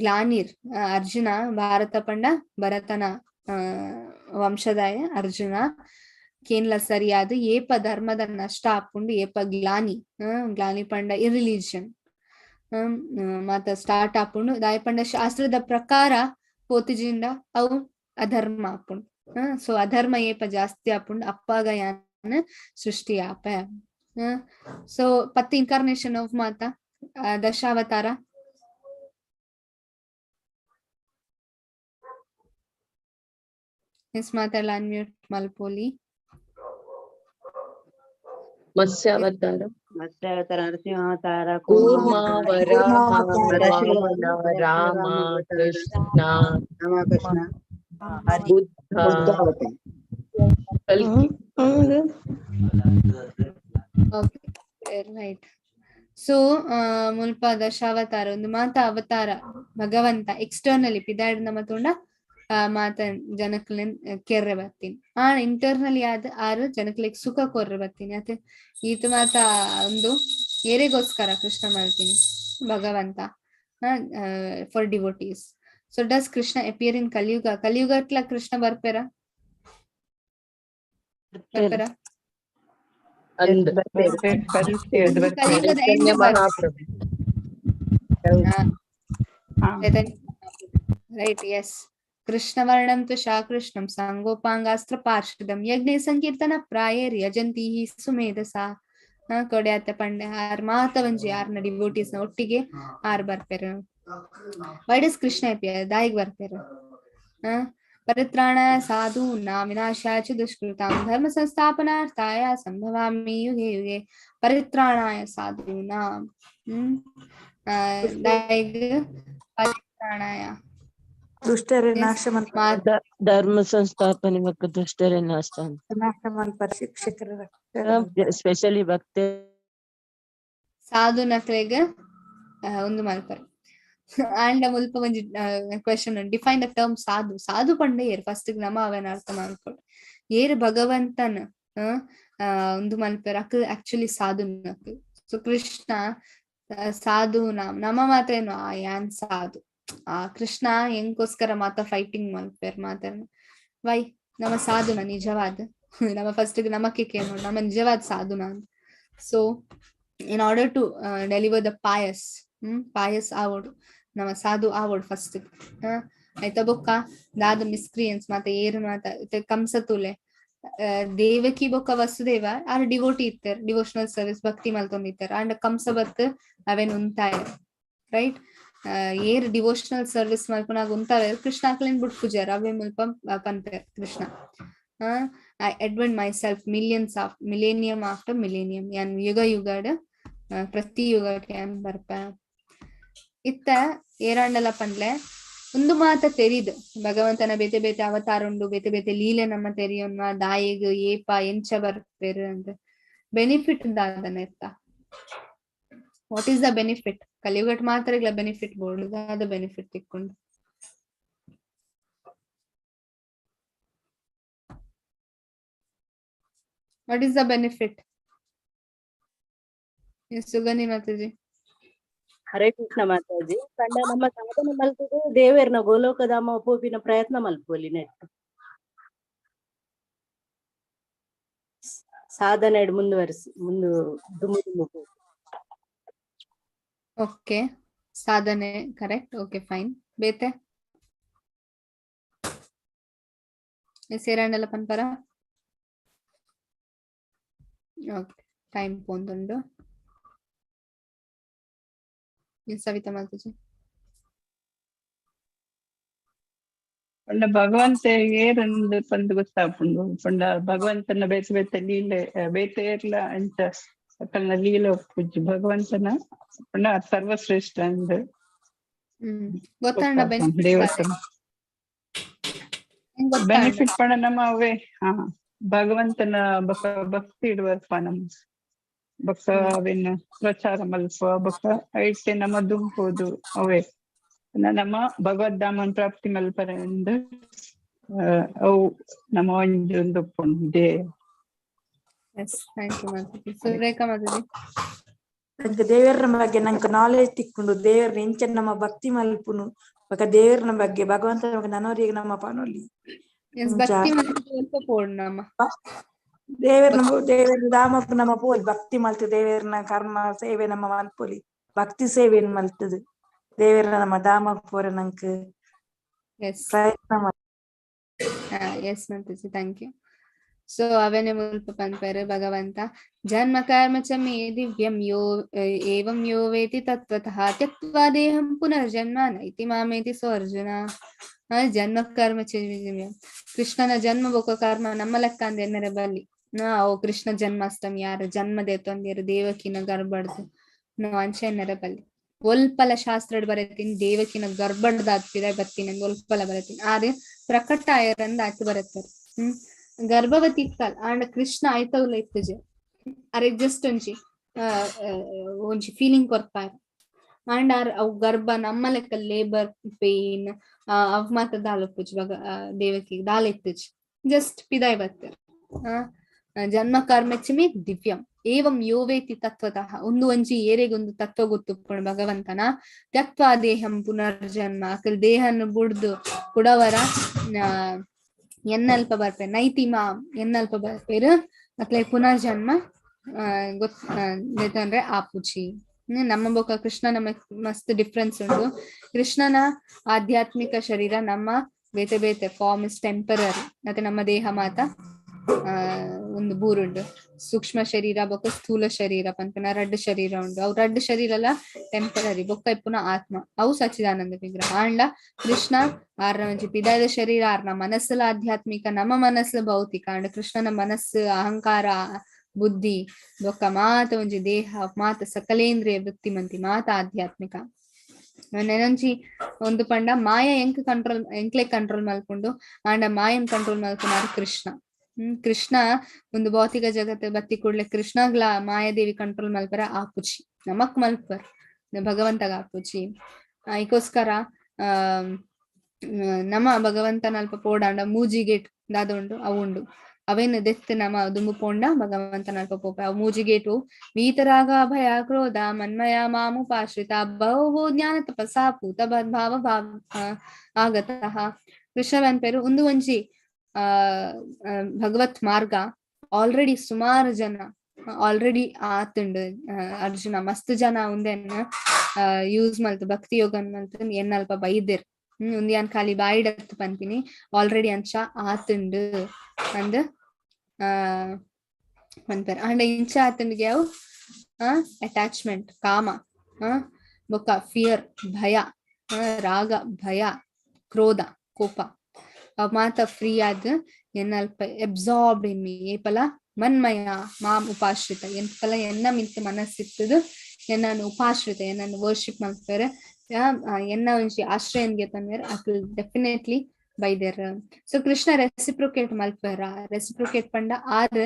ಗ್ಲಾನಿರ್ ಅರ್ಜುನ ಭಾರತ ಪಂಡ ಭರತನ ವಂಶದಾಯ ಅರ್ಜುನ ಕೇನ್ಲ ಸರಿಯಾದ ಏಪ ಧರ್ಮದ ನಷ್ಟ ಆಪುಂಡು ಏಪ ಗ್ಲಾನಿ ಪಂಡ ಇರಿಲಿಜನ್ ಮತ್ತ ಸ್ಟಾರ್ಟ್ ಆಪುಂಡು ದಾಯ ಪಂಡ ಶಾಸ್ತ್ರದ ಪ್ರಕಾರ ಪೋತಿಜಿಂದ ಅವು ಅಧರ್ಮ ಆಪುಂಡು. ಸೊ ಅಧರ್ಮ ಏಪ ಜಾಸ್ತಿ ಆಪುಂಡು ಅಪ್ಪಾಗ ಯಾನ ಸೃಷ್ಟಿ ಆಪ. ಸೊ ಪತ್ತಿ ಇನ್ಕಾರ್ನೇಷನ್ ಆಫ್ ಮಾತ ದಶಾವತಾರ ಎಸ್ ಮಾತೆಲ್ಲ ಅನ್ಮ್ಯೂಟ್ ಮಲ್ಪೋಲಿ. ಮತ್ಸ್ಯಾವತಾರ, ನರಸಿಂಹಾವತಾರ, ಕೂರ್ಮ, ವರಾಹ, ರಾಮ, ಕೃಷ್ಣ, ರಾಮಕೃಷ್ಣ, ಬುದ್ಧ, ಕಲ್ಕಿ. ರೈಟ್. ಸೊ ಮುಲ್ಪ ದಶಾವತಾರ ಒಂದು ಮಾತ ಅವತಾರ ಭಗವಂತ ಎಕ್ಸ್ಟರ್ನಲಿ ಪಿದಾಡ್ ನಮ್ಮ ತುಂಡ ಮಾತ ಜನಕ್ಲೆನ್ ಕೆರ್ರೆ ಬರ್ತೀನಿ ಇಂಟರ್ನಲಿ ಆರು ಜನಕ್ಲೆಗ್ ಸುಖ ಕೊರ್ರೆ ಬರ್ತೀನಿ. ಅತ್ತೆ ಈತ ಮಾತ ಒಂದು ಏರೆಗೋಸ್ಕರ ಕೃಷ್ಣ ಮಾಡ್ತೀನಿ ಭಗವಂತ for devotees. So does Krishna appear in ಕಲಿಯುಗ? ಕಲಿಯುಗಟ್ಲ ಕೃಷ್ಣ ಬರ್ಪೆರ ಕಲಿಯುಗದ ಎಂಡ್ ರೈಟ್. ಎಸ್, ಕೃಷ್ಣವರ್ಣಂ ತು ಶಾಕೃಷ್ಣಂ ಸಾಂಗೋಪಾಂಗಾಸ್ತ್ರ ಪಾರ್ಷದಂ ಯಜ್ಞೆ ಸಂಕೀರ್ತನ ಪ್ರಾಯೇರ್ ಯಜಂತಿ ಸುಮೇಧಸ. ಕೊಡ್ಯಾತ ಪಂಡೆ ಆರ್ ಮಾತ ಒಂಜಿ ಆರ್ನ ಡಿವೋಟೀಸ್ ನ ಒಟ್ಟಿಗೆ ಆರ್ ಬರ್ಪೆರ್. Why does Krishna appear? ದಾಯಿಗ್ ಬರ್ಪೆರ್ ಪರಿತ್ರಾಣ ಸಾಧು ನಾ ವಿನಾಶಾಯ ಚ ದುಷ್ಕೃತಾಂ ಧರ್ಮ ಸಂಸ್ಥಾಪನಾರ್ಥಾಯ ಸಂಭವಾಮಿ ಯುಗೆ ಯುಗೆ. ಪರಿತ್ರಾಣಾಯ ಸಾಧೂನಾಂ ಪರಿತ್ರಾಣಾಯ ದುಷ್ಟರೇ ನಾಶ ಧರ್ಮ ಸಂಸ್ಥಾಪನೆ ಮತ್ತು ದುಷ್ಟರೇ ನಾಶ ಶಿಕ್ಷಕರ ಸ್ಪೆಷಲಿ ಭಕ್ತ ಸಾಧು ನಕ್ಲೆಗ್ ಒಂದು ಮಲ್ಪರ್. ಆಂಡ ಮುಲ್ಪ ಒಂಜಿ ಕ್ವೆಶನ್ ಡಿಫೈನ್ ದ ಟರ್ಮ್ ಸಾಧು. ಸಾಧು ಪಂಡ ಏರ್ ಫಸ್ಟ್ ನಮ ಅವನ್ ಅರ್ಥ ಮಾಡ್ಕೊಡ್ ಏರ್ ಭಗವಂತನ್ ಒಂದು ಮಲ್ಪೆರ್ ಅಕ್ ಆಕ್ಚುಲಿ ಸಾಧು ನಕ್. ಸೊ ಕೃಷ್ಣ ಸಾಧು ನಮ ಮಾತ ಏನು ಯಾನ್ ಸಾಧು ಕೃಷ್ಣ ಎಂಗೋಸ್ಕರ ಮಾತ ಫೈಟಿಂಗ್ ಮಲ್ಪೆರ್ ಮಾತಾಡ ವೈ ನಮ್ಮ ಸಾಧುನ ನಿಜವಾದ ನಮ್ಮ ಫಸ್ಟ್ ನಮಕ್ಕೆ ಕೇಳೋಣ ನಮ್ಮ ನಿಜವಾದ ಸಾಧುನ. So in order to deliver the pious ಆವೋಡು ನಮ್ಮ ಸಾಧು ಆವೋಡು ಫಸ್ಟ್ ಆಯ್ತಾ ಬೊಕ್ಕ ದಾದ ಮಿಸ್ಕ್ರಿಯನ್ಸ್ ಮತ್ತೆ ಏರು ಮಾತ ಕಂಸ ತುಲೆ ದೇವಕಿ ಬೊಕ್ಕ ವಸುದೇವ ಆರ್ ಡಿವೋಟಿ ಇತ್ತಾರ ಡಿವೋಷನಲ್ ಸರ್ವಿಸ್ ಭಕ್ತಿ ಮಲ್ತೊಂದಿತ್ತಾರ ಅಂಡ್ ಕಂಸ ಬತ್ ಅವೇನ್ ಉಂತಾಯ ರೈಟ್ ಏರ್ ಡಿವೋಷನಲ್ ಸರ್ವಿಸ್ ಮಲ್ಪನಾಗ ಉಂತಾವ ಕೃಷ್ಣ ಅಕ್ಲೇನ್ ಬಿಟ್ ಪೂಜಾರ ಅವೇ ಮುಲ್ಪ ಪನ್ಪೇರ್ Krishna I advent myself millennium after millennium. Yan yuga yugada ಪ್ರತಿ ಯುಗಕ್ಕೆ ಬರ್ಪ ಇತ್ತ ಏರಾಂಡಲ ಪಂಡ್ಲೆ ಒಂದು ಮಾತ ತೆರಿದ್ ಭಗವಂತನ ಬೇತೆ ಬೇತೆ ಅವತಾರ ಉಂಡು ಬೇತೆ ಬೇತೆ ಲೀಲೆ ನಮ್ಮ ತೆರಿಯೊನ್ನ ದಾಯಿಗ್ ಏಪ ಎಂಚ ಬರ್ಪೇರು ಅಂತ ಬೆನಿಫಿಟ್ ದಾದನ ಇತ್ತ. What is the benefit? ಕಲಿಯುಗಟ್ ಮಾತ್ರ ಇಲ್ಲ ಬೆನಿಫಿಟ್ ಬೋರ್ಡ್ ಅದ ಬೆನಿಫಿಟ್ ತಿಕ್ಕೊಂಡು what is the benefit? ಸುಗನಿ ಮಾತಾಜಿ. ಹರೇ ಕೃಷ್ಣ ಮಾತಾಜಿ ಕಂಡ ನಮ್ಮ ಸಾಧನೆ ಮಲ್ತದು ದೇವೇರ್ನ ಗೋಲೋಕಧಾಮ ಪೋಪಿನ ಪ್ರಯತ್ನ ಮಲ್ಪೋಲಿ ನೆಟ್ಟು ಸಾಧನೆ ಮುಂದುವರಿಸಿ ಓಕೆ ಸಾಧನೆ ಕರೆಕ್ಟ್. Okay fine. ಬೇತೆ ಸೇರಂಡಲ್ಲ ಪನ್ಪರ ಓಕೆ ಟೈಮ್ ಪೋಂದುಂಡು ಸವಿತಾ ಮಾತಾಜಿ. ಪಂಡ ಭಗವಂತ ಏರಂದು ಪಂದು ಗೊತ್ತಾಪುಂಡು ಪಂಡ ಭಗವಂತನ ಬೇತೆ ಬೇತೆ ಲೀಲೆ ಬೇತೆ ಇರ್ಲ ಅಂತ ಅಕಲ್ನ ಲೀಲೆ ಒಪ್ಪುಜಿ ಭಗವಂತನ ಪಂಡ ಸರ್ವಶ್ರೇಷ್ಠ ಅಂದ್ ಗೊತ್ತಾಂಡ ದೇವಸ್ಥಾನ ಬೆನಿಫಿಟ್ ಪಂಡ ನಮ್ಮ ಅವೇ ಭಗವಂತನ ಬೊಕ್ಕ ಭಕ್ತಿ ಇಡುವಲ್ಪ ನಮ್ ಬೊಕ್ಕ ಅವೇನು ಪ್ರಚಾರ ಮಲ್ಪ ಬೊಕ್ಕ ಐಟೆ ನಮ್ಮ ದುಂಪೋದು ಅವೇ ನಮ್ಮ ಭಗವದ್ಧಾಮನ್ ಪ್ರಾಪ್ತಿ ಮಲ್ಪರೆಂದು ಅವು ನಮ್ಮ ಒಂದು ಒಪ್ಪುಂಡೆ. ನಂಗೆ ದೇವರ ಬಗ್ಗೆ ನಂಗೆ ನಾಲೆಜ್ ತಿಕ್ಕೊಂಡು ದೇವರ ಎಂಚ ನಮ್ಮ ಭಕ್ತಿ ಮಲ್ಪುನು ಬೊಕ ದೇವರನ ಬಗ್ಗೆ ಭಗವಂತನ ಬಗ್ಗೆ ನನವರಿಗೆ ನಮ್ಮ ಪನೊಲಿ ದೇವರ ಧಾಮಕ್ಕೆ ನಮ್ಮ ಪೋಲಿ ಭಕ್ತಿ ಮಲ್ತು ದೇವರನ ಕರ್ಮ ಸೇವೆ ನಮ್ಮ ಮಲ್ಪೊಲಿ ಭಕ್ತಿ ಸೇವೆ ಮಲ್ತದು ದೇವರ ನಮ್ಮ ಧಾಮಕ್ಕೆ ಪೋರ ನಂಗೆ ಪ್ರಯತ್ನ ಥ್ಯಾಂಕ್ ಯು. ಸೊ ಅವನೇ ಮುಲ್ಪ ಪನ್ಪೇರು ಭಗವಂತ ಜನ್ಮ ಕರ್ಮ ಚ ಮೇ ದಿವ್ಯಂ ಯೋ ಏವಂ ಯೋ ವೇತಿ ತತ್ವತಃ ತ್ಯಕ್ತ್ವಾ ದೇಹಂ ಪುನರ್ಜನ್ಮ ನೈತಿ ಮಾಮೇತಿ ಸೋ ಅರ್ಜುನ. ಜನ್ಮ ಕರ್ಮ ಚ ದಿವ್ಯಂ ಕೃಷ್ಣನ ಜನ್ಮ ಬೊಕ್ಕ ಕರ್ಮ ನಮ್ಮ ಲೆಕ್ಕ ಅಂದ ಎನ್ನರೆ ಬಲ್ಲಿ ಓ ಕೃಷ್ಣ ಜನ್ಮಾಷ್ಟಮಿ ಯಾರ ಜನ್ಮದೇ ತೊಂದಿರು ದೇವಕಿನ ಗರ್ಭಡ್ದು ನಾವು ಅಂಚೆ ಎನ್ನರೆ ಬಲ್ಲಿ ಒಲ್ಪಲ ಶಾಸ್ತ್ರ ಬರತೀನಿ ದೇವಕಿನ ಗರ್ಭಡ್ದಾತ್ಪಿದ ಬರ್ತೀನಿ ಅಂದ್ ಒಲ್ಪಲ ಬರತೀನಿ ಆದ್ರೆ ಪ್ರಕಟ ಆಯರಂದ ಆಯ್ತು ಬರತ್ತಾರೆ ಗರ್ಭವತಿ ಇತ್ತಲ್ ಅಂಡ್ ಕೃಷ್ಣ ಆಯ್ತವ್ಲ ಇತ್ತಜೆ ಅರೆ ಜಸ್ಟ್ ಒಂಜಿ ಫೀಲಿಂಗ್ ಕೊರ್ಪಾರ ಅಂಡ್ ಅವ್ ಗರ್ಭ ನಮ್ಮ ಲೆಕ್ಕ ಲೇಬರ್ ಪೇನ್ ಅವ್ ಮಾತ್ರ ದಾಲಪ್ಪುಜ್ ದೇವಕಿ ದಾಲ ಇತ್ತಜ್ ಜಸ್ಟ್ ಪಿದಾಯ್ ಬರ್ತಾರೆ. ಜನ್ಮ ಕರ್ಮಚಮಿ ದಿವ್ಯಂ ಏವಂ ಯೋವೇತಿ ತತ್ವತಃ ಒಂದು ಒಂಜಿ ಏರೆಗೊಂದು ತತ್ವ ಗೊತ್ತುಕೊಂಡು ಭಗವಂತನ ತ್ಯಕ್ತ್ವಾ ದೇಹಂ ಪುನರ್ಜನ್ಮ ಅಕಲ್ ದೇಹನ ಬುಡ್ದು ಕುಡವರ ಎನ್ನಲ್ಪ ಬರ್ಪೇರು ನೈತಿ ಮಾಂ ಎನ್ನಲ್ಪ ಬರ್ಪೇರು ಅಕ್ಲೆ ಪುನರ್ಜನ್ಮ ಗೊತ್ತಂದ್ರೆ ಆಪುಚಿ. ನಮ್ಮ ಬೊಕ್ಕ ಕೃಷ್ಣನ ಮಸ್ತ್ ಡಿಫ್ರೆನ್ಸ್ ಉಂಟು. ಕೃಷ್ಣನ ಆಧ್ಯಾತ್ಮಿಕ ಶರೀರ ನಮ್ಮ ಬೇತೆ ಬೇತೆ ಫಾರ್ಮ್ ಇಸ್ ಟೆಂಪರರಿ ಮತ್ತೆ ನಮ್ಮ ದೇಹ ಮಾತ ಒಂದು ಬೂರುಂಡು ಸೂಕ್ಷ್ಮ ಶರೀರ ಬೊಕ್ಕ ಸ್ಥೂಲ ಶರೀರ ಪನ್ಪನ ರಡ್ಡು ಶರೀರ ಉಂಡು ಅವು ರಡ್ಡು ಶರೀರ ಎಲ್ಲ ಟೆಂಪರರಿ ಬೊಕ್ಕ ಇಪ್ಪುನ ಆತ್ಮ ಅವು ಸಚ್ಚಿದಾನಂದ ವಿಗ್ರಹ ಅಂಡ ಕೃಷ್ಣ ಆರ್ನ ಒಂಜಿ ಪಿದಾಯದ ಶರೀರ ಆರ್ನ ಮನಸ್ಸಲ ಆಧ್ಯಾತ್ಮಿಕ ನಮ್ಮ ಮನಸ್ಸು ಭೌತಿಕ ಅಂಡ ಕೃಷ್ಣನ ಮನಸ್ಸು ಅಹಂಕಾರ ಬುದ್ಧಿ ಬೊಕ್ಕ ಮಾತ ಒಂಜಿ ದೇಹ ಮಾತ ಸಕಲೇಂದ್ರಿಯ ವೃತ್ತಿಮಂತಿ ಮಾತ ಆಧ್ಯಾತ್ಮಿಕ ನೆನಂಚಿ ಒಂದು ಪಂಡ ಮಾಯ ಎಂಕ್ಲೆ ಕಂಟ್ರೋಲ್ ಮಲ್ಕೊಂಡು ಆಂಡ ಮಾಯನ್ ಕಂಟ್ರೋಲ್ ಮಲ್ಕೊಂಡಾರು ಕೃಷ್ಣ. ಕೃಷ್ಣ ಒಂದು ಭೌತಿಕ ಜಗತ್ತು ಬತ್ತಿ ಕೂಡ್ಲೆ ಕೃಷ್ಣಗ್ಲ ಮಾಯಾದೇವಿ ಕಂಟ್ರೋಲ್ ಮಲ್ಪರ ಆಪುಚಿ ನಮಕ್ ಮಲ್ಪರ್ ಭಗವಂತಗ ಆಪುಚಿ ಐಕೋಸ್ಕರ ನಮ ಭಗವಂತನ ಅಲ್ಪ ಪೋಡಾಂಡ ಮೂಜಿಗೇಟ್ ದಾದುಂಡು ಅವುಂಡು ಅವೇನು ದೆತ್ ನಮ ದುಂಬು ಪೋಂಡ ಭಗವಂತನ ಅಲ್ಪ ಪೋಪ ಅವು ಮೂಜಿಗೇಟು ವೀತರಾಗ ಭಯ ಕ್ರೋಧ ಮನ್ಮಯ ಮಾಮುಪಾಶ್ರಿತ ಬಹು ಜ್ಞಾನ ತಪಸಾ ಪೂತ ಭಾವ ಭಾವ ಆಗತಃ ಕೃಷ್ಣವನ್ ಪೇರು ಒಂದು ಒಂಜಿ ಭಗವತ್ ಮಾರ್ಗ ಆಲ್ರೆಡಿ ಸುಮಾರು ಜನ ಆಲ್ರೆಡಿ ಆತುಂಡು ಅರ್ಜುನ ಮಸ್ತ್ ಜನ ಉಂದೆನ್ನ ಯೂಸ್ ಮಲ್ತು ಭಕ್ತಿ ಯೋಗನ್ ಮಲ್ತು ಎನ್ನಲ್ಪ ಬೈದಿರ್ ಉಂದಿಯಾನ್ ಖಾಲಿ ಬಾಯಿಡತ್ ಪನ್ಪಿನಿ ಆಲ್ರೆಡಿ ಅಂಚ ಆತುಂಡು ಅಂದ್ ಪನ್ಪೇರ್ ಅಂಡ್ ಇಂಚ ಆತುಂಡಿಗೆ ಅವು ಅಟ್ಯಾಚ್ಮೆಂಟ್ ಕಾಮ ಬೊಕ್ಕ ಫಿಯರ್ ಭಯ ರಾಗ ಭಯ ಕ್ರೋಧ ಕೋಪ ಮಾತ ಫ್ರೀ ಆದ್ ಎನ್ನಲ್ಪ ಎಬ್ಸಾರ್ಬ್ಡ್ ಇನ್ ಮೀ ಏಪಲ ಮನ್ಮಯ ಮಾಮ್ ಉಪಾಶ್ರಿತ ಎಂಪಲ ಎನ್ನ ಮಿಂತ ಮನಸ್ಸಿತ್ತದು ಎನ್ನನ್ನು ಉಪಾಶ್ರಿತ ಎನ್ನನ್ನು ವರ್ಷಿಪ್ ಮಾಡ್ತಾರೆ ಎನ್ನ ಒಂಜಿ ಆಶ್ರಯನ್ಗೆ ತಂದ್ರೆ ಅಕ್ಲ್ definitely ಬೈದೇರ್. So Krishna reciprocate ಮಲ್ಪರ reciprocate ಪಂಡ ಆರ್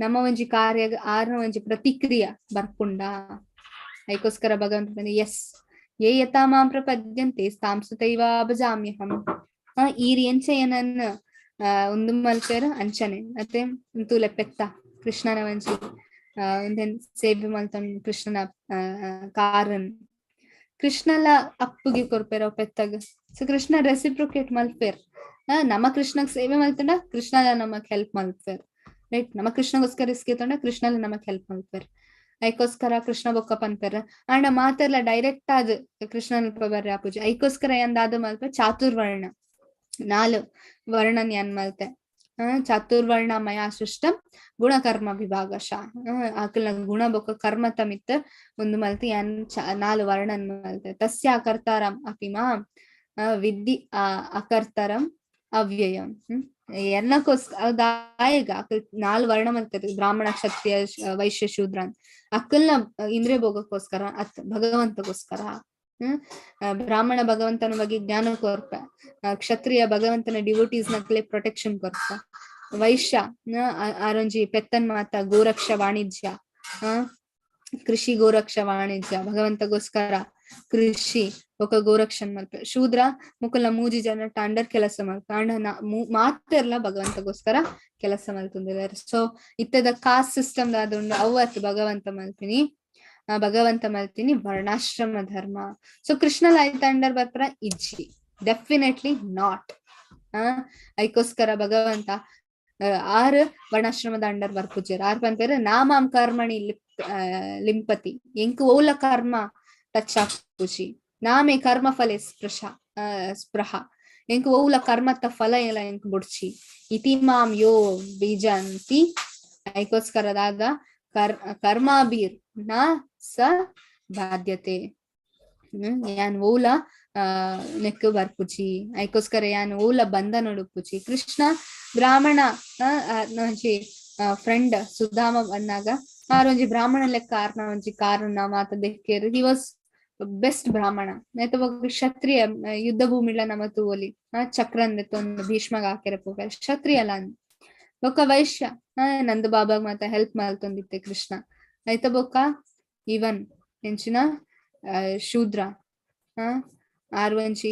ನಮ್ಮ ಒಂಜಿ ಕಾರ್ಯ ಆರ್ ಒಂಜಿ ಪ್ರತಿಕ್ರಿಯೆ ಬರ್ಪುಂಡ ಐಕೋಸ್ಕರ ಭಗವಂತ ಎಸ್ ಯೇ ಯಥಾ ಮಾಂ ಪ್ರಪದ್ಯಂತೆ ತಾಂ ಸುತೈವ ಭಜಾಮ್ಯಹಂ. ಈ ಎಂಚೆಯನನ್ನ ಒಂದು ಮಲ್ಪೇರು ಅಂಚನೆ ಮತ್ತೆ ತೂಲೆ ಪೆತ್ತ ಕೃಷ್ಣನ ಒಂಜಿ ಒಂದೆನ್ ಸೇವೆ ಮಲ್ತೊಂದು ಕೃಷ್ಣನ ಕಾರನ್ ಕೃಷ್ಣಲ ಅಪ್ಪುಗೆ ಕೊರ್ಪೇರ ಪೆತ್ತಗ. ಸೊ ಕೃಷ್ಣ ರೆಸಿಪ್ರೊಕೇಟ್ ಮಲ್ಪೇರ್ ನಮ್ಮ ಕೃಷ್ಣಗ್ ಸೇವೆ ಮಲ್ತಂಡ ಕೃಷ್ಣಲ ನಮಗ್ ಹೆಲ್ಪ್ ಮಲ್ಪೇರ್ ರೈಟ್. ನಮ್ಮ ಕೃಷ್ಣಗೋಸ್ಕರ ಇಸ್ಕೇತೊಂಡ ಕೃಷ್ಣಲ ನಮಗ್ ಹೆಲ್ಪ್ ಮಲ್ಪೇರ್ ಐಕೋಸ್ಕರ ಕೃಷ್ಣ ಬೊಕ್ಕ ಪನ್ಪೇರ ಅಂಡ ಮಾತೆಲ್ಲ ಡೈರೆಕ್ಟ್ ಆದ್ ಕೃಷ್ಣನ ಬರ್ರಿ ಆಪುಜಿ ಐಕೋಸ್ಕರ ಎಂದಾದ ಮಲ್ಪ ಚಾತುರ್ವರ್ಣ 4 ವರ್ಣನ್ ಏನ್ ಮಲ್ತೆ ಚಾತುರ್ವರ್ಣ ಮಯ ಸೃಷ್ಟಂ ಗುಣಕರ್ಮ ವಿಭಾಗಶ ಆಕಲ ಗುಣ ಬೊಕ್ಕ ಕರ್ಮ ತಮಿತ್ ಒಂದು ಮಲ್ತಿ ಏನ್ 4 ವರ್ಣನ್ ಮಲ್ತೆ ತಸ್ಯ ಅಕರ್ತಾರಂ ಅಪಿಮಾ ವಿದ್ಧಿ ಅಕರ್ತರಂ ಅವ್ಯಯಂ. ಎನ್ನಕೋಸ್ಕರ ದಾಯಗ ಅಕಲ್ 4 ವರ್ಣ ಮಲ್ತದೆ ಬ್ರಾಹ್ಮಣ ಕ್ಷತ್ರಿಯ ವೈಶ್ಯ ಶೂದ್ರ ಅಕಲ್ನ ಇಂದ್ರೆ ಭೋಗಕ್ಕೋಸ್ಕರ ಅತ್ ಭಗವಂತಗೋಸ್ಕರ. ಬ್ರಾಹ್ಮಣ ಭಗವಂತನ ಬಗ್ಗೆ ಜ್ಞಾನ ಕೊರ್ಪ, ಕ್ಷತ್ರಿಯ ಭಗವಂತನ ಡಿವೋಟೀಸ್ ನಕ್ಲೆ ಪ್ರೊಟೆಕ್ಷನ್ ಕೊರ್ಪ, ವೈಶ್ಯ ಆರೊಂಜಿ ಪೆತ್ತನ್ ಮಾತ ಗೋರಕ್ಷ ವಾಣಿಜ್ಯ ಕೃಷಿ ಗೋರಕ್ಷ ವಾಣಿಜ್ಯ ಭಗವಂತಗೋಸ್ಕರ ಕೃಷಿ ఒక ಗೋರಕ್ಷನ್ ಮಲ್ಪ, ಶೂದ್ರ ಮುಕುಲ್ನ ಮೂಜಿ ಜನ ಅಂಡರ್ ಕೆಲಸ ಮಲ್ಪ ಅಂಡ ಮಾತೆರ್ಲ ಭಗವಂತಗೋಸ್ಕರ ಕೆಲಸ ಮಲ್ತುಂದಿದ್ದಾರೆ. ಸೊ ಇತ್ತದ ಕಾಸ್ಟ್ ಸಿಸ್ಟಮ್ ದಾದುಂಡು ಅವತ್ತು ಭಗವಂತ ಮಲ್ತೀನಿ ವರ್ಣಾಶ್ರಮ ಧರ್ಮ. ಸೊ ಕೃಷ್ಣಲ್ ಆಯ್ತ ಅಂಡರ್ ಬರ್ಪರ ಇಜ್ಜಿ ಡೆಫಿನೆಟ್ಲಿ ನಾಟ್. ಐಕೋಸ್ಕರ ಭಗವಂತ 6 ವರ್ಣಾಶ್ರಮದ ಅಂಡರ್ ಬರ್ಪುಜರ್ ಆರ್ ಪಂಪೇರ ನಾಮಾಂ ಕರ್ಮಣಿ ಲಿಂಪತಿ ಎಂಕ್ ಓಲ ಕರ್ಮ ಟಚ್ ಆಪುಜಿ ನಾಮೇ ಕರ್ಮ ಫಲೆ ಸ್ಪೃಹ ಎಂಕ್ ಓಲ ಕರ್ಮತ್ತ ಫಲ ಎಲ್ಲ ಎಂಕ್ ಬುಡ್ಚಿ ಇತಿ ಮಾಂ ಯೋ ಬೀಜಂತಿ. ಐಕೋಸ್ಕರದಾದ ಕರ್ಮಾಬೀರ್ ನ ಸ ಬಾಧ್ಯತೆ ಯಾನ್ ಓಲ ನೆಕ್ ಬರ್ಪುಜಿ ಐಕೋಸ್ಕರ ಯಾನ್ ಓಲ ಬಂಧ ನಡುಪುಜಿ. ಕೃಷ್ಣ ಬ್ರಾಹ್ಮಣ ಫ್ರೆಂಡ್ ಸುಧಾಮ ಬಂದಾಗ ಆರೊಂಜಿ ಬ್ರಾಹ್ಮಣ ಲೆಕ್ಕ ಆರ್ನ ಒಂಜಿ ಕಾರಣ ಮಾತ ದೆಕ್ಕೇರು ಹಿ ವಾಸ್ ಬೆಸ್ಟ್ ಬ್ರಾಹ್ಮಣ. ಅಥವಾ ಕ್ಷತ್ರಿಯ ಯುದ್ಧ ಭೂಮಿಲ ನಮ್ಮ ತೂವಲಿ ಚಕ್ರನ್ ದೆತ್ತೊಂದು ಭೀಷ್ಮಗ ಹಾಕಿರ ಪೋಪ ಕ್ಷತ್ರಿಯ ಅಲ್ಲ ಬೊಕ್ಕ ವೈಶ್ಯ ನಂದ ಬಾಬಾಗ್ ಮಾತ ಹೆಲ್ಪ್ ಮಾಡ್ತೊಂದಿತ್ತೆ ಕೃಷ್ಣ ಆಯ್ತ ಬೊಕ್ಕ ಇವನ್ ಎಂಚಿನ ಶೂದ್ರ ಆರ್ವಂಚಿ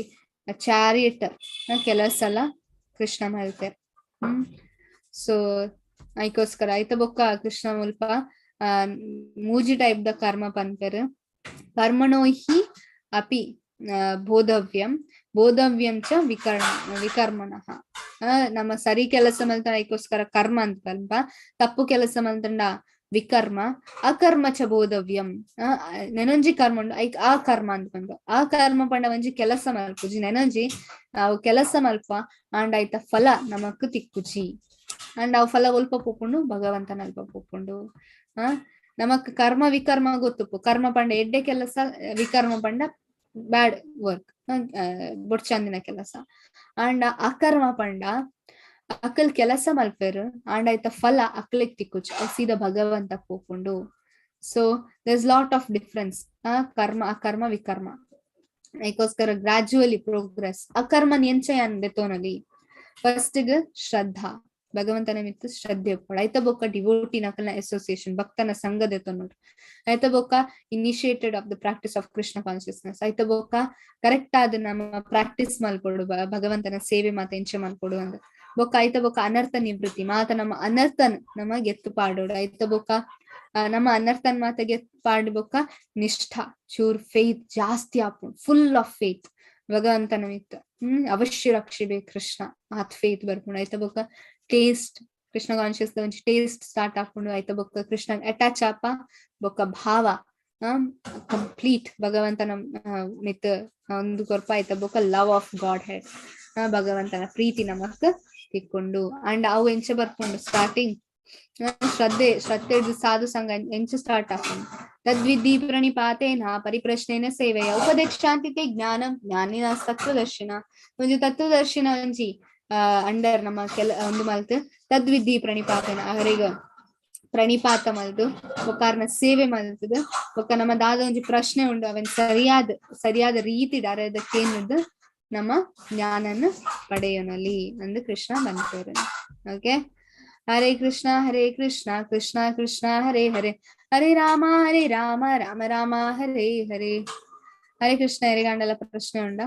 ಚಾರಿಯಟ್ ಕೆಲಸ ಎಲ್ಲ ಕೃಷ್ಣ ಮಾಡ್ತಾರೆ. ಸೊ ಐಕೋಸ್ಕರ ಆಯ್ತ ಬೊಕ್ಕ ಕೃಷ್ಣ ಮುಲ್ಪ ಮೂಜಿ ಟೈಪ್ ದ ಕರ್ಮ ಪನ್ಪೆರ್ ಕರ್ಮಣೋ ಹಿ ಅಪಿ ಬೋಧವ್ಯಂ ಚ ವಿಕರ್ಮಣಃ. ನಮ್ಮ ಸರಿ ಕೆಲಸ ಮಲ್ತ ಐಕೋಸ್ಕರ ಕರ್ಮ ಅಂತ ಪನ್ಪ, ತಪ್ಪು ಕೆಲಸ ಮಲ್ತಂಡ ವಿಕರ್ಮ, ಅಕರ್ಮ ಚ ಬೋಧವ್ಯಂ ನೆನಂಜಿ ಕರ್ಮ ಉಂಡು ಐಕ್ ಆ ಕರ್ಮ ಅಂತ ಪಂಡು ಆ ಕರ್ಮ ಪಂಡ ಒಂಜಿ ಕೆಲಸ ಮಲ್ಪುಜಿ ನೆನಂಜಿ ಅವು ಕೆಲಸ ಮಲ್ಪ ಅಂಡ್ ಆಯ್ತ ಫಲ ನಮಕ್ ತಿಕ್ಕುಜಿ ಅಂಡ್ ಅವು ಫಲ ಒಲ್ಪ ಪೋಪುಂಡು ಭಗವಂತನ ಅಲ್ಪ ಪೋಪುಂಡು. ನಮಕ್ ಕರ್ಮ ವಿಕರ್ಮ ಗೊತ್ತುಪ್ಪು, ಕರ್ಮ ಪಂಡ ಎಡ್ಡೆ ಕೆಲಸ, ವಿಕರ್ಮ ಪಂಡ ಬ್ಯಾಡ್ ವರ್ಕ್ ಬೊಡ್ಚಂದಿನ ಕೆಲಸ ಅಂಡ್ ಅಕರ್ಮ ಪಂಡ ಅಕಲ್ ಕೆಲಸ ಮಲ್ಪೇರು ಅಂಡ್ ಆಯ್ತ ಫಲ ಅಕ್ಲೆಗ್ ತಿಕ್ಕುಚ್ ಸೀದಾ ಭಗವಂತ ಪೋಪುಂಡು. So there's lot of difference ಕರ್ಮ ಅಕರ್ಮ ವಿಕರ್ಮ. ಐಕೋಸ್ಕರ ಗ್ರಾಜುವಲಿ ಪ್ರೋಗ್ರೆಸ್ ಅಕರ್ಮನ್ ಎಂಚ ಅಂದೆ ತೋನಲಿ ಫಸ್ಟ್ ಶ್ರದ್ಧಾ ಭಗವಂತನ ಮಿತ್ತು ಶ್ರದ್ಧೆ ಉಪ್ಪಡು ಐತ ಬೊಕ್ಕ ಡಿವೋಟಿ ನಕಲ್ನ ಅಸೋಸಿಯೇಷನ್ ಭಕ್ತನ ಸಂಘದ ತೊನ್ನೋಡು ಐತ ಬೊಕ್ಕ initiated of the practice of Krishna consciousness ಐತ ಬೊಕ್ಕ ಕರೆಕ್ಟ್ ಆದ ನಮ್ಮ ಪ್ರಾಕ್ಟೀಸ್ ಮಲ್ಪಡು ಭಗವಂತನ ಸೇವೆ ಮಾತ ಎಂಚ ಮಲ್ಪಡು ಅಂದ ಬೊಕ್ಕ ಐತ ಬೊಕ್ಕ ಅನರ್ಥ ನಿವೃತ್ತಿ ಮಾತ ನಮ್ಮ ಅನರ್ಥನ್ ನಮ್ಮ ಗೆತ್ತು ಪಾಡೋಡು ಐತ ಬೊಕ್ಕ ನಮ್ಮ ಅನರ್ಥನ್ ಮಾತ ಗೆತ್ತು ಪಾಡಿ ಬೊಕ್ಕ ನಿಷ್ಠಾ ಚೂರ್ ಫೇತ್ ಜಾಸ್ತಿ ಆಪುಂಡು ಫುಲ್ ಆಫ್ ಫೇತ್ ಭಗವಂತನ ಮಿತ್ತ ಅವಶ್ಯ ರಕ್ಷಿಬೇ ಕೃಷ್ಣ ಆತ್ ಫೇತ್ ಬರ್ಪುಂಡು ಐತ ಬೊಕ್ಕ ಟೇಸ್ಟ್ ಕೃಷ್ಣ ಕಾನ್ಶಿಯಸ್ ಒಂಜಿ ಟೇಸ್ಟ್ ಸ್ಟಾರ್ಟ್ ಆಪುಂಡು ಐತ ಬೊಕ್ಕ ಕೃಷ್ಣ ಅಟ್ಯಾಚ್ ಆಪ ಬೊಕ್ಕ ಭಾವ ಕಂಪ್ಲೀಟ್ ಭಗವಂತನ ಮಿತ್ ಒಂದು ಕೊರ್ಪ ಐತ ಬೊಕ್ಕ ಲವ್ ಆಫ್ ಗಾಡ್ ಹೆಡ್ ಭಗವಂತನ ಪ್ರೀತಿ ನಮಕ್ ತಿಕ್ಕೊಂಡು ಅಂಡ್ ಅವು ಎಂಚ ಬರ್ಪುಂಡು ಸ್ಟಾರ್ಟಿಂಗ್ ಶ್ರದ್ಧೆ ಸಾಧು ಸಂಘ ಎಂಚ ಸ್ಟಾರ್ಟ್ ಆಪುಂಡು ತದ್ವಿಧಿ ಪ್ರಣಿಪಾತೇನ ಪರಿಪ್ರಶ್ನೇನ ಸೇವೆಯ ಉಪದೇಶಾಂತಿತೆ ಜ್ಞಾನಂ ಜ್ಞಾನಿನ ತತ್ವದರ್ಶನ ಒಂಜಿ ತತ್ವದರ್ಶನ ಒಂಜಿ ಅಂಡರ್ ನಮ್ಮ ಒಂದು ಮಲ್ತು ತದ್ವಿಧಿ ಪ್ರಣಿಪಾತನ ಅವರಿಗೆ ಪ್ರಣಿಪಾತ ಮಲ್ದು ಒಕ್ಕಾರ್ನ ಸೇವೆ ಮಲ್ತದ ಒಕ್ಕ ನಮ್ಮ ದಾದ ಒಂಜಿ ಪ್ರಶ್ನೆ ಉಂಡು ಅವನ್ ಸರಿಯಾದ ರೀತಿ ಅರೆದಕ್ಕೇನದು ನಮ್ಮ ಜ್ಞಾನನ ಪಡೆಯೋನಲ್ಲಿ ಅಂದು ಕೃಷ್ಣ ಬಂತೇರು. ಓಕೆ, ಹರೇ ಕೃಷ್ಣ ಕೃಷ್ಣ ಕೃಷ್ಣ ಹರೇ ಹರೇ ಹರೇ ರಾಮ ರಾಮ ರಾಮ ಹರೇ ಹರೇ. ಹರೇ ಕೃಷ್ಣ ಎರಿಗಾಂಡಲ ಪ್ರಶ್ನೆ ಉಂಡ?